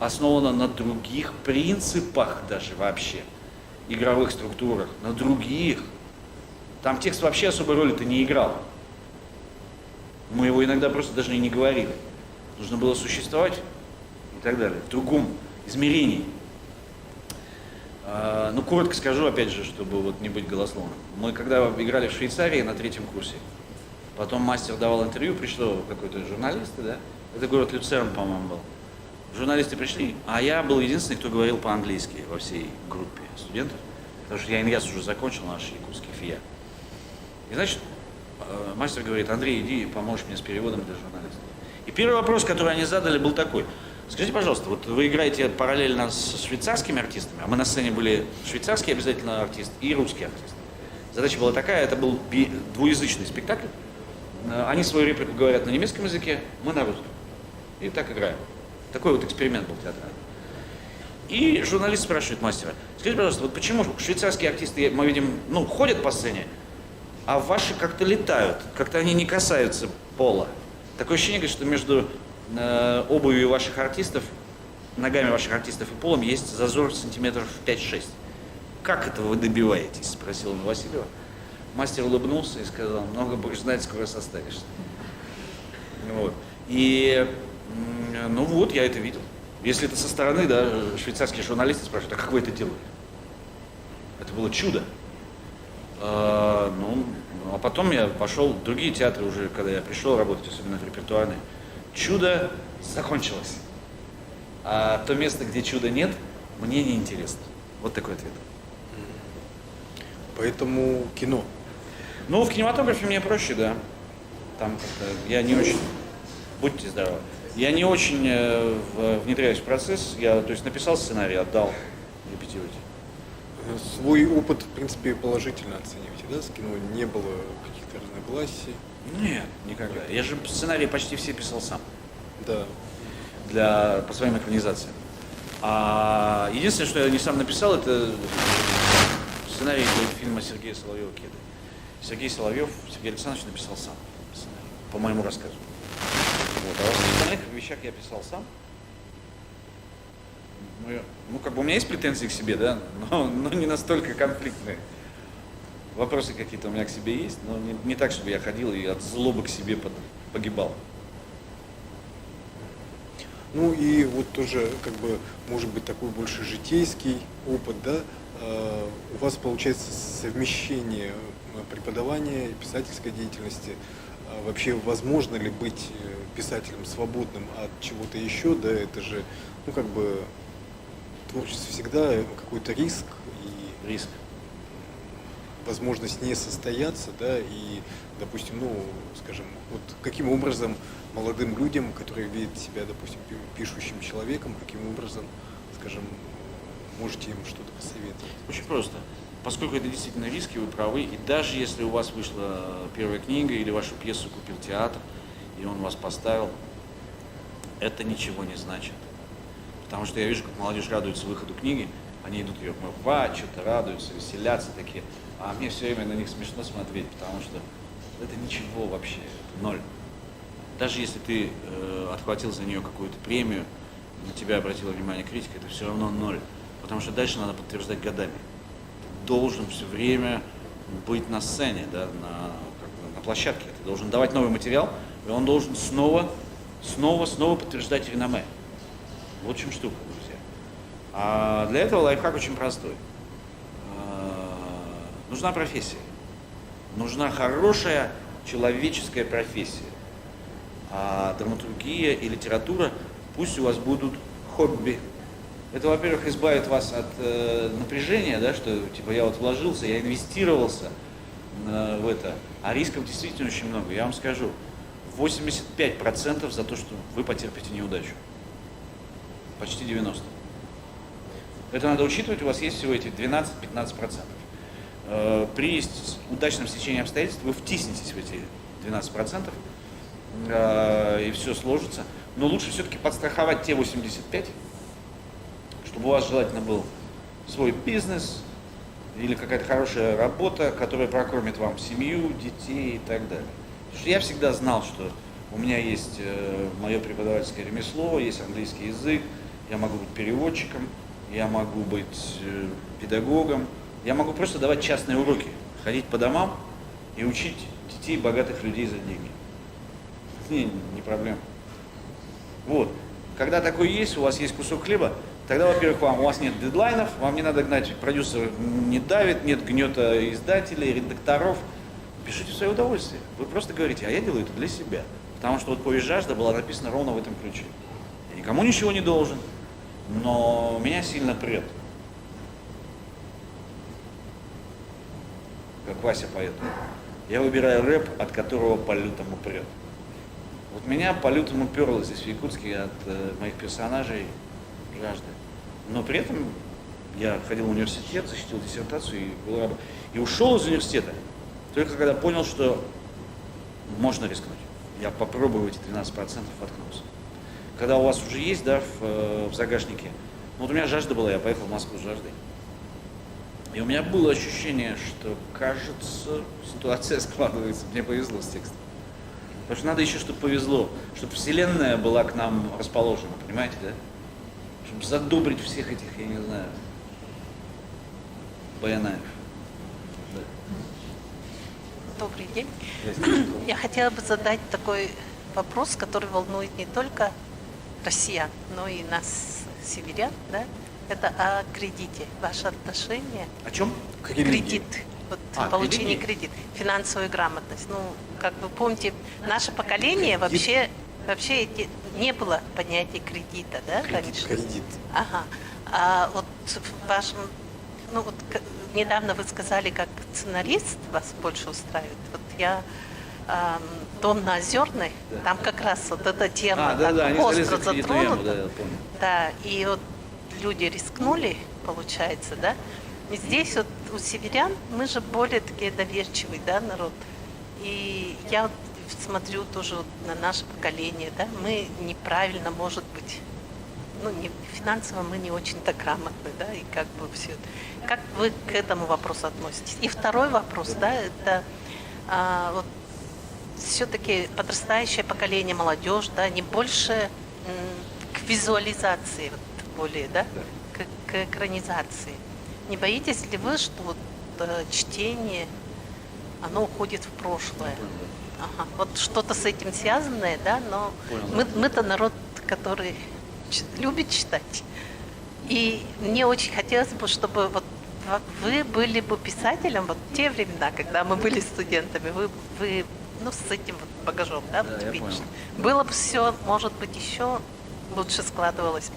основано на других принципах даже вообще, игровых структурах, на других. Там текст вообще особой роли-то не играл. Мы его иногда просто даже и не говорили. Нужно было существовать и так далее, в другом измерении. Ну, коротко скажу, опять же, чтобы вот не быть голословным. Мы когда играли в Швейцарии на 3-м курсе, потом мастер давал интервью, пришло какой-то журналисты, да? Это город Люцерн, по-моему, был. Журналисты пришли, а я был единственный, кто говорил по-английски во всей группе студентов, потому что я ИНЯС уже закончил, наш якутский ФИЯ. И значит, мастер говорит: Андрей, иди, поможешь мне с переводом для журналистов. И первый вопрос, который они задали, был такой: Скажите, пожалуйста, вот вы играете параллельно с швейцарскими артистами, а мы на сцене были швейцарский обязательно артист и русский артист. Задача была такая, это был двуязычный спектакль. Они свою реплику говорят на немецком языке, мы на русском. И так играем. Такой вот эксперимент был театральный. И журналист спрашивает мастера: скажите, пожалуйста, вот почему швейцарские артисты, мы видим, ну, ходят по сцене, а ваши как-то летают, как-то они не касаются пола. Такое ощущение, что между обувью ваших артистов, ногами ваших артистов и полом есть зазор сантиметров 5-6. Как этого вы добиваетесь? Спросил он Васильева. Мастер улыбнулся и сказал: много будешь знать, скоро состаришься. Вот. И, ну вот, я это видел. Если это со стороны, да, швейцарские журналисты спрашивают: а как вы это делали? Это было чудо. А потом я пошел в другие театры уже, когда я пришел работать, особенно в репертуарные. Чудо закончилось. А то место, где чуда нет, мне не интересно. Вот такой ответ. Поэтому кино. Ну, в кинематографе мне проще, да. Там как-то я не очень... Будьте здоровы. Я не очень внедряюсь в процесс. Я, то есть, написал сценарий, отдал репетировать. Свой опыт, в принципе, положительно оцениваете, да? С кино не было каких-то разногласий? Нет, никогда. Я же сценарии почти все писал сам. Да. По своим экранизациям. А единственное, что я не сам написал, это сценарий фильма Сергея Соловьева «Кеды». Сергей Соловьев, Сергей Александрович написал сам сценарий, по моему рассказу. Вот. А во всех остальных вещах я писал сам. Ну, как бы у меня есть претензии к себе, да, но не настолько конфликтные. Вопросы какие-то у меня к себе есть, но не так, чтобы я ходил и от злобы к себе погибал. Ну и вот тоже, как бы, может быть, такой больше житейский опыт, да? У вас получается совмещение преподавания и писательской деятельности. Вообще, возможно ли быть писателем свободным от чего-то еще, да? Это же, ну, как бы, творчество всегда какой-то риск и возможность не состояться, да, и, допустим, ну, скажем, вот каким образом молодым людям, которые видят себя, допустим, пишущим человеком, каким образом, скажем, можете им что-то посоветовать? Очень просто. Поскольку это действительно риски, вы правы, и даже если у вас вышла первая книга или вашу пьесу купил театр, и он вас поставил, это ничего не значит. Потому что я вижу, как молодежь радуется выходу книги, они идут ее обмывать, что-то радуются, веселятся такие, а мне все время на них смешно смотреть, потому что это ничего вообще, это ноль. Даже если ты отхватил за нее какую-то премию, на тебя обратила внимание критика, это все равно ноль. Потому что дальше надо подтверждать годами. Ты должен все время быть на сцене, да, на площадке. Ты должен давать новый материал, и он должен снова подтверждать реноме. Вот в чем штука, друзья. А для этого лайфхак очень простой. Нужна профессия. Нужна хорошая человеческая профессия. А драматургия и литература пусть у вас будут хобби. Это, во-первых, избавит вас от напряжения, да, что типа я вот вложился, я инвестировался в это, а рисков действительно очень много. Я вам скажу, 85% за то, что вы потерпите неудачу. Почти 90%. Это надо учитывать, у вас есть всего эти 12-15%. При удачном стечении обстоятельств вы втиснетесь в эти 12%, и все сложится. Но лучше все-таки подстраховать те 85%, чтобы у вас желательно был свой бизнес или какая-то хорошая работа, которая прокормит вам семью, детей и так далее. Потому что я всегда знал, что у меня есть мое преподавательское ремесло, есть английский язык, я могу быть переводчиком, я могу быть педагогом, я могу просто давать частные уроки, ходить по домам и учить детей богатых людей за деньги. Не проблема. Вот. Когда такое есть, у вас есть кусок хлеба, тогда, во-первых, у вас нет дедлайнов, вам не надо гнать, продюсер не давит, нет гнета издателей, редакторов. Пишите в свое удовольствие. Вы просто говорите, а я делаю это для себя. Потому что вот «Повесть жажда» была написана ровно в этом ключе. Я никому ничего не должен, но меня сильно прет. Как Вася поет. Я выбираю рэп, от которого по-лютому прет. Вот меня по-лютому перло здесь в Якутске от моих персонажей жажды. Но при этом я ходил в университет, защитил диссертацию и ушел из университета. Только когда понял, что можно рискнуть. Я попробую эти 12% воткнуться. Когда у вас уже есть, да, в загашнике, ну вот у меня жажда была, я поехал в Москву с жаждой. И у меня было ощущение, что, кажется, ситуация складывается. Мне повезло с текстом. Потому что надо еще, чтобы повезло, чтобы вселенная была к нам расположена, понимаете, да? Чтобы задобрить всех этих, я не знаю, баянаев. Да. Добрый день. Я хотела бы задать такой вопрос, который волнует не только россиян, но и нас, северян, да? Это о кредите. Ваше отношение? О чем? Кредит. Вот получение кредит. кредита, финансовую грамотность. Ну, как вы помните, наше поколение вообще не было понятия кредита, да? Кредит. Ага. А вот в вашем, ну вот недавно вы сказали, как сценарист вас больше устраивает. Вот я «Дом на Озерной», там как раз вот эта тема остро затронута. Да, и вот люди рискнули, получается, да. И здесь вот у северян мы же более такие доверчивый, да, народ. И я вот смотрю тоже вот на наше поколение, да, мы неправильно, может быть, ну, не, финансово мы не очень-то грамотны, да, и как бы все. Как вы к этому вопросу относитесь? И второй вопрос, да, это вот все-таки подрастающее поколение, молодежь, да, не больше к визуализации, вот, более, да, к экранизации. Не боитесь ли вы, что вот чтение, оно уходит в прошлое? Ага. Вот что-то с этим связанное, да, но мы-то народ, который любит читать. И мне очень хотелось бы, чтобы вот вы были бы писателем вот в те времена, когда мы были студентами, вы ну, с этим вот багажом, да, вот типично. Было бы все, может быть, еще лучше складывалось бы.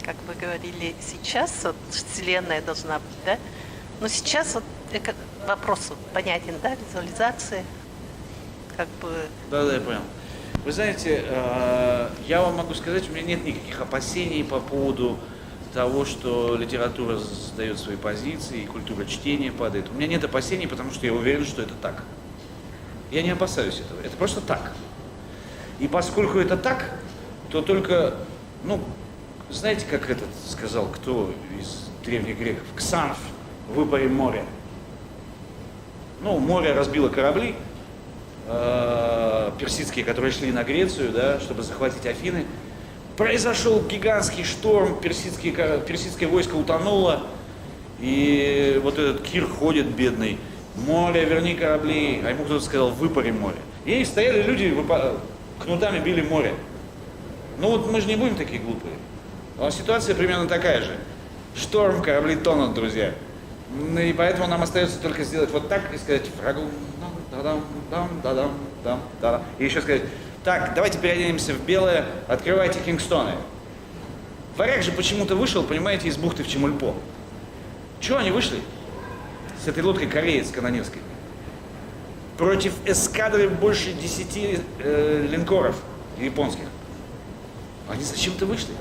Как вы говорили, сейчас вот вселенная должна быть, да? Но сейчас вот вопрос вот понятен, да, визуализация, как бы... Да, я понял. Вы знаете, я вам могу сказать, у меня нет никаких опасений по поводу того, что литература сдает свои позиции, и культура чтения падает. У меня нет опасений, потому что я уверен, что это так. Я не опасаюсь этого. Это просто так. И поскольку это так, то только, ну, знаете, как этот сказал, кто из древних греков? Ксанф, выпарим море. Ну, море разбило корабли персидские, которые шли на Грецию, да, чтобы захватить Афины. Произошел гигантский шторм, персидское войско утонуло, и вот этот Кир ходит бедный. Море, верни корабли. А ему кто-то сказал, выпарим море. И стояли люди, кнутами били море. Ну вот мы же не будем такие глупые. Но ситуация примерно такая же. Шторм, корабли тонут, друзья. И поэтому нам остается только сделать вот так и сказать врагу и еще сказать, так, давайте переоденемся в белое, открывайте Кингстоны. Варяг же почему-то вышел, понимаете, из бухты в Чемульпо. Чего они вышли? С этой лодкой кореец канонерской. Против эскадры больше 10 линкоров японских. Они зачем-то вышли.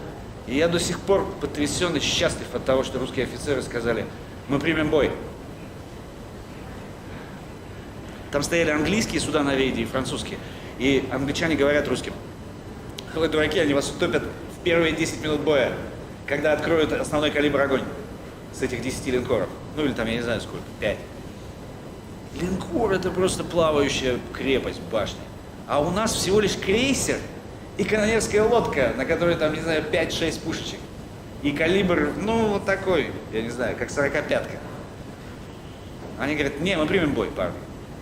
И я до сих пор потрясен и счастлив от того, что русские офицеры сказали, мы примем бой. Там стояли английские суда на рейде и французские. И англичане говорят русским, вы дураки, они вас утопят в первые 10 минут боя, когда откроют основной калибр огонь с этих 10 линкоров. Ну или там, я не знаю сколько, 5. Линкор — это просто плавающая крепость, башня. А у нас всего лишь крейсер и канонерская лодка, на которой там, не знаю, 5-6 пушечек. И калибр, ну, вот такой, я не знаю, как 45-ка. Они говорят, не, мы примем бой, парни.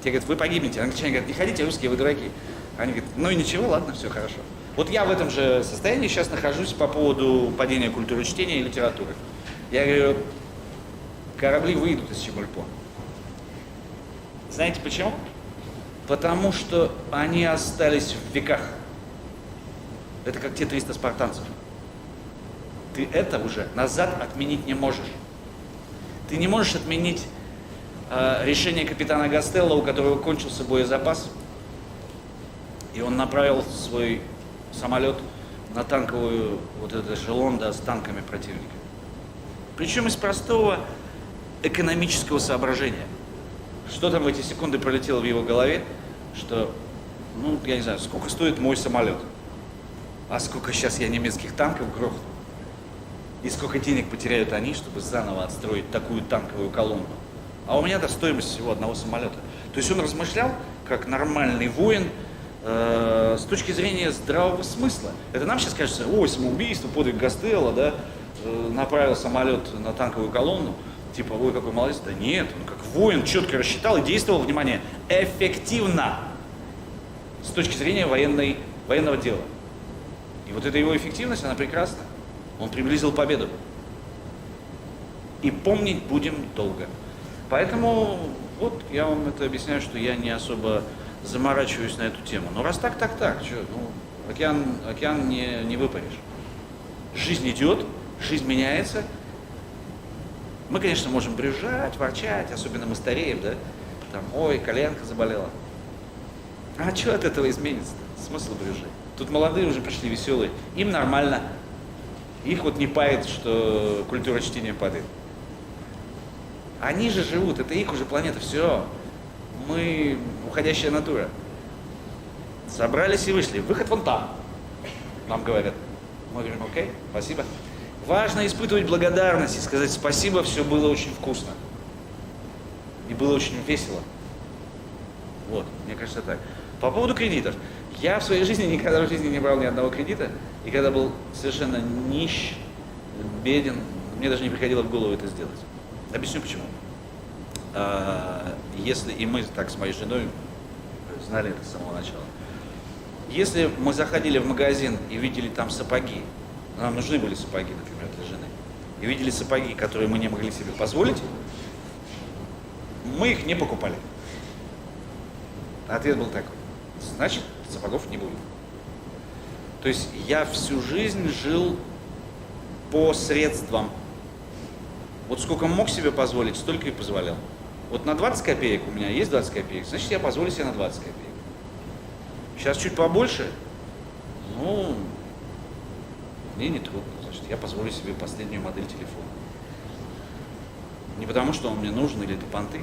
Те говорят, вы погибнете. Англичане говорят, не ходите, русские, вы дураки. Они говорят, ну и ничего, ладно, все хорошо. Вот я в этом же состоянии сейчас нахожусь по поводу падения культуры чтения и литературы. Я говорю, корабли выйдут из Чемульпо. Знаете почему? Потому что они остались в веках. Это как те 300 спартанцев. Ты это уже назад отменить не можешь. Ты не можешь отменить решение капитана Гастелло, у которого кончился боезапас. И он направил свой самолет на танковую, вот этот эшелон, да, с танками противника. Причем из простого экономического соображения. Что там в эти секунды пролетело в его голове, что, ну, я не знаю, сколько стоит мой самолет, а сколько сейчас я немецких танков грохну, и сколько денег потеряют они, чтобы заново отстроить такую танковую колонну. А у меня-то стоимость всего одного самолета. То есть он размышлял, как нормальный воин, с точки зрения здравого смысла. Это нам сейчас кажется, ой, самоубийство, подвиг Гастелло, да, направил самолет на танковую колонну, типа, ой, какой молодец. Да нет, он как воин четко рассчитал и действовал, внимание, эффективно с точки зрения военного дела. И вот эта его эффективность, она прекрасна. Он приблизил победу. И помнить будем долго. Поэтому вот я вам это объясняю, что я не особо заморачиваюсь на эту тему. Но раз так. Что, ну, океан не выпаришь. Жизнь идет, жизнь меняется. Мы, конечно, можем брюзжать, ворчать, особенно мы стареем, да? Там, ой, коленка заболела. А что от этого изменится-то? Смысл брюзжать? Тут молодые уже пришли веселые. Им нормально. Их вот не парит, что культура чтения падает. Они же живут, это их уже планета, все. Мы уходящая натура. Собрались и вышли. Выход вон там, нам говорят. Мы говорим, окей, спасибо. Важно испытывать благодарность и сказать спасибо, все было очень вкусно. И было очень весело. Вот, мне кажется так. По поводу кредитов. Я в своей жизни никогда в жизни не брал ни одного кредита. И когда был совершенно нищ, беден, мне даже не приходило в голову это сделать. Объясню почему. Если, и мы так с моей женой знали это с самого начала. Если мы заходили в магазин и видели там сапоги, нам нужны были сапоги, например, для жены, и видели сапоги, которые мы не могли себе позволить, мы их не покупали. Ответ был такой. Значит, сапогов не будет. То есть я всю жизнь жил по средствам. Вот сколько мог себе позволить, столько и позволял. Вот на 20 копеек у меня есть 20 копеек, значит, я позволю себе на 20 копеек. Сейчас чуть побольше, ну, мне не трудно, значит, я позволю себе последнюю модель телефона. Не потому, что он мне нужен или это понты.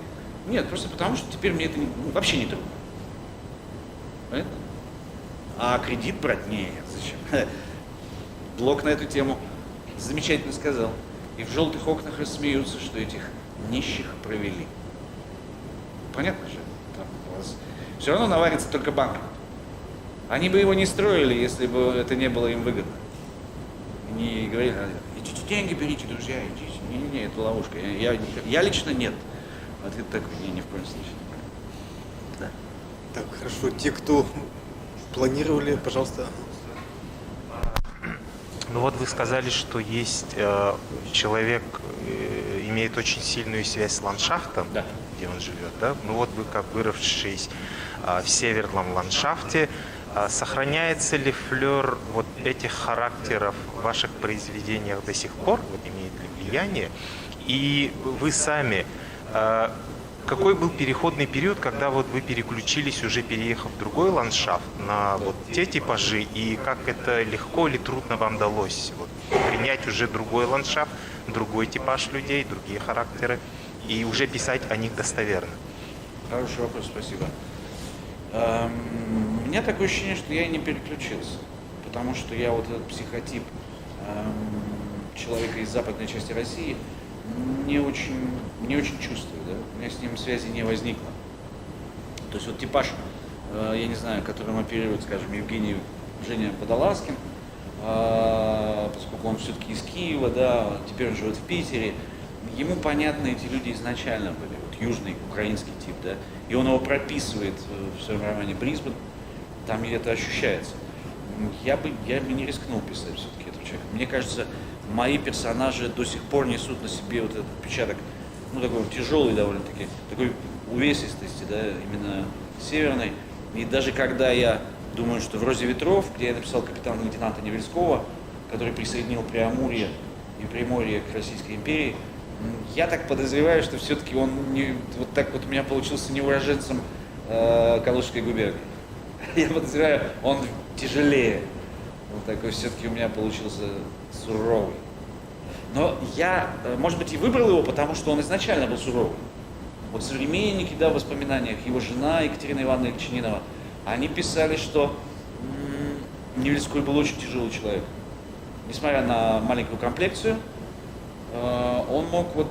Нет, просто потому, что теперь мне это вообще не трудно. Понятно? А кредит брать? Нет, зачем? Блок на эту тему замечательно сказал. И в желтых окнах рассмеются, что этих нищих провели. Понятно же? Там у вас все равно наварится только банк. Они бы его не строили, если бы это не было им выгодно. Не говорили, идите деньги берите, друзья, идите. Не, это ловушка. Я лично нет. Ответ такой, ни в коем случае. Да. Так, хорошо. Те, кто планировали, пожалуйста. Ну вот вы сказали, что есть человек имеет очень сильную связь с ландшафтом, да, где он живет, да? Ну вот вы, как выросший в северном ландшафте, сохраняется ли флер вот этих характеров в ваших произведениях до сих пор? Вот имеет ли влияние? И вы сами, какой был переходный период, когда вот вы переключились, уже переехав в другой ландшафт, на вот те типажи, и как это легко или трудно вам далось вот, принять уже другой ландшафт, другой типаж людей, другие характеры, и уже писать о них достоверно? Хороший вопрос, спасибо. У меня такое ощущение, что я и не переключился, потому что я вот этот психотип человека из западной части России не очень чувствую, да? У меня с ним связи не возникло. То есть вот типаж, я не знаю, которым оперирует, скажем, Женя Подоласкин, поскольку он все-таки из Киева, да, теперь он живет в Питере, ему понятны эти люди изначально были, вот южный украинский тип, да, и он его прописывает в своем романе «Брисбен», там это ощущается. Я бы не рискнул писать все-таки этого человека. Мне кажется, мои персонажи до сих пор несут на себе вот этот отпечаток, ну, такой тяжелый довольно-таки, такой увесистости, да, именно северной. И даже когда я думаю, что в «Розе ветров», где я написал капитана-лейтенанта Невельского, который присоединил Преамурье и Приморье к Российской империи, я так подозреваю, что все-таки он не, вот так вот у меня получился не уроженцем Калужской губернии. Я подозреваю, он тяжелее. Он такой все-таки у меня получился суровый. Но я, может быть, и выбрал его, потому что он изначально был суровый. Вот современники, да, в воспоминаниях, его жена Екатерина Ивановна Ельчининова, они писали, что Невельской был очень тяжелый человек. Несмотря на маленькую комплекцию, он мог вот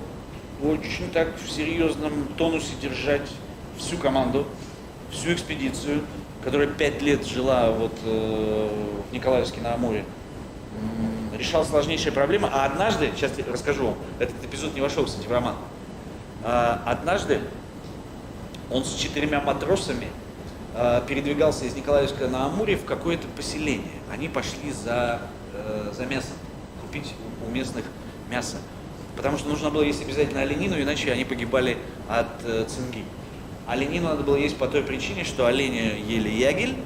очень так в серьезном тонусе держать всю команду, всю экспедицию, которая 5 лет жила вот в Николаевске на Амуре. Решал сложнейшие проблемы, а однажды, сейчас я расскажу вам, этот эпизод не вошел, кстати, в роман. Однажды он с 4 матросами передвигался из Николаевска на Амуре в какое-то поселение. Они пошли за мясом, купить у местных мясо. Потому что нужно было есть обязательно оленину, иначе они погибали от цинги. Оленину надо было есть по той причине, что олени ели ягель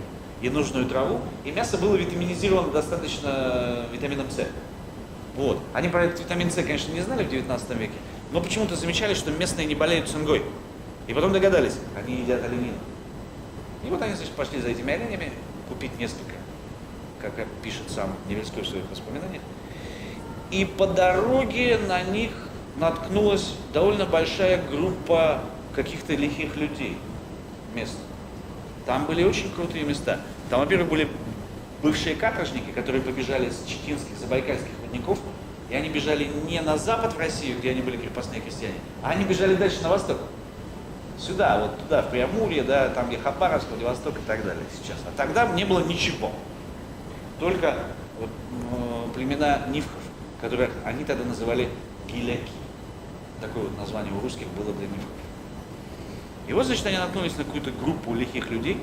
и нужную траву, и мясо было витаминизировано достаточно витамином С. Вот. Они про этот витамин С, конечно, не знали в 19 веке, но почему-то замечали, что местные не болеют цингой. И потом догадались, они едят оленину. И вот они, значит, пошли за этими оленями купить несколько, как пишет сам Невельской в своих воспоминаниях. И по дороге на них наткнулась довольно большая группа каких-то лихих людей мест. Там были очень крутые места. Там, во-первых, были бывшие каторжники, которые побежали с читинских, забайкальских рудников, и они бежали не на запад в Россию, где они были крепостные крестьяне, а они бежали дальше на восток. Сюда, вот туда, в Преамурье, да, там где Хабаровск, Владивосток и так далее сейчас. А тогда не было ничего. Только вот, племена нивхов, которых они тогда называли гиляки. Такое вот название у русских было для нивхов. И вот, значит, они наткнулись на какую-то группу лихих людей,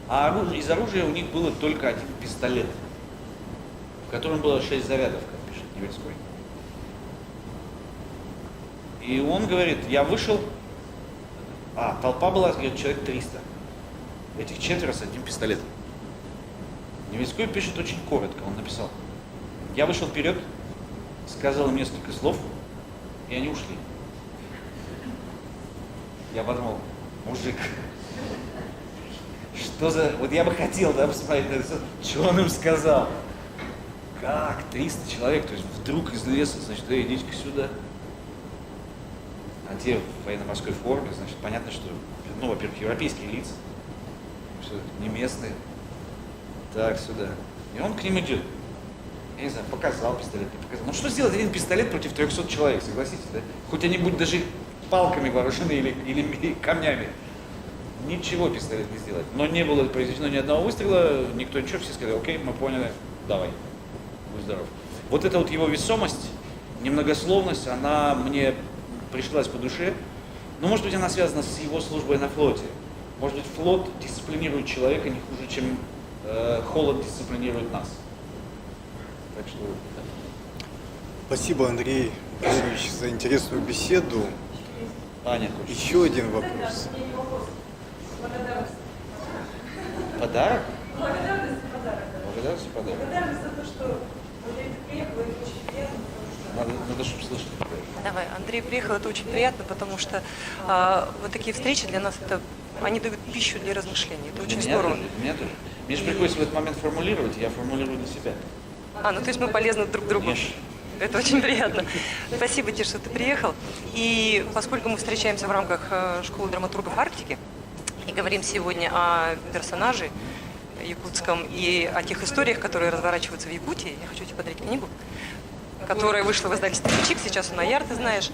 а из оружия у них было только один пистолет, в котором было 6 зарядов, как пишет Невельской. И он говорит, я вышел, толпа была, говорит, человек 300. Этих 4 с одним пистолетом. Невельской пишет очень коротко, он написал, я вышел вперед, сказал им несколько слов, и они ушли. Я подумал, мужик, что за... Вот я бы хотел, да, посмотреть на это, что он им сказал. Как? 300 человек, то есть вдруг из леса, значит, идите-ка сюда. А те в военно-морской форме, значит, понятно, что, ну, во-первых, европейские лица, что не местные. Так, сюда. И он к ним идет. Я не знаю, показал пистолет, не показал. Ну что сделать один пистолет против 300 человек, согласитесь, да? Хоть они будут даже палками вооружены или камнями. Ничего пистолет не сделать. Но не было произведено ни одного выстрела, никто ничего, все сказали, окей, мы поняли, давай, будь здоров. Вот эта вот его весомость, немногословность, она мне пришлась по душе. Но, может быть, она связана с его службой на флоте. Может быть, флот дисциплинирует человека не хуже, чем холод дисциплинирует нас. Так что... Спасибо, Андрей Васильевич, за интересную беседу. Аня, еще один вопрос. Подарок? Благодарность и подарок. Благодарность и подарок. Благодарность за то, что Андрей приехал, это очень приятно. Надо, чтобы слышать. Давай, Андрей приехал, это очень приятно, потому что вот такие встречи для нас, они дают пищу для размышлений. Это очень здорово. Для меня тоже. Мне же приходится в этот момент формулировать, я формулирую для себя. Ну то есть мы полезны друг другу. Конечно. Это очень приятно. Спасибо тебе, что ты приехал. И поскольку мы встречаемся в рамках школы драматургов Арктики и говорим сегодня о персонаже якутском и о тех историях, которые разворачиваются в Якутии, я хочу тебе подарить книгу, которая вышла в издательстве «Ключик», сейчас она Яр, ты знаешь.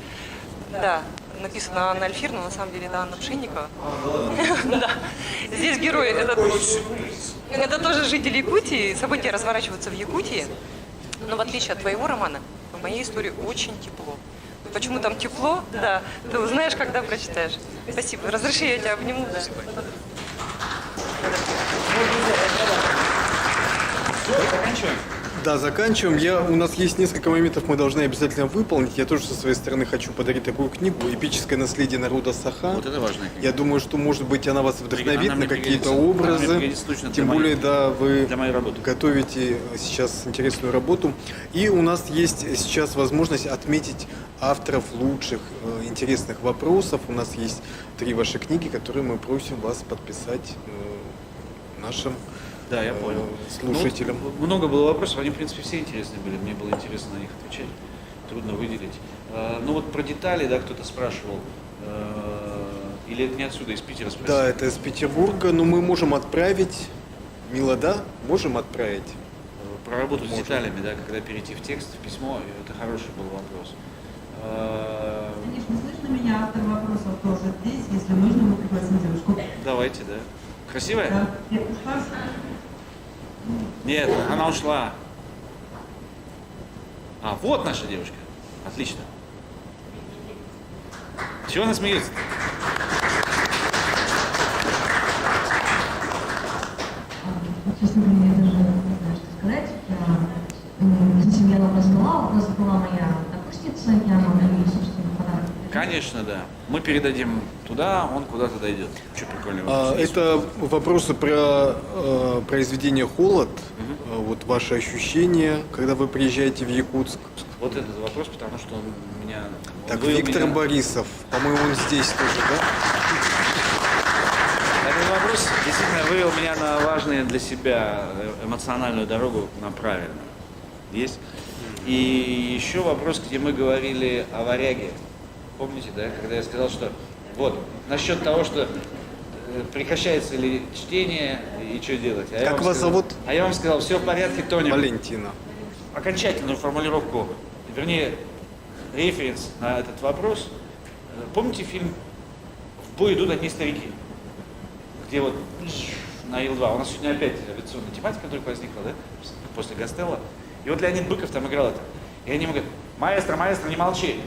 Да, написано Анна Альфир, но на самом деле это Анна Пшенникова. Да. Здесь герой, это тоже житель Якутии, события разворачиваются в Якутии. Но в отличие от твоего романа, в моей истории очень тепло. Почему там тепло? Да, ты узнаешь, когда прочитаешь. Спасибо. Разреши, я тебя обниму. Да. Заканчиваем? Да, заканчиваем. У нас есть несколько моментов, мы должны обязательно выполнить. Я тоже со своей стороны хочу подарить такую книгу «Эпическое наследие народа Саха». Вот это важная книга. Я думаю, что, может быть, она вас вдохновит на какие-то образы. Тем более, да, вы готовите сейчас интересную работу. И у нас есть сейчас возможность отметить авторов лучших, интересных вопросов. У нас есть 3 ваши книги, которые мы просим вас подписать нашим Да, я понял. слушателям. Ну, вот много было вопросов, они, в принципе, все интересные были, мне было интересно на них отвечать, трудно выделить. Ну вот про детали, да, кто-то спрашивал, или это не отсюда, из Питера спросили? Да, это из Петербурга, но мы можем отправить, Мила, да? Можем отправить? Про работу Можем. с деталями, да, когда перейти в текст, в письмо, это хороший был вопрос. Конечно, слышно меня, автор вопросов тоже здесь. Если нужно, мы пригласим девушку. Давайте, да. Красивая? Да. Нет, ушла? Нет, она ушла. А, вот наша девушка. Отлично. Чего она смеется? Честно говоря, я даже не знаю, что сказать. Если я вопрос была, вопрос была моя напарница, я могу ей, собственно, подарок. Конечно, да. Мы передадим туда, он куда-то дойдет. Что прикольно. вопрос. Это вопросы про произведение «Холод». Вот ваши ощущения, когда вы приезжаете в Якутск. Вот этот вопрос, потому что он меня... Так, вывел Виктор меня- Борисов, по-моему, он здесь тоже, да? Этот вопрос действительно вывел меня на важную для себя эмоциональную дорогу, на правильную. Есть. И еще вопрос, где мы говорили о варяге. Помните, да, когда я сказал, что вот, насчет того, что прекращается ли чтение и что делать. А я Как вам вас сказал- зовут? А я вам сказал, все в порядке, Тоня. Валентина. Окончательную формулировку, вернее, референс на этот вопрос. Помните фильм «В бой идут одни старики», где вот на Ил-2, у нас сегодня опять авиационная тематика вдруг возникла, да, после Гастелла. И вот Леонид Быков там играл это. И они ему говорят: маэстро, не молчи,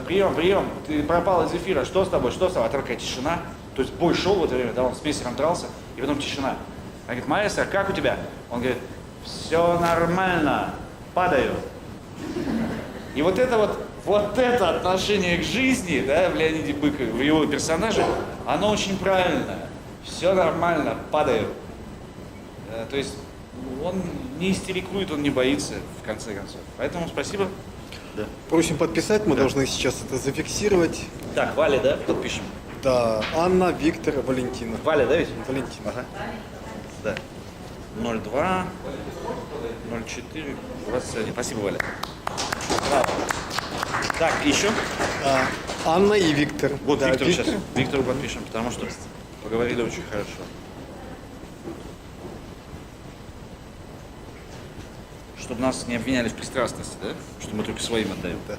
прием, ты пропал из эфира, что с тобой, А там такая тишина. То есть бой шел в это время, да, он с мессером дрался, и потом тишина. Она говорит: маэстро, как у тебя? Он говорит: все нормально, падаю. И вот это отношение к жизни, да, в Леониде Быкове, в его персонаже, оно очень правильное. Все нормально, падаю. То есть он не истерикует, он не боится, в конце концов. Поэтому спасибо. Да. Просим подписать, мы должны сейчас это зафиксировать. Так, Валя, да, подпишем? Да, Анна, Виктор, Валентина. Валя, да ведь? Валентина. Ага. Да. 02, 04, 21. Спасибо, Валя. Браво. Так, еще? Анна и Виктор. Вот Да, Виктору сейчас. Виктору подпишем, потому что поговорили очень хорошо. Чтобы нас не обвиняли в пристрастности, да? Что мы только своим отдаем. Да.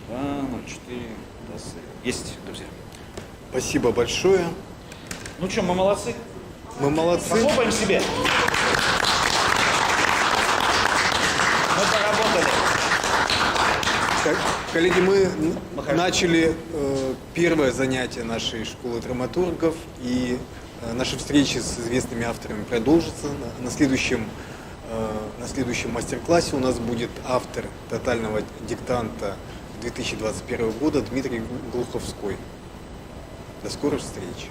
204. Есть, друзья. Спасибо большое. Ну что, мы молодцы? Мы молодцы. Похлопаем себе. Мы поработали. Коллеги, мы начали первое занятие нашей школы драматургов, и наши встречи с известными авторами продолжатся. На следующем мастер-классе у нас будет автор тотального диктанта 2021 года Дмитрий Глуховской. До скорых встреч!